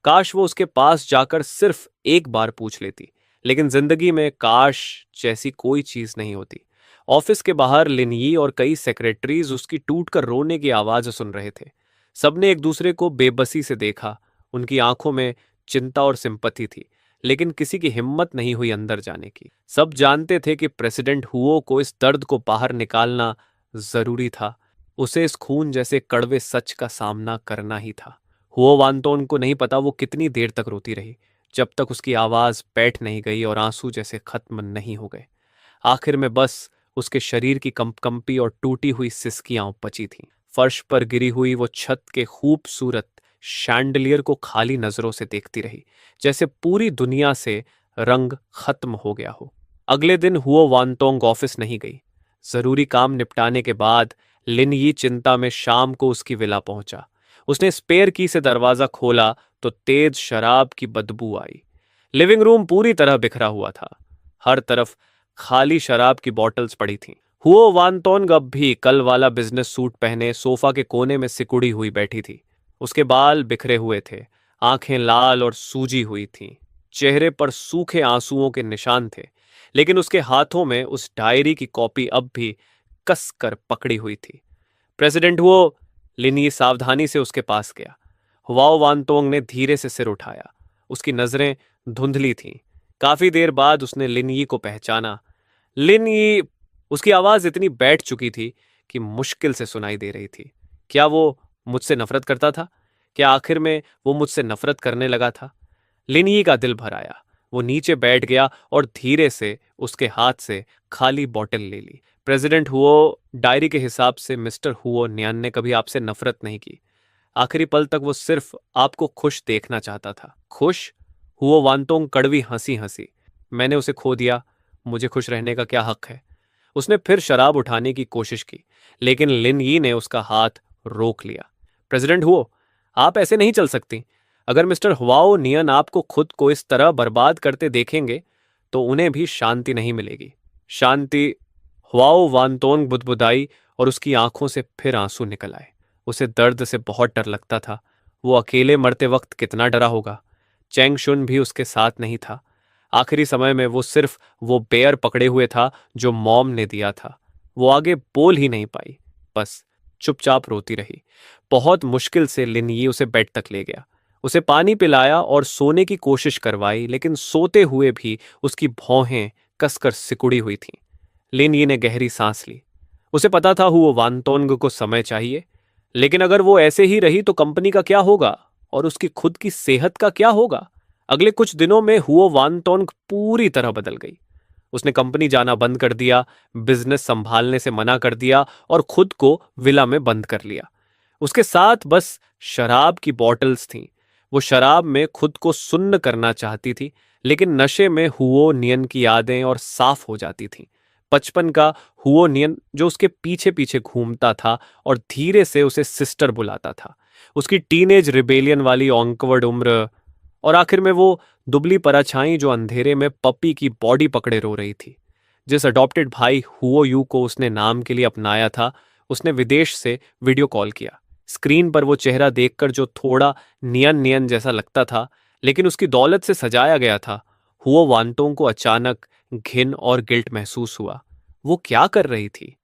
काश वो उसके पास जाकर सिर्फ एक बार पूछ लेती। लेकिन जिंदगी में काश जैसी कोई चीज नहीं होती। ऑफिस के बाहर लिनयी और कई सेक्रेटरीज उसकी टूटकर रोने की आवाज सुन रहे थे। सबने एक दूसरे को बेबसी से देखा। उनकी आंखों में चिंता और सिंपथी थी, लेकिन किसी की हिम्मत नहीं हुई अंदर जाने की। सब जानते थे कि प्रेसिडेंट हुओ को इस दर्द को बाहर निकालना जरूरी था। उसे इस खून जैसे कड़वे सच का सामना करना ही था। हुओ वानतोन को नहीं पता वो कितनी देर तक रोती रही, जब तक उसकी आवाज बैठ नहीं गई और आंसू जैसे खत्म नहीं हो गए। आखिर में बस उसके शरीर की कंपकंपी और टूटी हुई सिसकियां बची थीं। फर्श पर गिरी हुई वो छत के खूबसूरत शैंडलियर को खाली नजरों से देखती रही, जैसे पूरी दुनिया से रंग खत्म हो गया हो। अगले दिन हुओ वानतोंग ऑफिस नहीं गई। जरूरी काम निपटाने के बाद लिन यी चिंता में शाम को उसकी विला पहुंचा। उसने स्पेयर की से दरवाजा खोला तो तेज शराब की बदबू आई। लिविंग रूम पूरी तरह बिखरा हुआ था। हर तरफ खाली शराब की बॉटल्स पड़ी थीं। हुओ वानतोंग अब भी कल वाला बिजनेस सूट पहने सोफा के कोने में सिकुड़ी हुई बैठी थी। उसके बाल बिखरे हुए थे, आंखें लाल और सूजी हुई थीं। चेहरे पर सूखे आंसुओं के निशान थे, लेकिन उसके हाथों में उस डायरी की कॉपी अब भी कस कर पकड़ी हुई थी। प्रेसिडेंट वो, लिनी सावधानी से उसके पास गया। हुआओ वानतोंग ने धीरे से सिर उठाया। उसकी नजरें धुंधली थीं। काफी देर बाद उसने लिनयी को पहचाना। लिनयी, उसकी आवाज इतनी बैठ चुकी थी कि मुश्किल से सुनाई दे रही थी। क्या वो मुझसे नफरत करता था? क्या आखिर में वो मुझसे नफरत करने लगा था? लिनयी का दिल भर आया। वो नीचे बैठ गया और धीरे से उसके हाथ से खाली बॉटल ले ली। प्रेसिडेंट हुओ, डायरी के हिसाब से मिस्टर हुओ न्यान ने कभी आपसे नफरत नहीं की। आखिरी पल तक वो सिर्फ आपको खुश देखना चाहता था। खुश? हुओ वानतोंग कड़वी हंसी हंसी। मैंने उसे खो दिया, मुझे खुश रहने का क्या हक है? उसने फिर शराब उठाने की कोशिश की, लेकिन लिन यी ने उसका हाथ रोक लिया। प्रेसिडेंट हुओ, आप ऐसे नहीं चल सकती। अगर मिस्टर हुआओ नियन आपको खुद को इस तरह बर्बाद करते देखेंगे तो उन्हें भी शांति नहीं मिलेगी। शांति? हुआओ वानतोंग बुदबुदाई और उसकी आंखों से फिर आंसू निकल आए। उसे दर्द से बहुत डर लगता था। वो अकेले मरते वक्त कितना डरा होगा। चैंग शुन भी उसके साथ नहीं था। आखिरी समय में वो सिर्फ वो बेयर पकड़े हुए था जो मॉम ने दिया था। वो आगे बोल ही नहीं पाई, बस चुपचाप रोती रही। बहुत मुश्किल से लिनयी उसे बेड तक ले गया। उसे पानी पिलाया और सोने की कोशिश करवाई, लेकिन सोते हुए भी उसकी भौहें कसकर सिकुड़ी हुई थीं। लिनयी ने गहरी सांस ली। उसे पता था वो वानतोंग को समय चाहिए, लेकिन अगर वो ऐसे ही रही तो कंपनी का क्या होगा और उसकी खुद की सेहत का क्या होगा? अगले कुछ दिनों में हुओ वानतोंग पूरी तरह बदल गई। उसने कंपनी जाना बंद कर दिया, बिजनेस संभालने से मना कर दिया और खुद को विला में बंद कर लिया। उसके साथ बस शराब की बॉटल्स थीं। वो शराब में खुद को सुन्न करना चाहती थी, लेकिन नशे में हुओ नियन की यादें और साफ हो जाती थीं। बचपन का हुओ नियन जो उसके पीछे पीछे घूमता था और धीरे से उसे सिस्टर बुलाता था। उसकी टीनेज रिबेलियन वाली ऑकवर्ड उम्र, और आखिर में वो दुबली परछाई जो अंधेरे में पप्पी की बॉडी पकड़े रो रही थी। जिस अडॉप्टेड भाई हुओ यू को उसने नाम के लिए अपनाया था, उसने विदेश से वीडियो कॉल किया। स्क्रीन पर वो चेहरा देखकर जो थोड़ा नियन नियन जैसा लगता था, लेकिन उसकी दौलत से सजाया गया था, हुओ वांटोंग को अचानक घिन और गिल्ट महसूस हुआ। वो क्या कर रही थी?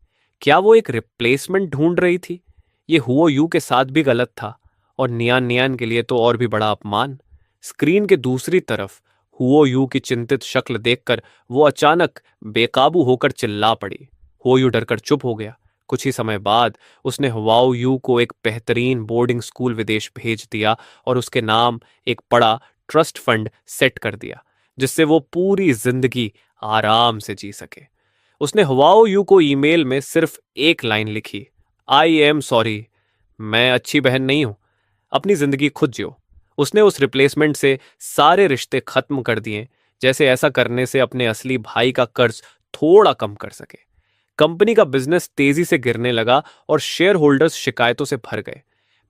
क्या वो एक रिप्लेसमेंट ढूंढ रही थी? ये हुओ यू के साथ भी गलत था, और नियान नियान के लिए तो और भी बड़ा अपमान। स्क्रीन के दूसरी तरफ हुओ यू की चिंतित शक्ल देखकर वो अचानक बेकाबू होकर चिल्ला पड़ी। हुओ यू डरकर चुप हो गया। कुछ ही समय बाद उसने हुआओ यू को एक बेहतरीन बोर्डिंग स्कूल विदेश भेज दिया और उसके नाम एक बड़ा ट्रस्ट फंड सेट कर दिया, जिससे वो पूरी जिंदगी आराम से जी सके। उसने हुआओ यू को ईमेल में सिर्फ एक लाइन लिखी, आई एम सॉरी, मैं अच्छी बहन नहीं हूं, अपनी जिंदगी खुद जियो। उसने उस रिप्लेसमेंट से सारे रिश्ते खत्म कर दिए, जैसे ऐसा करने से अपने असली भाई का कर्ज थोड़ा कम कर सके। कंपनी का बिजनेस तेजी से गिरने लगा और शेयर होल्डर्स शिकायतों से भर गए।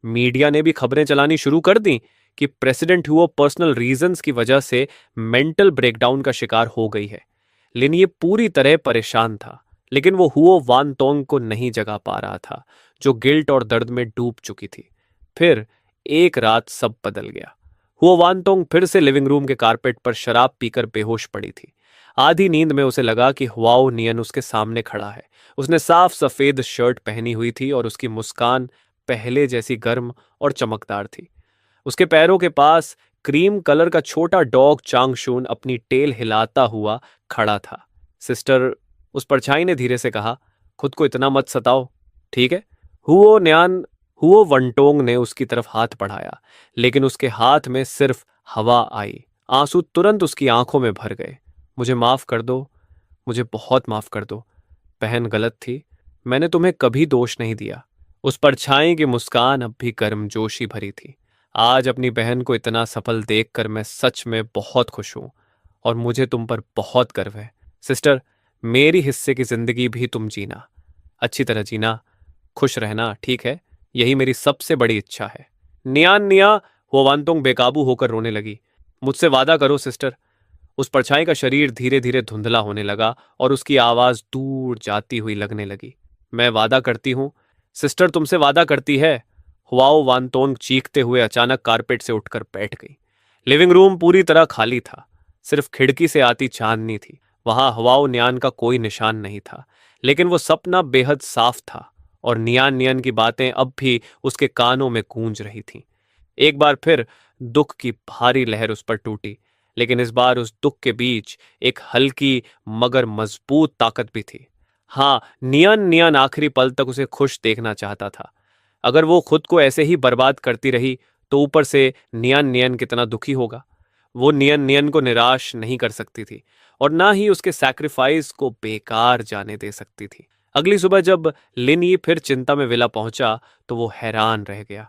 मीडिया ने भी खबरें चलानी शुरू कर दी कि प्रेसिडेंट हुओ पर्सनल रीजंस की वजह से मेंटल ब्रेकडाउन का शिकार हो गई है। लेकिन ये पूरी तरह परेशान था, लेकिन वो हुओ वानतोंग को नहीं जगा पा रहा था, जो गिल्ट और दर्द में डूब चुकी थी। फिर एक रात सब बदल गया। हुओ वानतोंग फिर से लिविंग रूम के कारपेट पर शराब पीकर बेहोश पड़ी थी। आधी नींद में उसे लगा कि हुआओ नियन उसके सामने खड़ा है। उसने साफ सफेद शर्ट पहनी हुई थी और उसकी मुस्कान पहले जैसी गर्म और चमकदार थी। उसके पैरों के पास क्रीम कलर का छोटा डॉग चांगशून अपनी टेल हिलाता हुआ खड़ा था। सिस्टर, उस परछाई ने धीरे से कहा, खुद को इतना मत सताओ, ठीक है? हुओ न्यान हुओ वंटोंग ने उसकी तरफ हाथ बढ़ाया, लेकिन उसके हाथ में सिर्फ हवा आई। आंसू तुरंत उसकी आंखों में भर गए। मुझे माफ कर दो, मुझे बहुत माफ कर दो। बहन गलत थी, मैंने तुम्हें कभी दोष नहीं दिया। उस परछाई की मुस्कान अब भी गर्मजोशी भरी थी। आज अपनी बहन को इतना सफल देखकर मैं सच में बहुत खुश हूं और मुझे तुम पर बहुत गर्व है। सिस्टर, मेरी हिस्से की जिंदगी भी तुम जीना, अच्छी तरह जीना, खुश रहना, ठीक है? यही मेरी सबसे बड़ी इच्छा है। नियान निया, हुआवांतोंग बेकाबू होकर रोने लगी। मुझसे वादा करो सिस्टर, उस परछाई का शरीर धीरे धीरे धुंधला होने लगा और उसकी आवाज दूर जाती हुई लगने लगी। मैं वादा करती हूं, सिस्टर तुमसे वादा करती है। हुआओ वानतोंग चीखते हुए अचानक कारपेट से उठकर बैठ गई। लिविंग रूम पूरी तरह खाली था। सिर्फ खिड़की से आती चांदनी थी। वहां हुआओ न्यान का कोई निशान नहीं था, लेकिन वो सपना बेहद साफ था और नियान नियन की बातें अब भी उसके कानों में गूंज रही थीं। एक बार फिर दुख की भारी लहर उस पर टूटी, लेकिन इस बार उस दुख के बीच एक हल्की मगर मजबूत ताकत भी थी। हाँ, नियन नियन आखिरी पल तक उसे खुश देखना चाहता था। अगर वो खुद को ऐसे ही बर्बाद करती रही तो ऊपर से नियन नियन कितना दुखी होगा। वो नियन नियन को निराश नहीं कर सकती थी और ना ही उसके सैक्रिफाइस को बेकार जाने दे सकती थी। अगली सुबह जब लिन यी फिर चिंता में विला पहुंचा तो वो हैरान रह गया।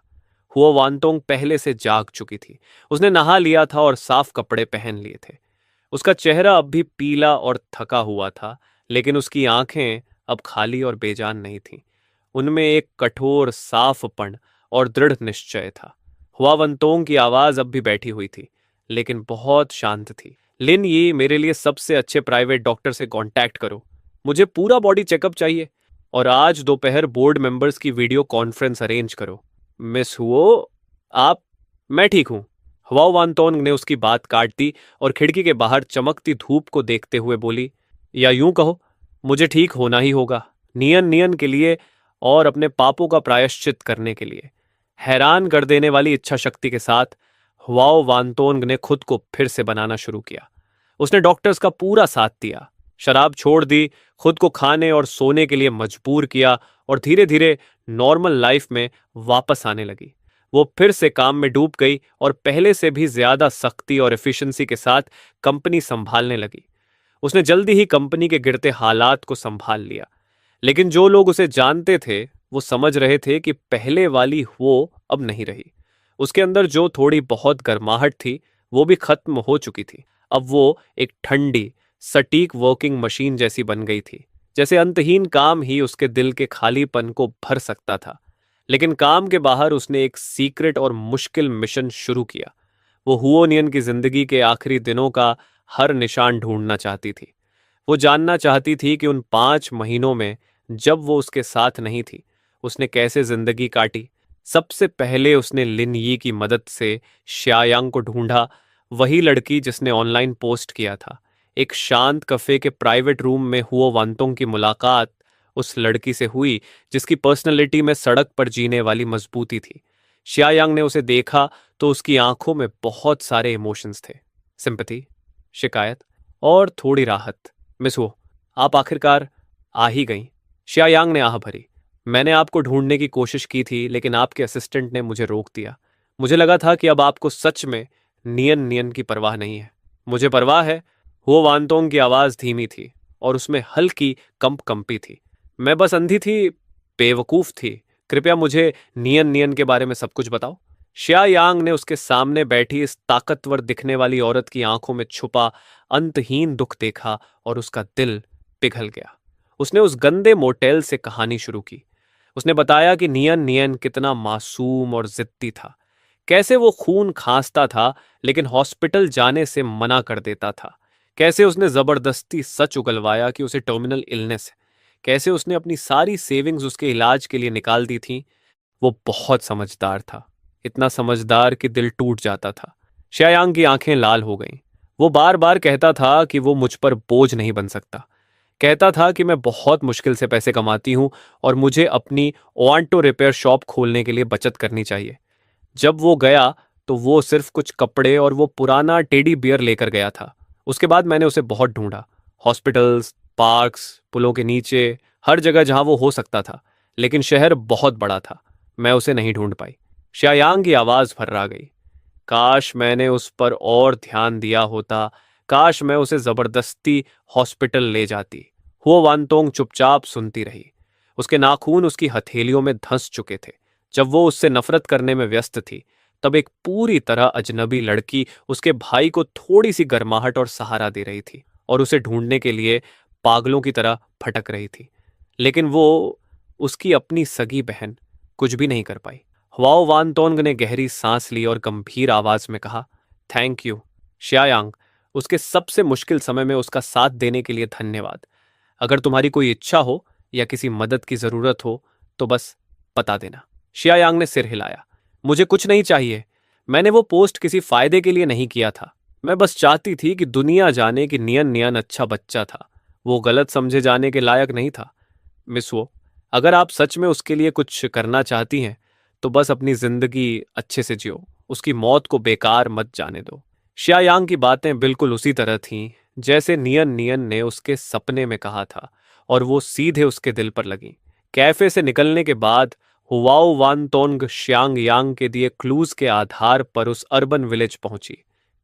हुआ वानतोंग पहले से जाग चुकी थी। उसने नहा लिया था और साफ कपड़े पहन लिए थे। उसका चेहरा अब भी पीला और थका हुआ था, लेकिन उसकी आंखें अब खाली और बेजान नहीं थीं। उनमें एक कठोर साफपन और दृढ़ निश्चय था। हुआ वंतोंग की आवाज अब भी बैठी हुई थी, लेकिन बहुत शांत थी। लिन, ये मेरे लिए सबसे अच्छे प्राइवेट डॉक्टर से कांटेक्ट करो। मुझे पूरा बॉडी चेकअप चाहिए और आज दोपहर बोर्ड मेंबर्स की वीडियो कॉन्फ्रेंस अरेंज करो। मिस हुओ, आप मैं ठीक हूं। हवाओ वानतोंग ने उसकी बात काट दी और खिड़की के बाहर चमकती धूप को देखते हुए बोली, या यूं कहो, मुझे ठीक होना ही होगा, नियन नियन के लिए और अपने पापों का प्रायश्चित करने के लिए। हैरान कर देने वाली इच्छा शक्ति के साथ हुआओ वानतोंग ने खुद को फिर से बनाना शुरू किया। उसने डॉक्टर्स का पूरा साथ दिया, शराब छोड़ दी, खुद को खाने और सोने के लिए मजबूर किया और धीरे धीरे नॉर्मल लाइफ में वापस आने लगी। वो फिर से काम में डूब गई और पहले से भी ज्यादा सख्ती और एफिशिएंसी के साथ कंपनी संभालने लगी। उसने जल्दी ही कंपनी के गिरते हालात को संभाल लिया, लेकिन जो लोग उसे जानते थे वो समझ रहे थे कि पहले वाली वो अब नहीं रही। उसके अंदर जो थोड़ी बहुत गर्माहट थी वो भी खत्म हो चुकी थी। अब वो एक ठंडी सटीक वर्किंग मशीन जैसी बन गई थी, जैसे अंतहीन काम ही उसके दिल के खालीपन को भर सकता था। लेकिन काम के बाहर उसने एक सीक्रेट और मुश्किल मिशन शुरू किया। वो हुओनियन की जिंदगी के आखिरी दिनों का हर निशान ढूंढना चाहती थी। वो जानना चाहती थी कि उन 5 महीनों में जब वो उसके साथ नहीं थी उसने कैसे जिंदगी काटी। सबसे पहले उसने लिन यी की मदद से श्यायांग को ढूंढा, वही लड़की जिसने ऑनलाइन पोस्ट किया था। एक शांत कफे के प्राइवेट रूम में हुओ वांतोंग की मुलाकात उस लड़की से हुई जिसकी पर्सनैलिटी में सड़क पर जीने वाली मजबूती थी। श्यायांग ने उसे देखा तो उसकी आंखों में बहुत सारे इमोशंस थे, सिंपैथी, शिकायत और थोड़ी राहत। मिस हो, आप आखिरकार आ ही गईं। श्यायांग ने आह भरी। मैंने आपको ढूंढने की कोशिश की थी, लेकिन आपके असिस्टेंट ने मुझे रोक दिया। मुझे लगा था कि अब आपको सच में नियन नियन की परवाह नहीं है। मुझे परवाह है। वो वानतोंग की आवाज धीमी थी और उसमें हल्की कंपी थी। मैं बस अंधी थी, बेवकूफ थी। कृपया मुझे नियन नियन के बारे में सब कुछ बताओ। श्या यांग ने उसके सामने बैठी इस ताकतवर दिखने वाली औरत की आंखों में छुपा अंतहीन दुख देखा और उसका दिल पिघल गया। उसने उस गंदे मोटेल से कहानी शुरू की। उसने बताया कि नियन नियन कितना मासूम और जिद्दी था, कैसे वो खून खांसता था लेकिन हॉस्पिटल जाने से मना कर देता था, कैसे उसने जबरदस्ती सच उगलवाया कि उसे टर्मिनल इलनेस है, कैसे उसने अपनी सारी सेविंग्स उसके इलाज के लिए निकाल दी थी। वो बहुत समझदार था, इतना समझदार कि दिल टूट जाता था। श्यायांग की आंखें लाल हो गईं। वो बार बार कहता था कि वो मुझ पर बोझ नहीं बन सकता। कहता था कि मैं बहुत मुश्किल से पैसे कमाती हूं और मुझे अपनी ऑटो रिपेयर शॉप खोलने के लिए बचत करनी चाहिए। जब वो गया तो वो सिर्फ कुछ कपड़े और वो पुराना टेडी बियर लेकर गया था। उसके बाद मैंने उसे बहुत ढूंढा, हॉस्पिटल्स, पार्क्स, पुलों के नीचे, हर जगह जहां वो हो सकता था, लेकिन शहर बहुत बड़ा था, मैं उसे नहीं ढूंढ पाई। श्यायांग की आवाज फर्रा गई। काश मैंने उस पर और ध्यान दिया होता, काश मैं उसे जबरदस्ती हॉस्पिटल ले जाती। हुओ वानतोंग चुपचाप सुनती रही। उसके नाखून उसकी हथेलियों में धंस चुके थे। जब वो उससे नफरत करने में व्यस्त थी, तब एक पूरी तरह अजनबी लड़की उसके भाई को थोड़ी सी गर्माहट और सहारा दे रही थी और उसे ढूंढने के लिए पागलों की तरह भटक रही थी। लेकिन वो, उसकी अपनी सगी बहन, कुछ भी नहीं कर पाई। हवाओ वानतोंग ने गहरी सांस ली और गंभीर आवाज में कहा, थैंक यू श्यायांग, उसके सबसे मुश्किल समय में उसका साथ देने के लिए धन्यवाद। अगर तुम्हारी कोई इच्छा हो या किसी मदद की जरूरत हो तो बस बता देना। शियायांग ने सिर हिलाया। मुझे कुछ नहीं चाहिए। मैंने वो पोस्ट किसी फायदे के लिए नहीं किया था। मैं बस चाहती थी कि दुनिया जाने कि नियन नियन अच्छा बच्चा था। वो गलत समझे जाने के लायक नहीं था। मिस वो, अगर आप सच में उसके लिए कुछ करना चाहती हैं तो बस अपनी जिंदगी अच्छे से जियो, उसकी मौत को बेकार मत जाने दो। श्यायांग की बातें बिल्कुल उसी तरह थीं जैसे नियन नियन ने उसके सपने में कहा था, और वो सीधे उसके दिल पर लगी। कैफे से निकलने के बाद हुआओ वानतोंग श्यांग यांग के दिए क्लूज के आधार पर उस अर्बन विलेज पहुंची।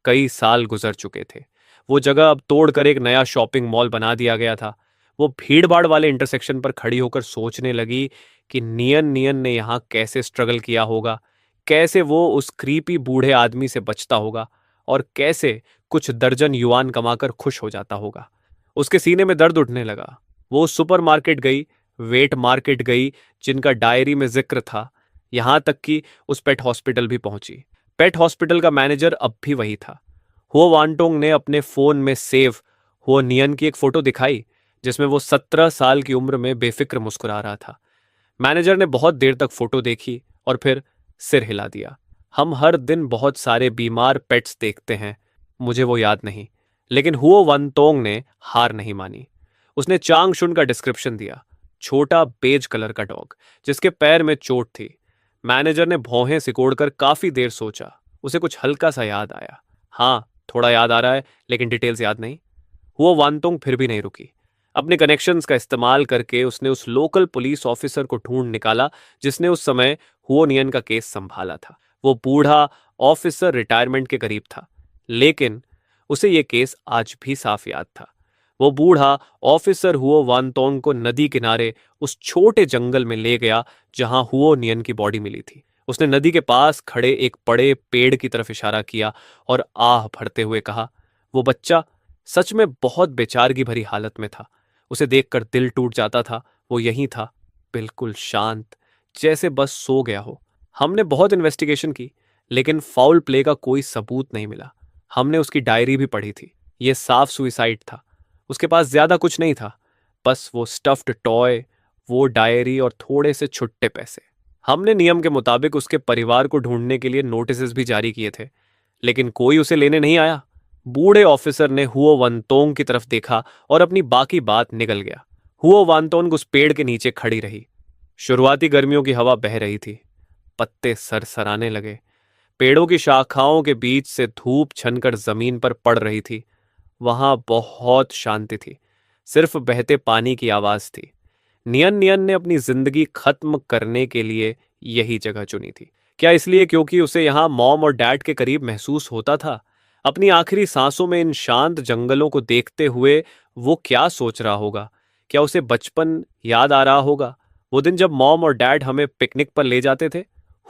कई साल गुजर चुके थे। वो जगह अब तोड़कर एक नया शॉपिंग मॉल बना दिया गया था। वो भीड़-भाड़ वाले इंटरसेक्शन पर खड़ी होकर सोचने लगी कि नियन नियन ने यहां कैसे स्ट्रगल किया होगा, कैसे वो उस क्रीपी बूढ़े आदमी से बचता होगा, और कैसे कुछ दर्जन युआन कमाकर खुश हो जाता होगा। उसके सीने में दर्द उठने लगा। वो सुपरमार्केट गई, वेट मार्केट गई, जिनका डायरी में जिक्र था, यहां तक कि उस पेट हॉस्पिटल भी पहुंची। पेट हॉस्पिटल का मैनेजर अब भी वही था। हुओ वानटोंग ने अपने फोन में सेव हुओ नियन की एक फोटो दिखाई, जिसमें वो 17 साल की उम्र में बेफिक्र मुस्कुरा रहा था। मैनेजर ने बहुत देर तक फोटो देखी और फिर सिर हिला दिया। हम हर दिन बहुत सारे बीमार पेट्स देखते हैं, मुझे वो याद नहीं। लेकिन हुओ वनतोंग ने हार नहीं मानी। उसने चांग शुन का डिस्क्रिप्शन दिया। छोटा बेज कलर का डॉग जिसके पैर में चोट थी। मैनेजर ने भौहें सिकोड़कर काफी देर सोचा। उसे कुछ हल्का सा याद आया। हाँ, थोड़ा याद आ रहा है, लेकिन डिटेल्स याद नहीं। हुओ वानतोंग फिर भी नहीं रुकी। अपने कनेक्शंस का इस्तेमाल करके उसने उस लोकल पुलिस ऑफिसर को ढूंढ निकाला जिसने उस समय हुओ नियन का केस संभाला था। वो बूढ़ा ऑफिसर रिटायरमेंट के करीब था, लेकिन उसे ये केस आज भी साफ याद था। वो बूढ़ा ऑफिसर हुओ वानतोंग को नदी किनारे उस छोटे जंगल में ले गया जहां हुओ नियन की बॉडी मिली थी। उसने नदी के पास खड़े एक बड़े पेड़ की तरफ इशारा किया और आह भरते हुए कहा, वो बच्चा सच में बहुत बेचारगी भरी हालत में था। उसे देखकर दिल टूट जाता था। वो यहीं था, बिल्कुल शांत, जैसे बस सो गया हो। हमने बहुत इन्वेस्टिगेशन की, लेकिन फाउल प्ले का कोई सबूत नहीं मिला। हमने उसकी डायरी भी पढ़ी थी। ये साफ सुइसाइड था। उसके पास ज्यादा कुछ नहीं था, बस वो स्टफ्ड टॉय, वो डायरी और थोड़े से छुट्टे पैसे। हमने नियम के मुताबिक उसके परिवार को ढूंढने के लिए नोटिस भी जारी किए थे, लेकिन कोई उसे लेने नहीं आया। बूढ़े ऑफिसर ने हुओ वनतोंग की तरफ देखा और अपनी बाकी बात निकल गया। हुओ वानतोंग उस पेड़ के नीचे खड़ी रही। शुरुआती गर्मियों की हवा बह रही थी। पत्ते सरसराने लगे। पेड़ों की शाखाओं के बीच से धूप छनकर जमीन पर पड़ रही थी। वहां बहुत शांति थी। सिर्फ बहते पानी की आवाज थी। नियन नियन ने अपनी जिंदगी खत्म करने के लिए यही जगह चुनी थी। क्या इसलिए क्योंकि उसे यहां मॉम और डैड के करीब महसूस होता था? अपनी आखिरी सांसों में इन शांत जंगलों को देखते हुए वो क्या सोच रहा होगा? क्या उसे बचपन याद आ रहा होगा, वो दिन जब मॉम और डैड हमें पिकनिक पर ले जाते थे?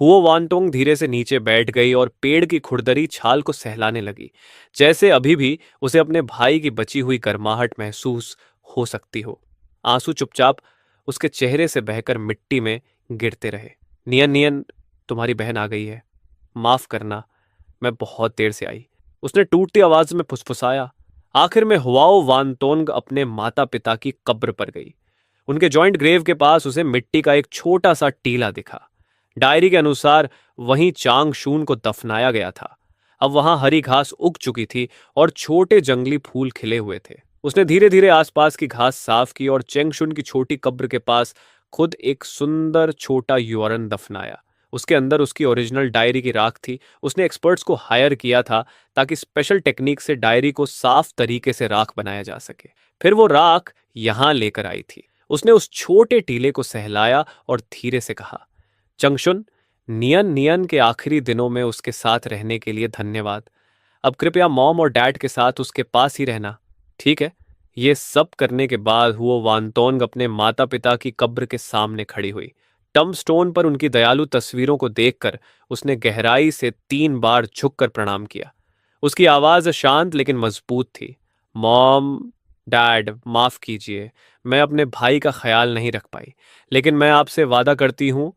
हुओ वानटोंग धीरे से नीचे बैठ गई और पेड़ की खुरदरी छाल को सहलाने लगी, जैसे अभी भी उसे अपने भाई की बची हुई गर्माहट महसूस हो सकती हो। आंसू चुपचाप उसके चेहरे से बहकर मिट्टी में गिरते रहे। नियन नियन, तुम्हारी बहन आ गई है। माफ करना, मैं बहुत देर से आई, उसने टूटती आवाज में फुसफुसाया। आखिर में हुआओ वानतोंग अपने माता पिता की कब्र पर गई। उनके जॉइंट ग्रेव के पास उसे मिट्टी का एक छोटा सा टीला दिखा। डायरी के अनुसार वहीं चांग शून को दफनाया गया था। अब वहां हरी घास उग चुकी थी और छोटे जंगली फूल खिले हुए थे। उसने धीरे धीरे आसपास की घास साफ की और चेंगशुन की छोटी कब्र के पास खुद एक सुंदर छोटा यूरन दफनाया। उसके अंदर उसकी ओरिजिनल डायरी की राख थी। उसने एक्सपर्ट्स को हायर किया था ताकि स्पेशल टेक्निक से डायरी को साफ तरीके से राख बनाया जा सके। फिर वो राख यहां लेकर आई थी। उसने उस छोटे टीले को सहलाया और धीरे से कहा, चंगशुन, नियन नियन के आखिरी दिनों में उसके साथ रहने के लिए धन्यवाद। अब कृपया मॉम और डैड के साथ उसके पास ही रहना, ठीक है? ये सब करने के बाद हुआ वानतोंग अपने माता पिता की कब्र के सामने खड़ी हुई। टम स्टोन पर उनकी दयालु तस्वीरों को देखकर उसने गहराई से 3 बार झुककर प्रणाम किया। उसकी आवाज शांत लेकिन मजबूत थी। मॉम, डैड, माफ कीजिए, मैं अपने भाई का ख्याल नहीं रख पाई, लेकिन मैं आपसे वादा करती हूं,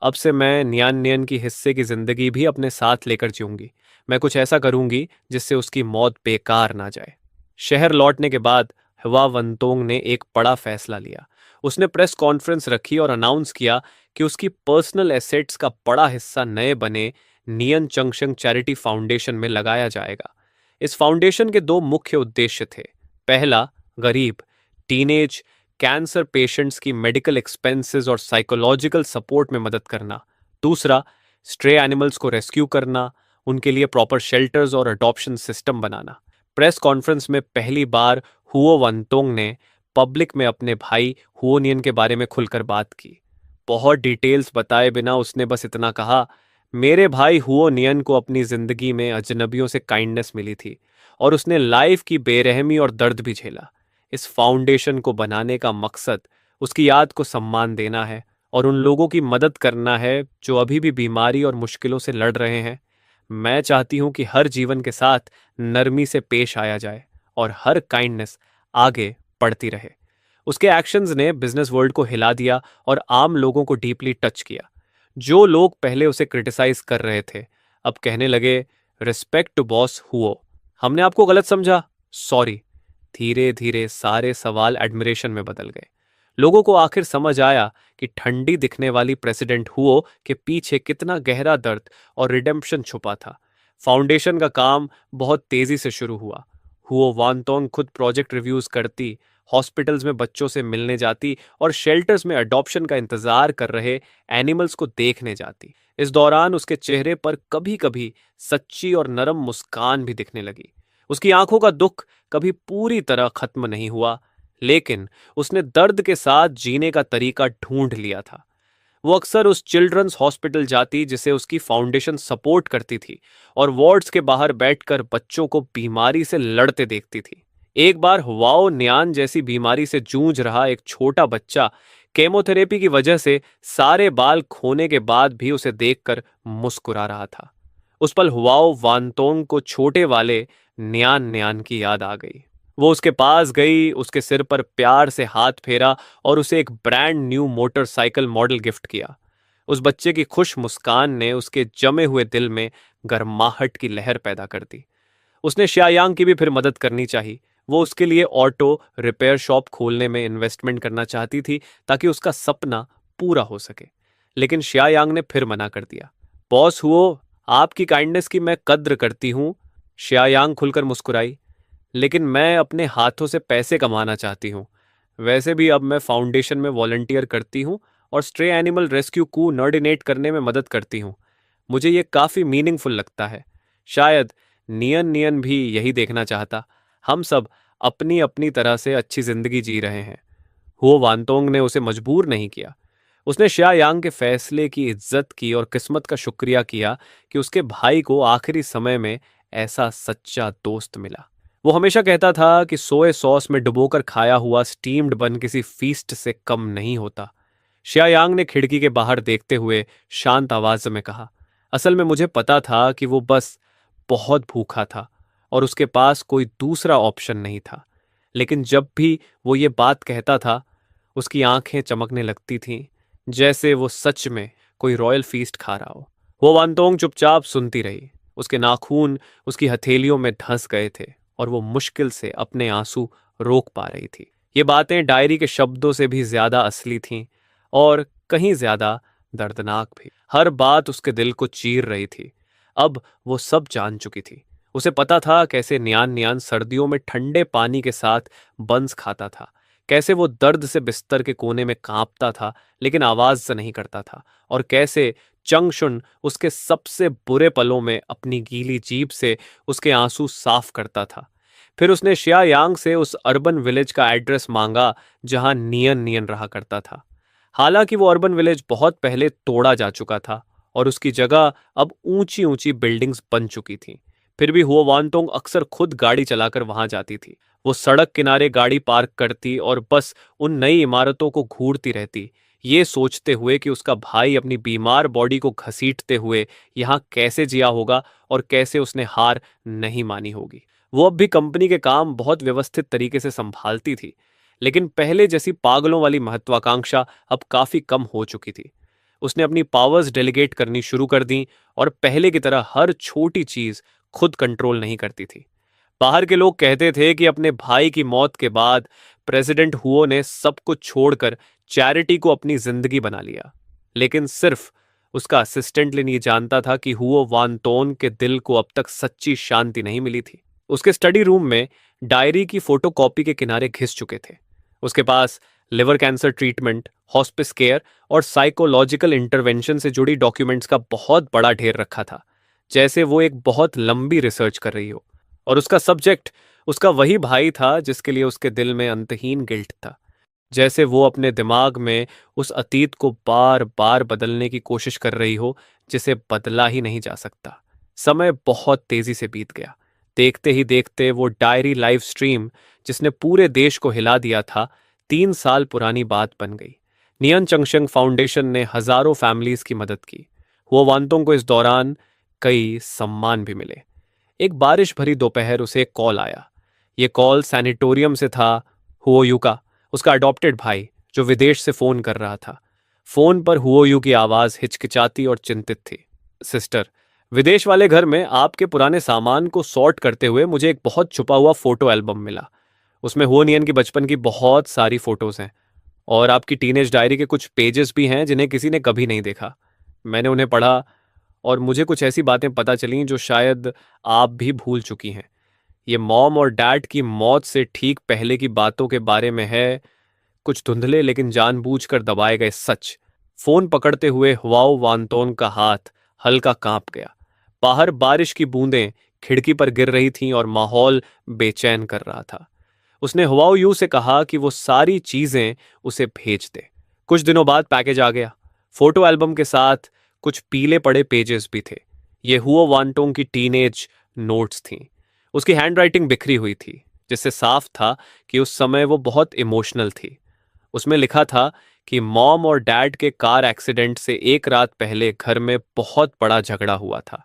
अब से मैं नियान नियन की हिस्से की जिंदगी भी अपने साथ लेकर जीऊंगी। मैं कुछ ऐसा करूंगी जिससे उसकी मौत बेकार ना जाए। शहर लौटने के बाद हवा वंतोंग ने एक बड़ा फैसला लिया। उसने प्रेस कॉन्फ्रेंस रखी और अनाउंस किया कि उसकी पर्सनल एसेट्स का बड़ा हिस्सा नए बने नियन चंगशंग चैरिटी फाउंडेशन में लगाया जाएगा। इस फाउंडेशन के दो मुख्य उद्देश्य थे। पहला, गरीब टीनेज कैंसर पेशेंट्स की मेडिकल एक्सपेंसेस और साइकोलॉजिकल सपोर्ट में मदद करना। दूसरा, स्ट्रे एनिमल्स को रेस्क्यू करना, उनके लिए प्रॉपर शेल्टर्स और अडॉप्शन सिस्टम बनाना। प्रेस कॉन्फ्रेंस में पहली बार हुओ वंतोंग ने पब्लिक में अपने भाई हुओनियन के बारे में खुलकर बात की। बहुत डिटेल्स बताए बिना उसने बस इतना कहा, मेरे भाई हुओनियन को अपनी जिंदगी में अजनबियों से काइंडनेस मिली थी और उसने लाइफ की बेरहमी और दर्द भी झेला। इस फाउंडेशन को बनाने का मकसद उसकी याद को सम्मान देना है और उन लोगों की मदद करना है जो अभी भी बीमारी और मुश्किलों से लड़ रहे हैं। मैं चाहती हूं कि हर जीवन के साथ नरमी से पेश आया जाए और हर काइंडनेस आगे बढ़ती रहे। उसके एक्शंस ने बिजनेस वर्ल्ड को हिला दिया और आम लोगों को डीपली टच किया। जो लोग पहले उसे क्रिटिसाइज कर रहे थे अब कहने लगे, रिस्पेक्ट टू बॉस हुओ, हमने आपको गलत समझा, सॉरी। धीरे धीरे सारे सवाल एडमिरेशन में बदल गए। लोगों को आखिर समझ आया कि ठंडी दिखने वाली प्रेसिडेंट हुओ के पीछे कितना गहरा दर्द और रिडेम्पशन छुपा था। फाउंडेशन का काम बहुत तेजी से शुरू हुआ। हुओ वानतोंग खुद प्रोजेक्ट रिव्यूज करती, हॉस्पिटल्स में बच्चों से मिलने जाती और शेल्टर्स में अडॉप्शन का इंतजार कर रहे एनिमल्स को देखने जाती। इस दौरान उसके चेहरे पर कभी कभी सच्ची और नरम मुस्कान भी दिखने लगी। उसकी आंखों का दुख कभी पूरी तरह खत्म नहीं हुआ, लेकिन उसने दर्द के साथ जीने का तरीका ढूंढ लिया था। वो अक्सर उस चिल्ड्रंस हॉस्पिटल जाती जिसे उसकी फाउंडेशन सपोर्ट करती थी और वार्ड्स के बाहर बैठकर बच्चों को बीमारी से लड़ते देखती थी। एक बार हुआओ न्यान जैसी बीमारी से जूझ रहा एक छोटा बच्चा केमोथेरेपी की वजह से सारे बाल खोने के बाद भी उसे देखकर मुस्कुरा रहा था। उस पल हुआओ वानतोंग को छोटे वाले न्यान न्यान की याद आ गई। वो उसके पास गई, उसके सिर पर प्यार से हाथ फेरा और उसे एक brand new motorcycle model gift किया। उस बच्चे की खुश मुस्कान ने उसके जमे हुए दिल में गर्माहट की लहर पैदा कर दी। उसने श्यायांग की भी फिर मदद करनी चाहिए। वो उसके लिए ऑटो रिपेयर शॉप खोलने में इन्वेस्टमेंट करना चाहती थी ताकि उसका सपना पूरा हो सके। लेकिन श्यायांग ने फिर मना कर दिया। बॉस हुओ, आपकी काइंडनेस की मैं कद्र करती हूँ। श्यायांग खुलकर मुस्कुराई, लेकिन मैं अपने हाथों से पैसे कमाना चाहती हूँ। वैसे भी अब मैं फाउंडेशन में वॉलंटियर करती हूँ और स्ट्रे एनिमल रेस्क्यू को नर्डिनेट करने में मदद करती हूँ। मुझे ये काफ़ी मीनिंगफुल लगता है। शायद नियन नियन भी यही देखना चाहता। हम सब अपनी अपनी तरह से अच्छी जिंदगी जी रहे हैं। हुओ वानतोंग ने उसे मजबूर नहीं किया। उसने श्या यांग के फैसले की इज्जत की और किस्मत का शुक्रिया किया कि उसके भाई को आखिरी समय में ऐसा सच्चा दोस्त मिला। वो हमेशा कहता था कि सोए सॉस में डुबोकर खाया हुआ स्टीम्ड बन किसी फीस्ट से कम नहीं होता। श्या यांग ने खिड़की के बाहर देखते हुए शांत आवाज में कहा, असल में मुझे पता था कि वो बस बहुत भूखा था और उसके पास कोई दूसरा ऑप्शन नहीं था। लेकिन जब भी वो ये बात कहता था, उसकी आंखें चमकने लगती थीं, जैसे वो सच में कोई रॉयल फीस्ट खा रहा हो। वो वानतोंग चुपचाप सुनती रही। उसके नाखून उसकी हथेलियों में धंस गए थे और वो मुश्किल से अपने आंसू रोक पा रही थी। ये बातें डायरी के शब्दों से भी ज्यादा असली थीं और कहीं ज्यादा दर्दनाक भी। हर बात उसके दिल को चीर रही थी। अब वो सब जान चुकी थी। उसे पता था कैसे न्यान न्यान सर्दियों में ठंडे पानी के साथ बंस खाता था, कैसे वो दर्द से बिस्तर के कोने में कांपता था लेकिन आवाज से नहीं करता था, और कैसे चंगशुन उसके सबसे बुरे पलों में अपनी गीली जीभ से उसके आंसू साफ करता था। फिर उसने श्या यांग से उस अर्बन विलेज का एड्रेस मांगा जहां नियन नियन रहा करता था। हालांकि वो अर्बन विलेज बहुत पहले तोड़ा जा चुका था और उसकी जगह अब ऊंची ऊंची बिल्डिंग्स बन चुकी थीं। फिर भी हुआ वानतोंग अक्सर खुद गाड़ी चलाकर वहां जाती थी। वो सड़क किनारे गाड़ी पार्क करती और बस उन नई इमारतों को घूरती रहती, ये सोचते हुए कि उसका भाई अपनी बीमार बॉडी को घसीटते हुए यहाँ कैसे जिया होगा और कैसे उसने हार नहीं मानी होगी। वो अब भी कंपनी के काम बहुत व्यवस्थित तरीके से संभालती थी, लेकिन पहले जैसी पागलों वाली महत्वाकांक्षा अब काफी कम हो चुकी थी। उसने अपनी पावर्स डेलीगेट करनी शुरू कर दी और पहले की तरह हर छोटी चीज खुद कंट्रोल नहीं करती थी। बाहर के लोग कहते थे कि अपने भाई की मौत के बाद प्रेसिडेंट हुओ ने सब कुछ छोड़कर चैरिटी को अपनी जिंदगी बना लिया। लेकिन सिर्फ उसका असिस्टेंट लिन ये जानता था कि हुओ वानतोन के दिल को अब तक सच्ची शांति नहीं मिली थी। उसके स्टडी रूम में डायरी की फोटोकॉपी के किनारे घिस चुके थे। उसके पास liver cancer treatment, hospice care और साइकोलॉजिकल इंटरवेंशन से जुड़ी डॉक्यूमेंट्स का बहुत बड़ा ढेर रखा था, जैसे वो एक बहुत लंबी रिसर्च कर रही हो। और उसका सब्जेक्ट उसका वही भाई था जिसके लिए उसके दिल में अंतहीन गिल्ट था, जैसे वो अपने दिमाग में उस अतीत को बार बार बदलने की कोशिश कर रही हो जिसे बदला ही नहीं जा सकता। समय बहुत तेजी से बीत गया। देखते ही देखते वो डायरी लाइव स्ट्रीम, जिसने पूरे देश को हिला दिया था, 3 साल पुरानी बात बन गई। नियन चंगशंग फाउंडेशन ने हजारों फैमिलीज की मदद की। वो वांतों को इस दौरान कई सम्मान भी मिले। एक बारिश भरी दोपहर उसे एक कॉल आया। ये कॉल सैनिटोरियम से था। हुओयू का, उसका अडॉप्टेड भाई, जो विदेश से फोन कर रहा था। फोन पर हुओयू की आवाज हिचकिचाती और चिंतित थी। सिस्टर, विदेश वाले घर में आपके पुराने सामान को सॉर्ट करते हुए मुझे एक बहुत छुपा हुआ फोटो एल्बम मिला। उसमें हुओ नियन की बचपन की बहुत सारी फोटोज हैं और आपकी टीनेज डायरी के कुछ पेजेस भी हैं जिन्हें किसी ने कभी नहीं देखा। मैंने उन्हें पढ़ा और मुझे कुछ ऐसी बातें पता चलीं जो शायद आप भी भूल चुकी हैं। ये मॉम और डैड की मौत से ठीक पहले की बातों के बारे में है, कुछ धुंधले लेकिन जानबूझकर दबाए गए सच। फोन पकड़ते हुए हुआओ वानतोन का हाथ हल्का कांप गया। बाहर बारिश की बूंदें खिड़की पर गिर रही थीं और माहौल बेचैन कर रहा था। उसने हुआओ यू से कहा कि वो सारी चीजें उसे भेज दे। कुछ दिनों बाद पैकेज आ गया। फोटो एल्बम के साथ कुछ पीले पड़े पेजेस भी थे। ये हुओ वानटोंग की टीनेज नोट्स थीं। उसकी हैंडराइटिंग बिखरी हुई थी, जिससे साफ था कि उस समय वो बहुत इमोशनल थी। उसमें लिखा था कि मॉम और डैड के कार एक्सीडेंट से एक रात पहले घर में बहुत बड़ा झगड़ा हुआ था।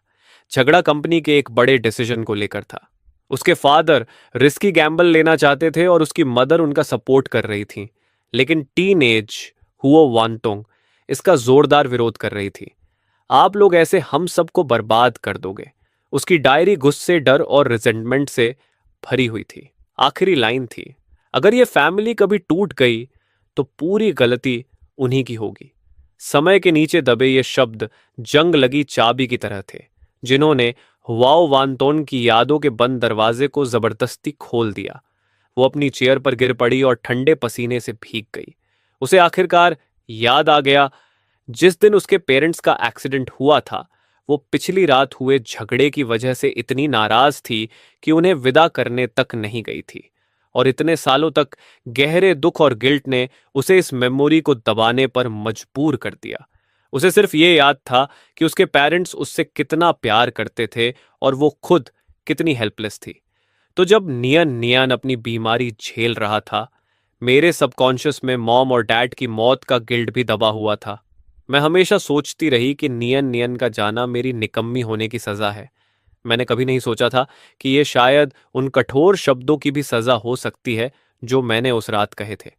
झगड़ा कंपनी के एक बड़े डिसीजन को लेकर था। उसके फादर रिस्की गैम्बल लेना चाहते थे और उसकी मदर उनका सपोर्ट कर रही थी, लेकिन टीनेज हुओ वानटोंग इसका जोरदार विरोध कर रही थी। आप लोग ऐसे हम सबको बर्बाद कर दोगे। उसकी डायरी गुस्से, डर और रिजेंटमेंट से भरी हुई थी। आखिरी लाइन थी, अगर ये फैमिली कभी टूट गई तो पूरी गलती उन्हीं की होगी। समय के नीचे दबे ये शब्द जंग लगी चाबी की तरह थे, जिन्होंने हुआओ वानतोन की यादों के बंद दरवाजे को जबरदस्ती खोल दिया। वो अपनी चेयर पर गिर पड़ी और ठंडे पसीने से भीग गई। उसे आखिरकार याद आ गया, जिस दिन उसके पेरेंट्स का एक्सीडेंट हुआ था, वो पिछली रात हुए झगड़े की वजह से इतनी नाराज थी कि उन्हें विदा करने तक नहीं गई थी। और इतने सालों तक गहरे दुख और गिल्ट ने उसे इस मेमोरी को दबाने पर मजबूर कर दिया। उसे सिर्फ ये याद था कि उसके पेरेंट्स उससे कितना प्यार करते थे और वो खुद कितनी हेल्पलेस थी। तो जब नियन नियन अपनी बीमारी झेल रहा था, मेरे सबकॉन्शियस में मॉम और डैड की मौत का गिल्ट भी दबा हुआ था। मैं हमेशा सोचती रही कि नियन नियन का जाना मेरी निकम्मी होने की सजा है। मैंने कभी नहीं सोचा था कि ये शायद उन कठोर शब्दों की भी सजा हो सकती है जो मैंने उस रात कहे थे।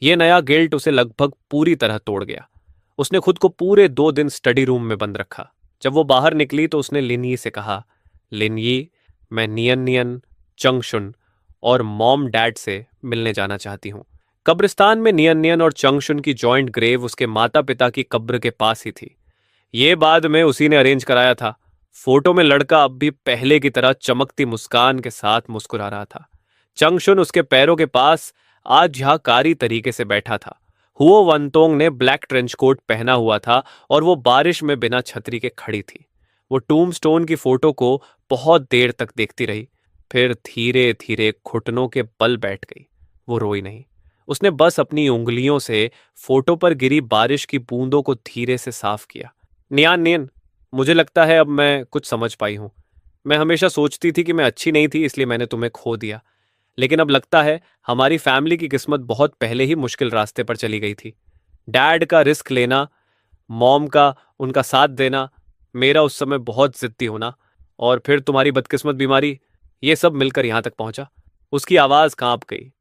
ये नया गिल्ट उसे लगभग पूरी तरह तोड़ गया। उसने खुद को पूरे 2 दिन स्टडी रूम में बंद रखा। जब वो बाहर निकली तो उसने लिनयी से कहा, लिनयी, मैं नियन नियन, चंगशुन और मॉम डैड से मिलने जाना चाहती हूँ। कब्रिस्तान में नियन नियन और चंगशुन की जॉइंट ग्रेव उसके माता पिता की कब्र के पास ही थी। ये बाद में उसी ने अरेंज कराया था। फोटो में लड़का अब भी पहले की तरह चमकती मुस्कान के साथ मुस्कुरा रहा था। चंगशुन उसके पैरों के पास आज्ञाकारी तरीके से बैठा था। हुओ वनतोंग ने ब्लैक ट्रेंच कोट पहना हुआ था और वो बारिश में बिना छतरी के खड़ी थी। वो टूम्बस्टोन की फोटो को बहुत देर तक देखती रही, फिर धीरे धीरे घुटनों के बल बैठ गई। वो रोई नहीं। उसने बस अपनी उंगलियों से फोटो पर गिरी बारिश की बूंदों को धीरे से साफ किया। नियान नियन, मुझे लगता है अब मैं कुछ समझ पाई हूं। मैं हमेशा सोचती थी कि मैं अच्छी नहीं थी, इसलिए मैंने तुम्हें खो दिया। लेकिन अब लगता है हमारी फैमिली की किस्मत बहुत पहले ही मुश्किल रास्ते पर चली गई थी। डैड का रिस्क लेना, मॉम का उनका साथ देना, मेरा उस समय बहुत जिद्दी होना, और फिर तुम्हारी बदकिस्मत बीमारी, ये सब मिलकर यहां तक पहुंचा। उसकी आवाज कांप गई।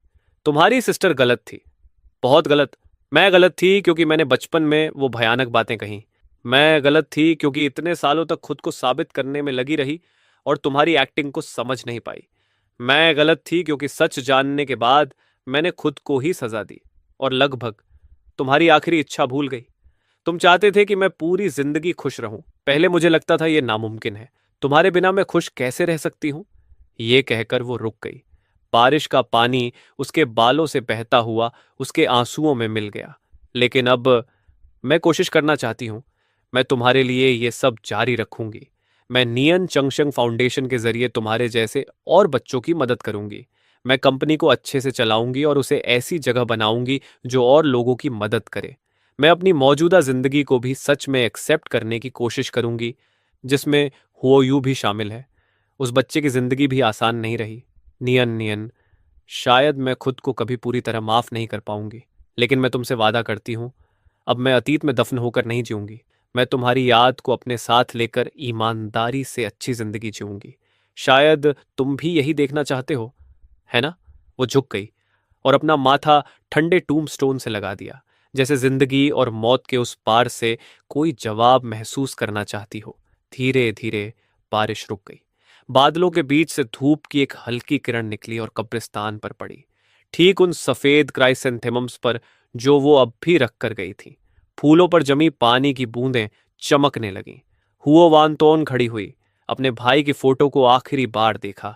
तुम्हारी सिस्टर गलत थी, बहुत गलत। मैं गलत थी क्योंकि मैंने बचपन में वो भयानक बातें कही। मैं गलत थी क्योंकि इतने सालों तक खुद को साबित करने में लगी रही और तुम्हारी एक्टिंग को समझ नहीं पाई। मैं गलत थी क्योंकि सच जानने के बाद मैंने खुद को ही सजा दी और लगभग तुम्हारी आखिरी इच्छा भूल गई। तुम चाहते थे कि मैं पूरी जिंदगी खुश रहूं। पहले मुझे लगता था यह नामुमकिन है। तुम्हारे बिना मैं खुश कैसे रह सकती हूं? ये कहकर वो रुक गई। बारिश का पानी उसके बालों से बहता हुआ उसके आंसुओं में मिल गया। लेकिन अब मैं कोशिश करना चाहती हूँ। मैं तुम्हारे लिए ये सब जारी रखूंगी। मैं नियन चंगशंग फाउंडेशन के जरिए तुम्हारे जैसे और बच्चों की मदद करूंगी। मैं कंपनी को अच्छे से चलाऊंगी और उसे ऐसी जगह बनाऊंगी जो और लोगों की मदद करे। मैं अपनी मौजूदा जिंदगी को भी सच में एक्सेप्ट करने की कोशिश करूंगी, जिसमें हुओ यू भी शामिल है। उस बच्चे की जिंदगी भी आसान नहीं रही। नियन नियन, शायद मैं खुद को कभी पूरी तरह माफ नहीं कर पाऊंगी, लेकिन मैं तुमसे वादा करती हूँ, अब मैं अतीत में दफन होकर नहीं जीऊंगी। मैं तुम्हारी याद को अपने साथ लेकर ईमानदारी से अच्छी जिंदगी जीऊंगी। शायद तुम भी यही देखना चाहते हो, है ना? वो झुक गई और अपना माथा ठंडे टूम्बस्टोन से लगा दिया, जैसे जिंदगी और मौत के उस पार से कोई जवाब महसूस करना चाहती हो। धीरे धीरे बारिश रुक गई। बादलों के बीच से धूप की एक हल्की किरण निकली और कब्रिस्तान पर पड़ी, ठीक उन सफेद क्राइसेंथेमम्स पर जो वो अब भी रख कर गई थी। फूलों पर जमी पानी की बूंदें चमकने लगीं। हुओ वानतोन खड़ी हुई, अपने भाई की फोटो को आखिरी बार देखा,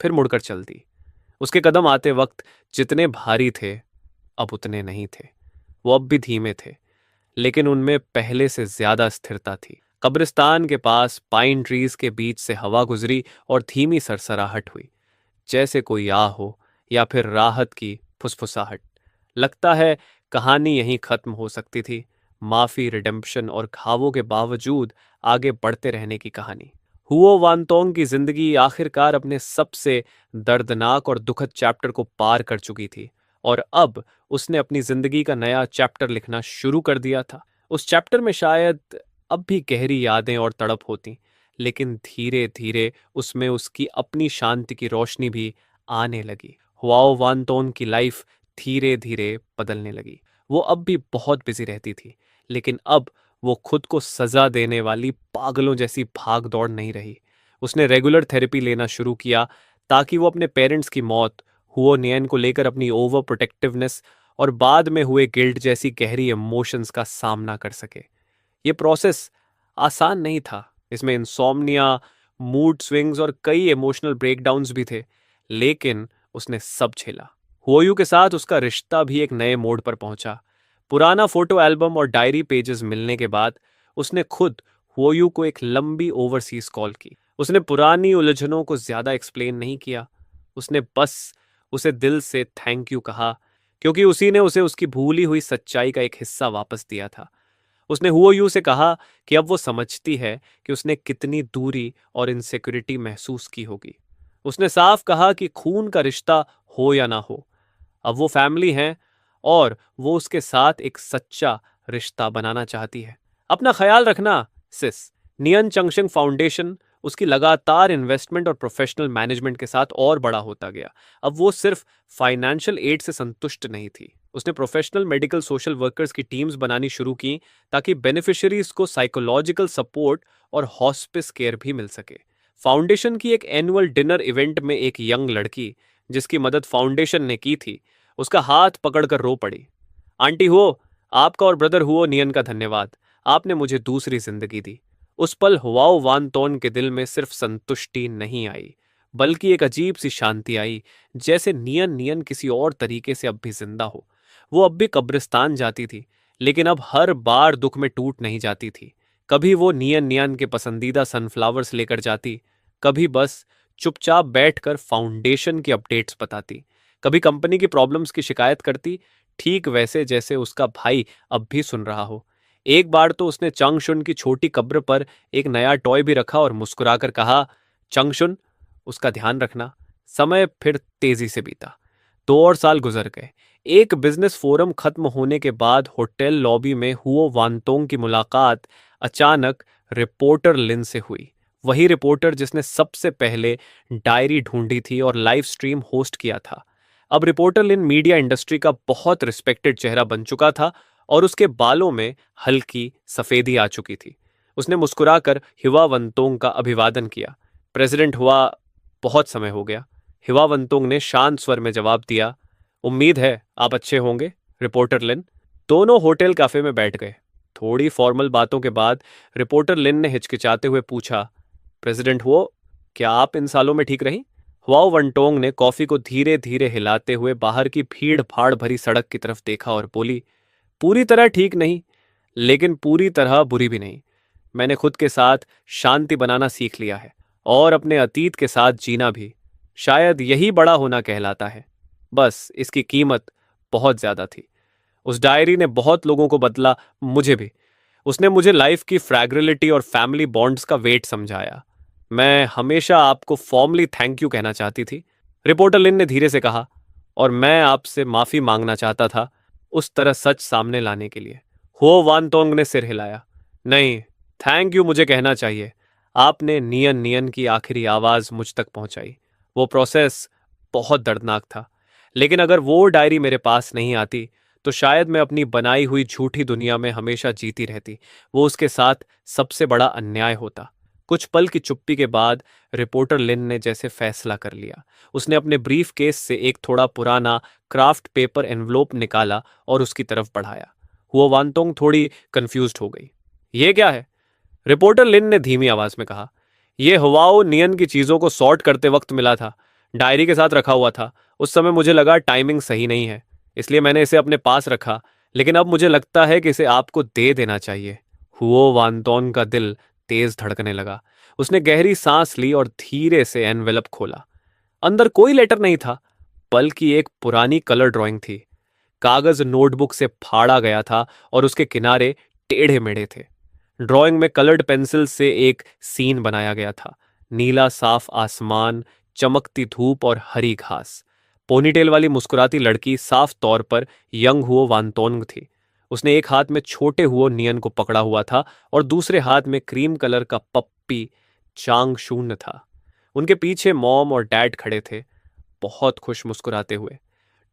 फिर मुड़कर चल दी। उसके कदम आते वक्त जितने भारी थे, अब उतने नहीं थे। वो अब भी धीमे थे, लेकिन उनमें पहले से ज्यादा स्थिरता थी। कब्रिस्तान के पास पाइन ट्रीज के बीच से हवा गुजरी और धीमी सरसराहट हुई, जैसे कोई आ हो या फिर राहत की फुसफुसाहट। लगता है कहानी यहीं खत्म हो सकती थी। माफी, रिडेम्पशन और घावों के बावजूद आगे बढ़ते रहने की कहानी। हुओ वानतोंग की जिंदगी आखिरकार अपने सबसे दर्दनाक और दुखद चैप्टर को पार कर चुकी थी और अब उसने अपनी जिंदगी का नया चैप्टर लिखना शुरू कर दिया था। उस चैप्टर में शायद अब भी गहरी यादें और तड़प होती, लेकिन धीरे धीरे उसमें उसकी अपनी शांति की रोशनी भी आने लगी। हुआओ वानतोन की लाइफ धीरे धीरे बदलने लगी। वो अब भी बहुत बिजी रहती थी, लेकिन अब वो खुद को सजा देने वाली पागलों जैसी भाग दौड़ नहीं रही। उसने रेगुलर थेरेपी लेना शुरू किया ताकि वो अपने पेरेंट्स की मौत, हुओ नियन को लेकर अपनी ओवर प्रोटेक्टिवनेस और बाद में हुए गिल्ट जैसी गहरी इमोशंस का सामना कर सके। ये प्रोसेस आसान नहीं था। इसमें इंसोम्निया, मूड स्विंग्स और कई इमोशनल ब्रेकडाउन्स भी थे, लेकिन उसने सब झेला। हुओयू के साथ उसका रिश्ता भी एक नए मोड़ पर पहुंचा। पुराना फोटो एल्बम और डायरी पेजेस मिलने के बाद उसने खुद हुओयू को एक लंबी ओवरसीज कॉल की। उसने पुरानी उलझनों को ज्यादा एक्सप्लेन नहीं किया। उसने बस उसे दिल से थैंक यू कहा, क्योंकि उसी ने उसे उसकी भूली हुई सच्चाई का एक हिस्सा वापस दिया था। उसने हुओयू से कहा कि अब वो समझती है कि उसने कितनी दूरी और इनसिक्योरिटी महसूस की होगी। उसने साफ कहा कि खून का रिश्ता हो या ना हो, अब वो फैमिली हैं और वो उसके साथ एक सच्चा रिश्ता बनाना चाहती है। अपना ख्याल रखना, सिस। नियन चंगशंग फाउंडेशन उसकी लगातार इन्वेस्टमेंट और प्रोफेशनल मैनेजमेंट के साथ और बड़ा होता गया। अब वो सिर्फ फाइनेंशियल एड से संतुष्ट नहीं थी। उसने प्रोफेशनल मेडिकल सोशल वर्कर्स की टीम्स बनानी शुरू की ताकि बेनिफिशियरीज को साइकोलॉजिकल सपोर्ट और हॉस्पिस केयर भी मिल सके। फाउंडेशन की एक एनुअल डिनर इवेंट में एक यंग लड़की, जिसकी मदद फाउंडेशन ने की थी, उसका हाथ पकड़कर रो पड़ी। आंटी हुओ, आपका और ब्रदर हुओ नियन का धन्यवाद। आपने मुझे दूसरी जिंदगी दी। उस पल हुआओ वानतोन के दिल में सिर्फ संतुष्टि नहीं आई, बल्कि एक अजीब सी शांति आई, जैसे नियन नियन किसी और तरीके से अब भी जिंदा हो। वो अब भी कब्रिस्तान जाती थी, लेकिन अब हर बार दुख में टूट नहीं जाती थी। कभी वो नियन नियन के पसंदीदा सनफ्लावर्स लेकर जाती, कभी बस चुपचाप बैठकर फाउंडेशन की अपडेट्स बताती, कभी कंपनी की प्रॉब्लम्स की शिकायत करती, ठीक वैसे जैसे उसका भाई अब भी सुन रहा हो। एक बार तो उसने चंगशुन की छोटी कब्र पर एक नया टॉय भी रखा और मुस्कुराकर कहा, चंगशुन, उसका ध्यान रखना। समय फिर तेजी से बीता। 2 और साल गुजर गए। एक बिजनेस फोरम खत्म होने के बाद होटल लॉबी में हुओ वानतोंग की मुलाकात अचानक रिपोर्टर लिन से हुई। वही रिपोर्टर जिसने सबसे पहले डायरी ढूंढी थी और लाइव स्ट्रीम होस्ट किया था। अब रिपोर्टर लिन मीडिया इंडस्ट्री का बहुत रिस्पेक्टेड चेहरा बन चुका था और उसके बालों में हल्की सफेदी आ चुकी थी। उसने मुस्कुराकर हिवा वंतोंग का अभिवादन किया। प्रेसिडेंट हुआ बहुत समय हो गया। हिवा वंतोंग ने शांत स्वर में जवाब दिया। उम्मीद है आप अच्छे होंगे, रिपोर्टर लिन। दोनों होटल कैफे में बैठ गए। थोड़ी फॉर्मल बातों के बाद रिपोर्टर लिन ने हिचकिचाते हुए पूछा, प्रेसिडेंट हुओ, क्या आप इन सालों में ठीक रही? हुआओ वंटोंग ने कॉफी को धीरे धीरे हिलाते हुए बाहर की भीड़ भाड़ भरी सड़क की तरफ देखा और बोली, पूरी तरह ठीक नहीं, लेकिन पूरी तरह बुरी भी नहीं। मैंने खुद के साथ शांति बनाना सीख लिया है और अपने अतीत के साथ जीना भी। शायद यही बड़ा होना कहलाता है। बस इसकी कीमत बहुत ज्यादा थी। उस डायरी ने बहुत लोगों को बदला, मुझे भी। उसने मुझे लाइफ की फ्रैग्रिलिटी और फैमिली बॉन्ड्स का वेट समझाया। मैं हमेशा आपको फॉर्मली थैंक यू कहना चाहती थी, रिपोर्टर लिन ने धीरे से कहा, और मैं आपसे माफी मांगना चाहता था उस तरह सच सामने लाने के लिए। हो वानतोंग ने सिर हिलाया। नहीं, थैंक यू मुझे कहना चाहिए। आपने नियन नियन की आखिरी आवाज मुझ तक पहुंचाई। वो प्रोसेस बहुत दर्दनाक था, लेकिन अगर वो डायरी मेरे पास नहीं आती तो शायद मैं अपनी बनाई हुई झूठी दुनिया में हमेशा जीती रहती। वो उसके साथ सबसे बड़ा अन्याय होता। कुछ पल की चुप्पी के बाद रिपोर्टर लिन ने जैसे फैसला कर लिया। उसने अपने ब्रीफ केस से एक थोड़ा पुराना क्राफ्ट पेपर एनवलोप निकाला और उसकी तरफ बढ़ाया। वो वानतोंग थोड़ी कंफ्यूज्ड हो गई। ये क्या है? रिपोर्टर लिन ने धीमी आवाज में कहा। यह हुआओ नियन की चीजों को सॉर्ट करते वक्त मिला था। डायरी के साथ रखा हुआ था। उस समय मुझे लगा टाइमिंग सही नहीं है, इसलिए मैंने इसे अपने पास रखा, लेकिन अब मुझे लगता है कि इसे आपको दे देना चाहिए। हुओ वानतोन का दिल तेज धड़कने लगा। उसने गहरी सांस ली और धीरे से एनवेलप खोला। अंदर कोई लेटर नहीं था, बल्कि एक पुरानी कलर ड्राइंग थी। कागज नोटबुक से फाड़ा गया था और उसके किनारे टेढ़े मेढ़े थे। ड्राइंग में कलर्ड पेंसिल से एक सीन बनाया गया था। नीला साफ आसमान, चमकती धूप और हरी घास। पोनीटेल वाली मुस्कुराती लड़की साफ तौर पर यंग हुओ वानतोंग थी। उसने एक हाथ में छोटे हुओ नियन को पकड़ा हुआ था और दूसरे हाथ में क्रीम कलर का पप्पी चांग शून्य था। उनके पीछे मॉम और डैड खड़े थे, बहुत खुश मुस्कुराते हुए।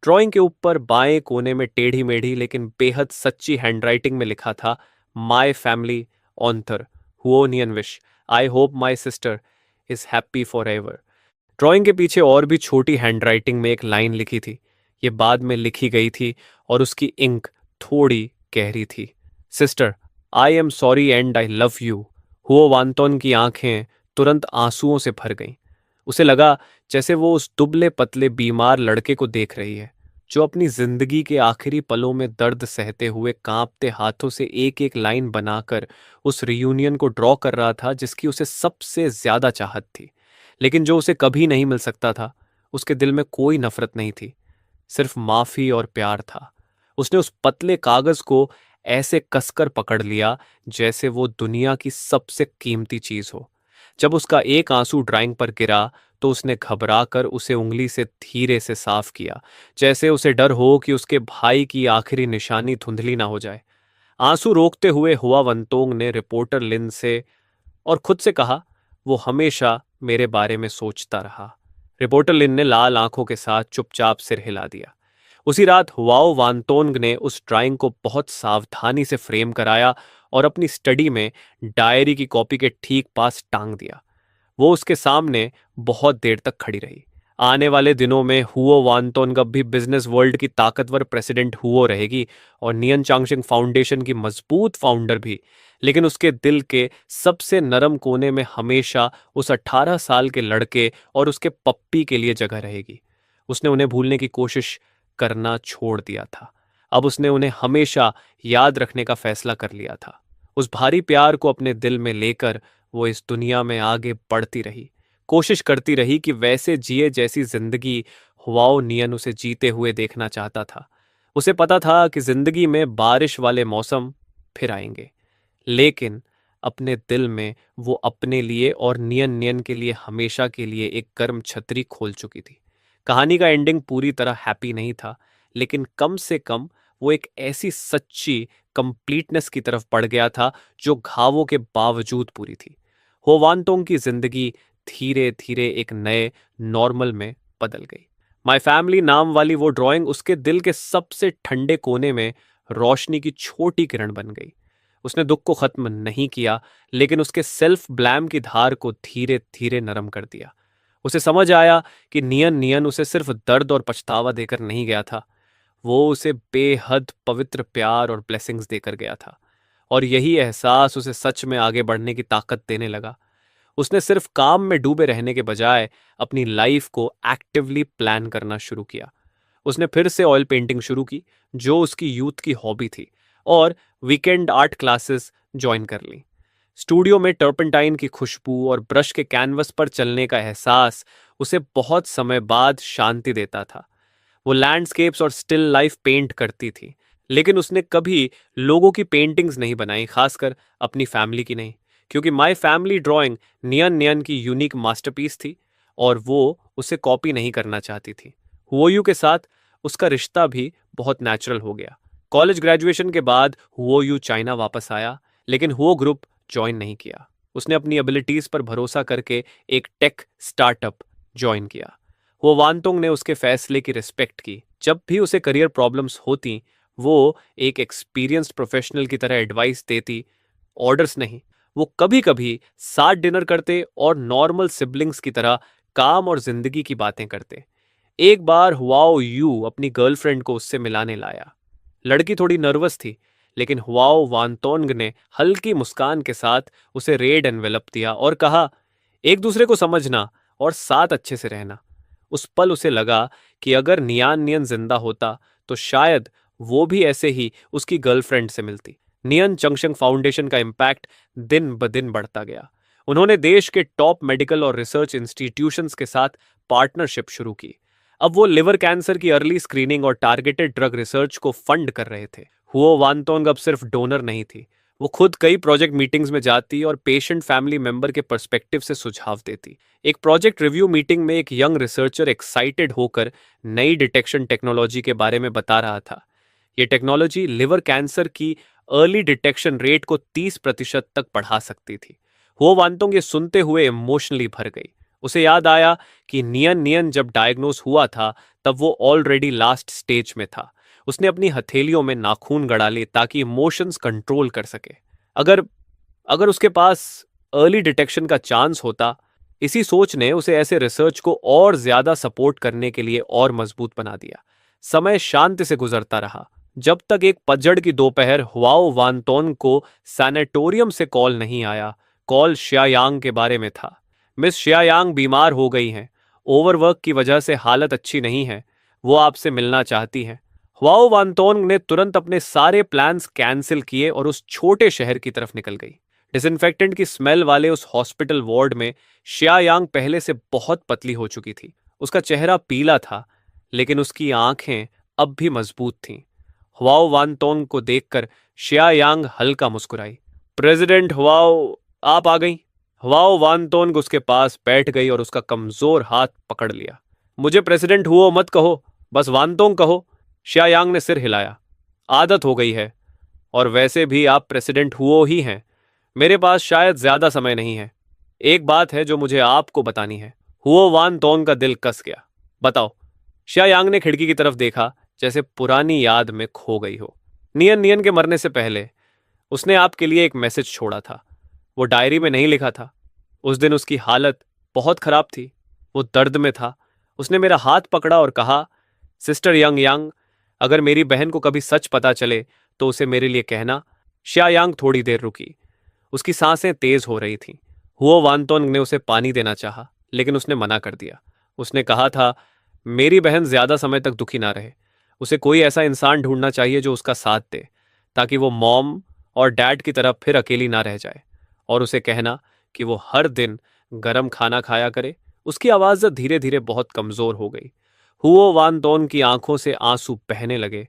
ड्राइंग के ऊपर बाएं कोने में टेढ़ी मेढ़ी लेकिन बेहद सच्ची हैंडराइटिंग में लिखा था, माई फैमिली ऑन्थर हुओ नियन विश, I hope my sister is happy forever. Drawing के पीछे और भी छोटी हैंडराइटिंग में एक लाइन लिखी थी। ये बाद में लिखी गई थी और उसकी इंक थोड़ी गहरी थी। Sister, I am sorry and I love you. हुओ वानतोन की आंखें तुरंत आंसुओं से भर गईं। उसे लगा जैसे वो उस दुबले पतले बीमार लड़के को देख रही है, जो अपनी जिंदगी के आखिरी पलों में दर्द सहते हुए कांपते हाथों से एक एक लाइन बनाकर उस रियूनियन को ड्रॉ कर रहा था जिसकी उसे सबसे ज्यादा चाहत थी, लेकिन जो उसे कभी नहीं मिल सकता था। उसके दिल में कोई नफरत नहीं थी, सिर्फ माफी और प्यार था। उसने उस पतले कागज को ऐसे कसकर पकड़ लिया जैसे वो दुनिया की सबसे कीमती चीज हो। जब उसका एक आंसू ड्राइंग पर गिरा तो उसने घबराकर उसे उंगली से धीरे से साफ किया, जैसे उसे डर हो कि उसके भाई की आखिरी निशानी धुंधली ना हो जाए। आंसू रोकते हुए हुआ वंतोंग ने रिपोर्टर लिन से और खुद से कहा, वो हमेशा मेरे बारे में सोचता रहा। रिपोर्टर लिन ने लाल आंखों के साथ चुपचाप सिर हिला दिया। उसी रात हुआओ वानतोंग ने उस ड्राइंग को बहुत सावधानी से फ्रेम कराया और अपनी स्टडी में डायरी की कॉपी के ठीक पास टांग दिया। वो उसके सामने बहुत देर तक खड़ी रही। आने वाले दिनों में हुओ वानतोंग अब भी बिजनेस वर्ल्ड की ताकतवर प्रेसिडेंट हुओ रहेगी और नियन चांगशिंग फाउंडेशन की मजबूत फाउंडर भी, लेकिन उसके दिल के सबसे नरम कोने में हमेशा उस 18 साल के लड़के और उसके पप्पी के लिए जगह रहेगी। उसने उन्हें भूलने की कोशिश करना छोड़ दिया था। अब उसने उन्हें हमेशा याद रखने का फैसला कर लिया था। उस भारी प्यार को अपने दिल में लेकर वो इस दुनिया में आगे बढ़ती रही, कोशिश करती रही कि वैसे जिए जैसी जिंदगी हुआओ नियन उसे जीते हुए देखना चाहता था। उसे पता था कि जिंदगी में बारिश वाले मौसम फिर आएंगे, लेकिन अपने दिल में वो अपने लिए और नियन नियन के लिए हमेशा के लिए एक गर्म छतरी खोल चुकी थी। कहानी का एंडिंग पूरी तरह हैप्पी नहीं था, लेकिन कम से कम वो एक ऐसी सच्ची कंप्लीटनेस की तरफ बढ़ गया था जो घावों के बावजूद पूरी थी। होवानतोंग की जिंदगी धीरे धीरे एक नए नॉर्मल में बदल गई। माय फैमिली नाम वाली वो ड्राइंग उसके दिल के सबसे ठंडे कोने में रोशनी की छोटी किरण बन गई। उसने दुख को खत्म नहीं किया, लेकिन उसके सेल्फ ब्लैम की धार को धीरे धीरे नरम कर दिया। उसे समझ आया कि नियन नियन उसे सिर्फ दर्द और पछतावा देकर नहीं गया था, वो उसे बेहद पवित्र प्यार और ब्लेसिंग्स देकर गया था। और यही एहसास उसे सच में आगे बढ़ने की ताकत देने लगा। उसने सिर्फ काम में डूबे रहने के बजाय अपनी लाइफ को एक्टिवली प्लान करना शुरू किया। उसने फिर से ऑयल पेंटिंग शुरू की, जो उसकी यूथ की हॉबी थी, और वीकेंड आर्ट क्लासेस ज्वाइन कर ली। स्टूडियो में टर्पेंटाइन की खुशबू और ब्रश के कैनवस पर चलने का एहसास उसे बहुत समय बाद शांति देता था। वो लैंडस्केप्स और स्टिल लाइफ पेंट करती थी, लेकिन उसने कभी लोगों की पेंटिंग्स नहीं बनाई, खासकर अपनी फैमिली की नहीं, क्योंकि माई फैमिली ड्राइंग नियन नियन की यूनिक मास्टरपीस थी और वो उसे कॉपी नहीं करना चाहती थी। हुओयू के साथ उसका रिश्ता भी बहुत नेचुरल हो गया। कॉलेज ग्रेजुएशन के बाद हुओयू चाइना वापस आया, लेकिन हुओ ग्रुप ज्वाइन नहीं किया। उसने अपनी एबिलिटीज पर भरोसा करके एक टेक स्टार्टअप ज्वाइन किया। वो वानतोंग ने उसके फैसले की रिस्पेक्ट की। जब भी उसे करियर प्रॉब्लम्स होती, वो एक एक्सपीरियंस्ड प्रोफेशनल की तरह एडवाइस देती, ऑर्डर्स नहीं। वो कभी कभी साथ डिनर करते और नॉर्मल सिबलिंग्स की तरह काम और जिंदगी की बातें करते। एक बार हुआओ यू अपनी गर्लफ्रेंड को उससे मिलाने लाया। लड़की थोड़ी नर्वस थी, लेकिन हुआओ वानतोंग ने हल्की मुस्कान के साथ उसे रेड एनवेलप दिया और कहा, एक दूसरे को समझना और साथ अच्छे से रहना। उस पल उसे लगा कि अगर नियान नियन जिंदा होता तो शायद वो भी ऐसे ही उसकी गर्लफ्रेंड से मिलती। नियन चंगशंग फाउंडेशन का इम्पैक्ट दिन ब दिन बढ़ता गया। उन्होंने देश के टॉप मेडिकल और रिसर्च इंस्टीट्यूशंस के साथ पार्टनरशिप शुरू की। अब वो लिवर कैंसर की अर्ली स्क्रीनिंग और टारगेटेड ड्रग रिसर्च को फंड कर रहे थे। हुओ वानतोंग अब सिर्फ डोनर नहीं थी, वो खुद कई प्रोजेक्ट मीटिंग्स में जाती और पेशेंट फैमिली मेंबर के पर्सपेक्टिव से सुझाव देती। एक प्रोजेक्ट रिव्यू मीटिंग में एक यंग रिसर्चर एक्साइटेड होकर नई डिटेक्शन टेक्नोलॉजी के बारे में बता रहा था। ये टेक्नोलॉजी लिवर कैंसर की अर्ली डिटेक्शन रेट को 30% तक बढ़ा सकती थी। वो वानतोंग ये सुनते हुए इमोशनली भर गई। उसे याद आया कि नियन नियन जब डायग्नोस हुआ था तब वो ऑलरेडी लास्ट स्टेज में था। उसने अपनी हथेलियों में नाखून गड़ा लिए ताकि इमोशंस कंट्रोल कर सके। अगर अगर उसके पास अर्ली डिटेक्शन का चांस होता। इसी सोच ने उसे ऐसे रिसर्च को और ज्यादा सपोर्ट करने के लिए और मजबूत बना दिया। समय शांति से गुजरता रहा, जब तक एक पतझड़ की दोपहर हुआओ वानतोन को सैनेटोरियम से कॉल नहीं आया। कॉल शियायांग के बारे में था। मिस शियायांग बीमार हो गई हैं, ओवरवर्क की वजह से हालत अच्छी नहीं है, वो आपसे मिलना चाहती हैं। हुआओ वानतोंग ने तुरंत अपने सारे प्लान्स कैंसिल किए और उस छोटे शहर की तरफ निकल गई। डिसइंफेक्टेंट की स्मेल वाले उस हॉस्पिटल वार्ड में शियायांग पहले से बहुत पतली हो चुकी थी। उसका चेहरा पीला था, लेकिन उसकी आंखें अब भी मजबूत थीं। हुआओ वानतोंग को देखकर शियायांग हल्का मुस्कुराई। प्रेसिडेंट हुआओ, आप आ गई। हुआओ वानतोंग उसके पास बैठ गई और उसका कमजोर हाथ पकड़ लिया। मुझे प्रेसिडेंट हुओ मत कहो, बस वानतोंग कहो। शियायांग ने सिर हिलाया। आदत हो गई है, और वैसे भी आप प्रेसिडेंट हुओ ही हैं। मेरे पास शायद ज्यादा समय नहीं है। एक बात है जो मुझे आपको बतानी है। हुओ वानतोंग का दिल कस गया। बताओ। शियायांग ने खिड़की की तरफ देखा, जैसे पुरानी याद में खो गई हो। नियन नियन के मरने से पहले उसने आपके लिए एक मैसेज छोड़ा था। वो डायरी में नहीं लिखा था। उस दिन उसकी हालत बहुत खराब थी, वो दर्द में था। उसने मेरा हाथ पकड़ा और कहा, सिस्टर यंग यांग, अगर मेरी बहन को कभी सच पता चले तो उसे मेरे लिए कहना। शियायांग थोड़ी देर रुकी। उसकी सांसें तेज हो रही थीं। हुओ वानतोंग ने उसे पानी देना चाहा, लेकिन उसने मना कर दिया। उसने कहा था, मेरी बहन ज्यादा समय तक दुखी ना रहे। उसे कोई ऐसा इंसान ढूंढना चाहिए जो उसका साथ दे, ताकि वो मॉम और डैड की तरफ फिर अकेली ना रह जाए। और उसे कहना कि वो हर दिन गरम खाना खाया करे। उसकी आवाज धीरे धीरे बहुत कमजोर हो गई। हुओ वानतोंग की आंखों से आंसू बहने लगे।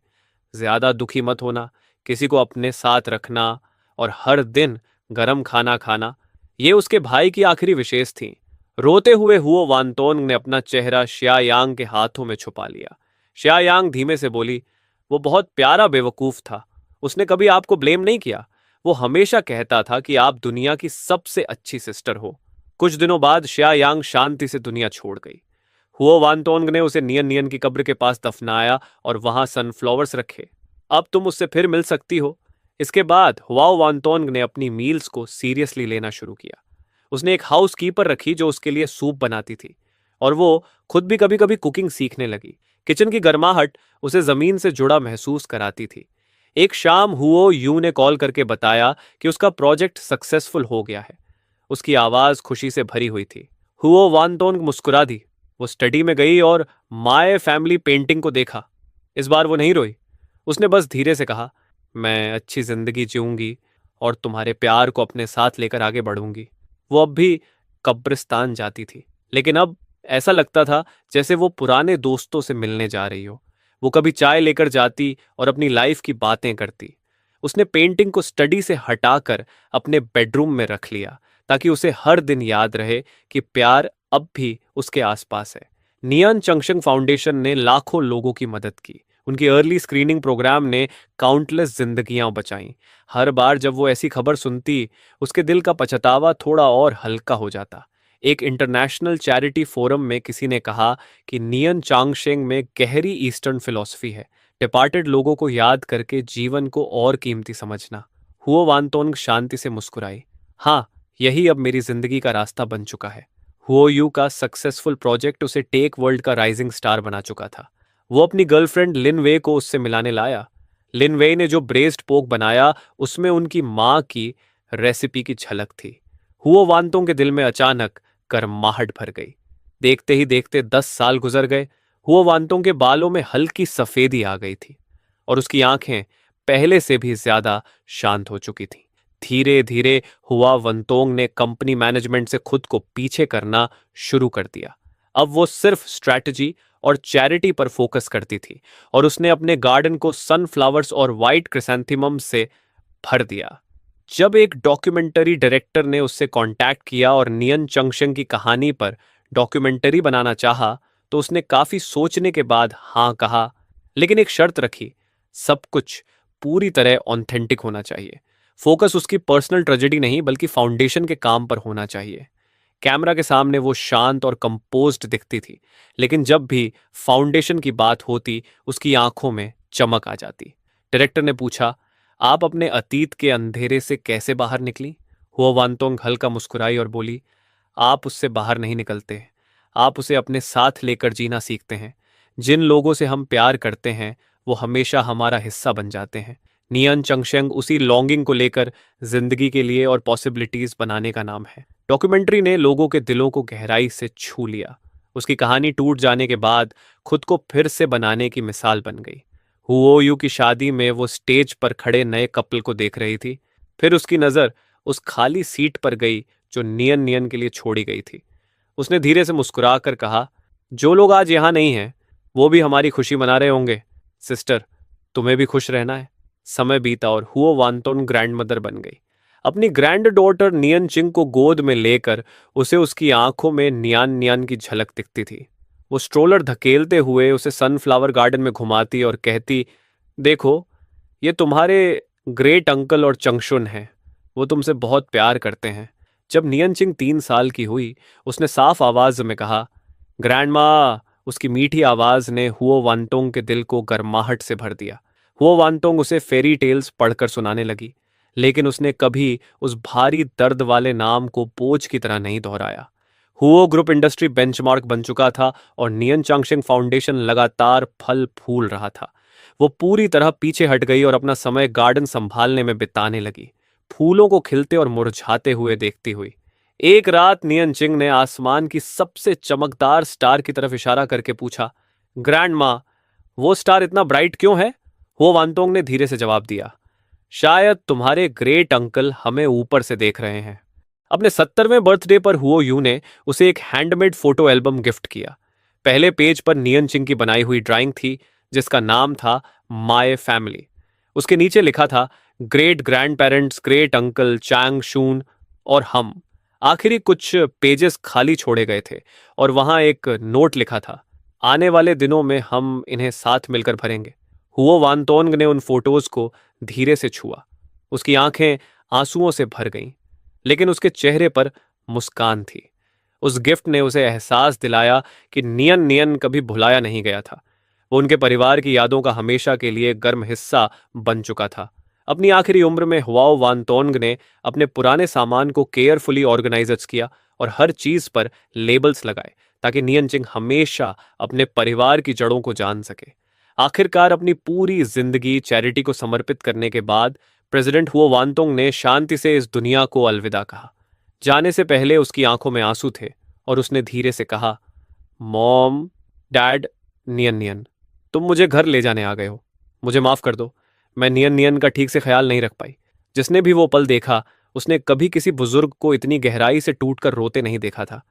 ज्यादा दुखी मत होना, किसी को अपने साथ रखना और हर दिन गरम खाना खाना, ये उसके भाई की आखिरी विशेष थी। रोते हुए हुओ वानतोंग ने अपना चेहरा शियायांग के हाथों में छुपा लिया। शियायांग धीमे से बोली, वो बहुत प्यारा बेवकूफ था। उसने कभी आपको ब्लेम नहीं किया। वो हमेशा कहता था कि आप दुनिया की सबसे अच्छी सिस्टर हो। कुछ दिनों बाद शियायांग शांति से दुनिया छोड़ गई। हुओ वानतोंग ने उसे नियन नियन की कब्र के पास दफनाया और वहां सनफ्लावर्स रखे। अब तुम उससे फिर मिल सकती हो, इसके बाद हुआओ वानतोंग ने अपनी मील्स को सीरियसली लेना शुरू किया। उसने एक हाउस कीपर रखी जो उसके लिए सूप बनाती थी, और वो खुद भी कभी कभी कुकिंग सीखने लगी। किचन की गर्माहट उसे जमीन से जुड़ा महसूस कराती थी। एक शाम हुओ यू ने कॉल करके बताया कि उसका प्रोजेक्ट सक्सेसफुल हो गया है। उसकी आवाज खुशी से भरी हुई थी। हुओ वानतोंग मुस्कुरा दी। वो स्टडी में गई और माय फैमिली पेंटिंग को देखा। इस बार वो नहीं रोई। उसने बस धीरे से कहा, मैं अच्छी जिंदगी जीऊंगी और तुम्हारे प्यार को अपने साथ लेकर आगे बढ़ूंगी। वो अब भी कब्रिस्तान जाती थी, लेकिन अब ऐसा लगता था जैसे वो पुराने दोस्तों से मिलने जा रही हो। वो कभी चाय लेकर जाती और अपनी लाइफ की बातें करती। उसने पेंटिंग को स्टडी से हटाकर अपने बेडरूम में रख लिया, ताकि उसे हर दिन याद रहे कि प्यार अब भी उसके आसपास है। नियन चंगशंग फाउंडेशन ने लाखों लोगों की मदद की। उनकी अर्ली स्क्रीनिंग प्रोग्राम ने काउंटलेस जिंदगियां बचाईं। हर बार जब वो ऐसी खबर सुनती, उसके दिल का पछतावा थोड़ा और हल्का हो जाता। एक इंटरनेशनल चैरिटी फोरम में किसी ने कहा कि नियन चांगशेंग में गहरी ईस्टर्न फिलॉसफी है, डिपार्टेड लोगों को याद करके जीवन को और कीमती समझना। हुओ वानतोंग शांति से मुस्कुराई। हाँ, यही अब मेरी जिंदगी का रास्ता बन चुका है। हुओ यू का सक्सेसफुल प्रोजेक्ट उसे टेक वर्ल्ड का राइजिंग स्टार बना चुका था। वो अपनी गर्लफ्रेंड लिन वे को उससे मिलाने लाया। लिन वे ने जो ब्रेस्ड पोक बनाया, उसमें उनकी माँ की रेसिपी की झलक थी। हुओ वानतोंग के दिल में अचानक गर्माहट भर गई। देखते ही देखते 10 साल गुजर गए। हुओ वानतोंग के बालों में हल्की सफेदी आ गई थी, और उसकी आंखें पहले से भी ज्यादा शांत हो चुकी थीं। धीरे धीरे हुआ वंतोंग ने कंपनी मैनेजमेंट से खुद को पीछे करना शुरू कर दिया। अब वो सिर्फ स्ट्रैटेजी और चैरिटी पर फोकस करती थी, और उसने अपने गार्डन को सनफ्लावर्स और वाइट क्रिसैंथेमम से भर दिया। जब एक डॉक्यूमेंटरी डायरेक्टर ने उससे कांटेक्ट किया और नियन चंगशंग की कहानी पर डॉक्यूमेंटरी बनाना चाहा, तो उसने काफी सोचने के बाद हाँ कहा, लेकिन एक शर्त रखी, सब कुछ पूरी तरह ऑथेंटिक होना चाहिए। फोकस उसकी पर्सनल ट्रेजेडी नहीं, बल्कि फाउंडेशन के काम पर होना चाहिए। कैमरा के सामने वो शांत और कंपोज्ड दिखती थी, लेकिन जब भी फाउंडेशन की बात होती, उसकी आंखों में चमक आ जाती। डायरेक्टर ने पूछा, आप अपने अतीत के अंधेरे से कैसे बाहर निकली? हुआ वानतोंग हल्का मुस्कुराई और बोली, आप उससे बाहर नहीं निकलते, आप उसे अपने साथ लेकर जीना सीखते हैं। जिन लोगों से हम प्यार करते हैं, वो हमेशा हमारा हिस्सा बन जाते हैं। नियन चंगशेंग उसी लॉन्गिंग को लेकर जिंदगी के लिए और पॉसिबिलिटीज बनाने का नाम है। डॉक्यूमेंट्री ने लोगों के दिलों को गहराई से छू लिया। उसकी कहानी टूट जाने के बाद खुद को फिर से बनाने की मिसाल बन गई। हुओ यू की शादी में वो स्टेज पर खड़े नए कपल को देख रही थी। फिर उसकी नजर उस खाली सीट पर गई जो नियन नियन के लिए छोड़ी गई थी। उसने धीरे से मुस्कुराकर कहा, जो लोग आज यहां नहीं हैं, वो भी हमारी खुशी मना रहे होंगे। सिस्टर, तुम्हें भी खुश रहना है। समय बीता और हुओ वानतोन ग्रैंड मदर बन गई। अपनी ग्रैंड डॉटर नियन चिंग को गोद में लेकर उसे उसकी आंखों में नियान नियान की झलक दिखती थी। वो स्ट्रोलर धकेलते हुए उसे सनफ्लावर गार्डन में घुमाती और कहती, देखो, ये तुम्हारे ग्रेट अंकल और चंगशुन हैं। वो तुमसे बहुत प्यार करते हैं। जब नियन चिंग 3 साल की हुई, उसने साफ आवाज में कहा, ग्रैंड माँ। उसकी मीठी आवाज ने हुओ वानतोंग के दिल को गर्माहट से भर दिया। हुओ वानतोंग उसे फेरी टेल्स पढ़कर सुनाने लगी, लेकिन उसने कभी उस भारी दर्द वाले नाम को बोझ की तरह नहीं दोहराया। हुओ ग्रुप इंडस्ट्री बेंचमार्क बन चुका था और नियन चांगशेंग फाउंडेशन लगातार फल फूल रहा था। वो पूरी तरह पीछे हट गई और अपना समय गार्डन संभालने में बिताने लगी, फूलों को खिलते और मुरझाते हुए देखती हुई। एक रात नियन चिंग ने आसमान की सबसे चमकदार स्टार की तरफ इशारा करके पूछा, ग्रैंड माँ, वो स्टार इतना ब्राइट क्यों है? वो वानतोंग ने धीरे से जवाब दिया, शायद तुम्हारे ग्रेट अंकल हमें ऊपर से देख रहे हैं। अपने 70वें बर्थडे पर हुओ यू ने उसे एक हैंडमेड फोटो एल्बम गिफ्ट किया। पहले पेज पर नियन चिंग की बनाई हुई ड्राइंग थी, जिसका नाम था माय फैमिली। उसके नीचे लिखा था, great grandparents, great uncle Chang Shun और हम। आखिरी कुछ पेजेस खाली छोड़े गए थे और वहां एक नोट लिखा था, आने वाले दिनों में हम इन्हें साथ मिलकर भरेंगे। हुओ वानतोंग ने उन फोटोज को धीरे से छुआ। उसकी आंखें आंसुओं से भर गईं, लेकिन उसके चेहरे पर मुस्कान थी। उस गिफ्ट ने उसे एहसास दिलाया कि नियन नियन कभी भुलाया नहीं गया था। वो उनके परिवार की यादों का हमेशा के लिए गर्म हिस्सा बन चुका था। अपनी आखिरी उम्र में हुआओ वानतोंग ने अपने पुराने सामान को केयरफुली ऑर्गेनाइज किया और हर चीज पर लेबल्स लगाए ताकि नियनचिंग हमेशा अपने परिवार की जड़ों को जान सके। आखिरकार अपनी पूरी जिंदगी चैरिटी को समर्पित करने के बाद प्रेसिडेंट हुओ वानतोंग ने शांति से इस दुनिया को अलविदा कहा। जाने से पहले उसकी आंखों में आंसू थे और उसने धीरे से कहा, मॉम, डैड, नियन नियन, तुम मुझे घर ले जाने आ गए हो। मुझे माफ कर दो, मैं नियन नियन का ठीक से ख्याल नहीं रख पाई। जिसने भी वो पल देखा उसने कभी किसी बुजुर्ग को इतनी गहराई से टूटकर रोते नहीं देखा था।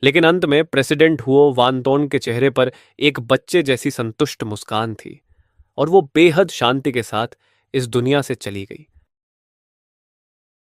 लेकिन अंत में प्रेसिडेंट हुओ वानतोन के चेहरे पर एक बच्चे जैसी संतुष्ट मुस्कान थी और वो बेहद शांति के साथ इस दुनिया से चली गई।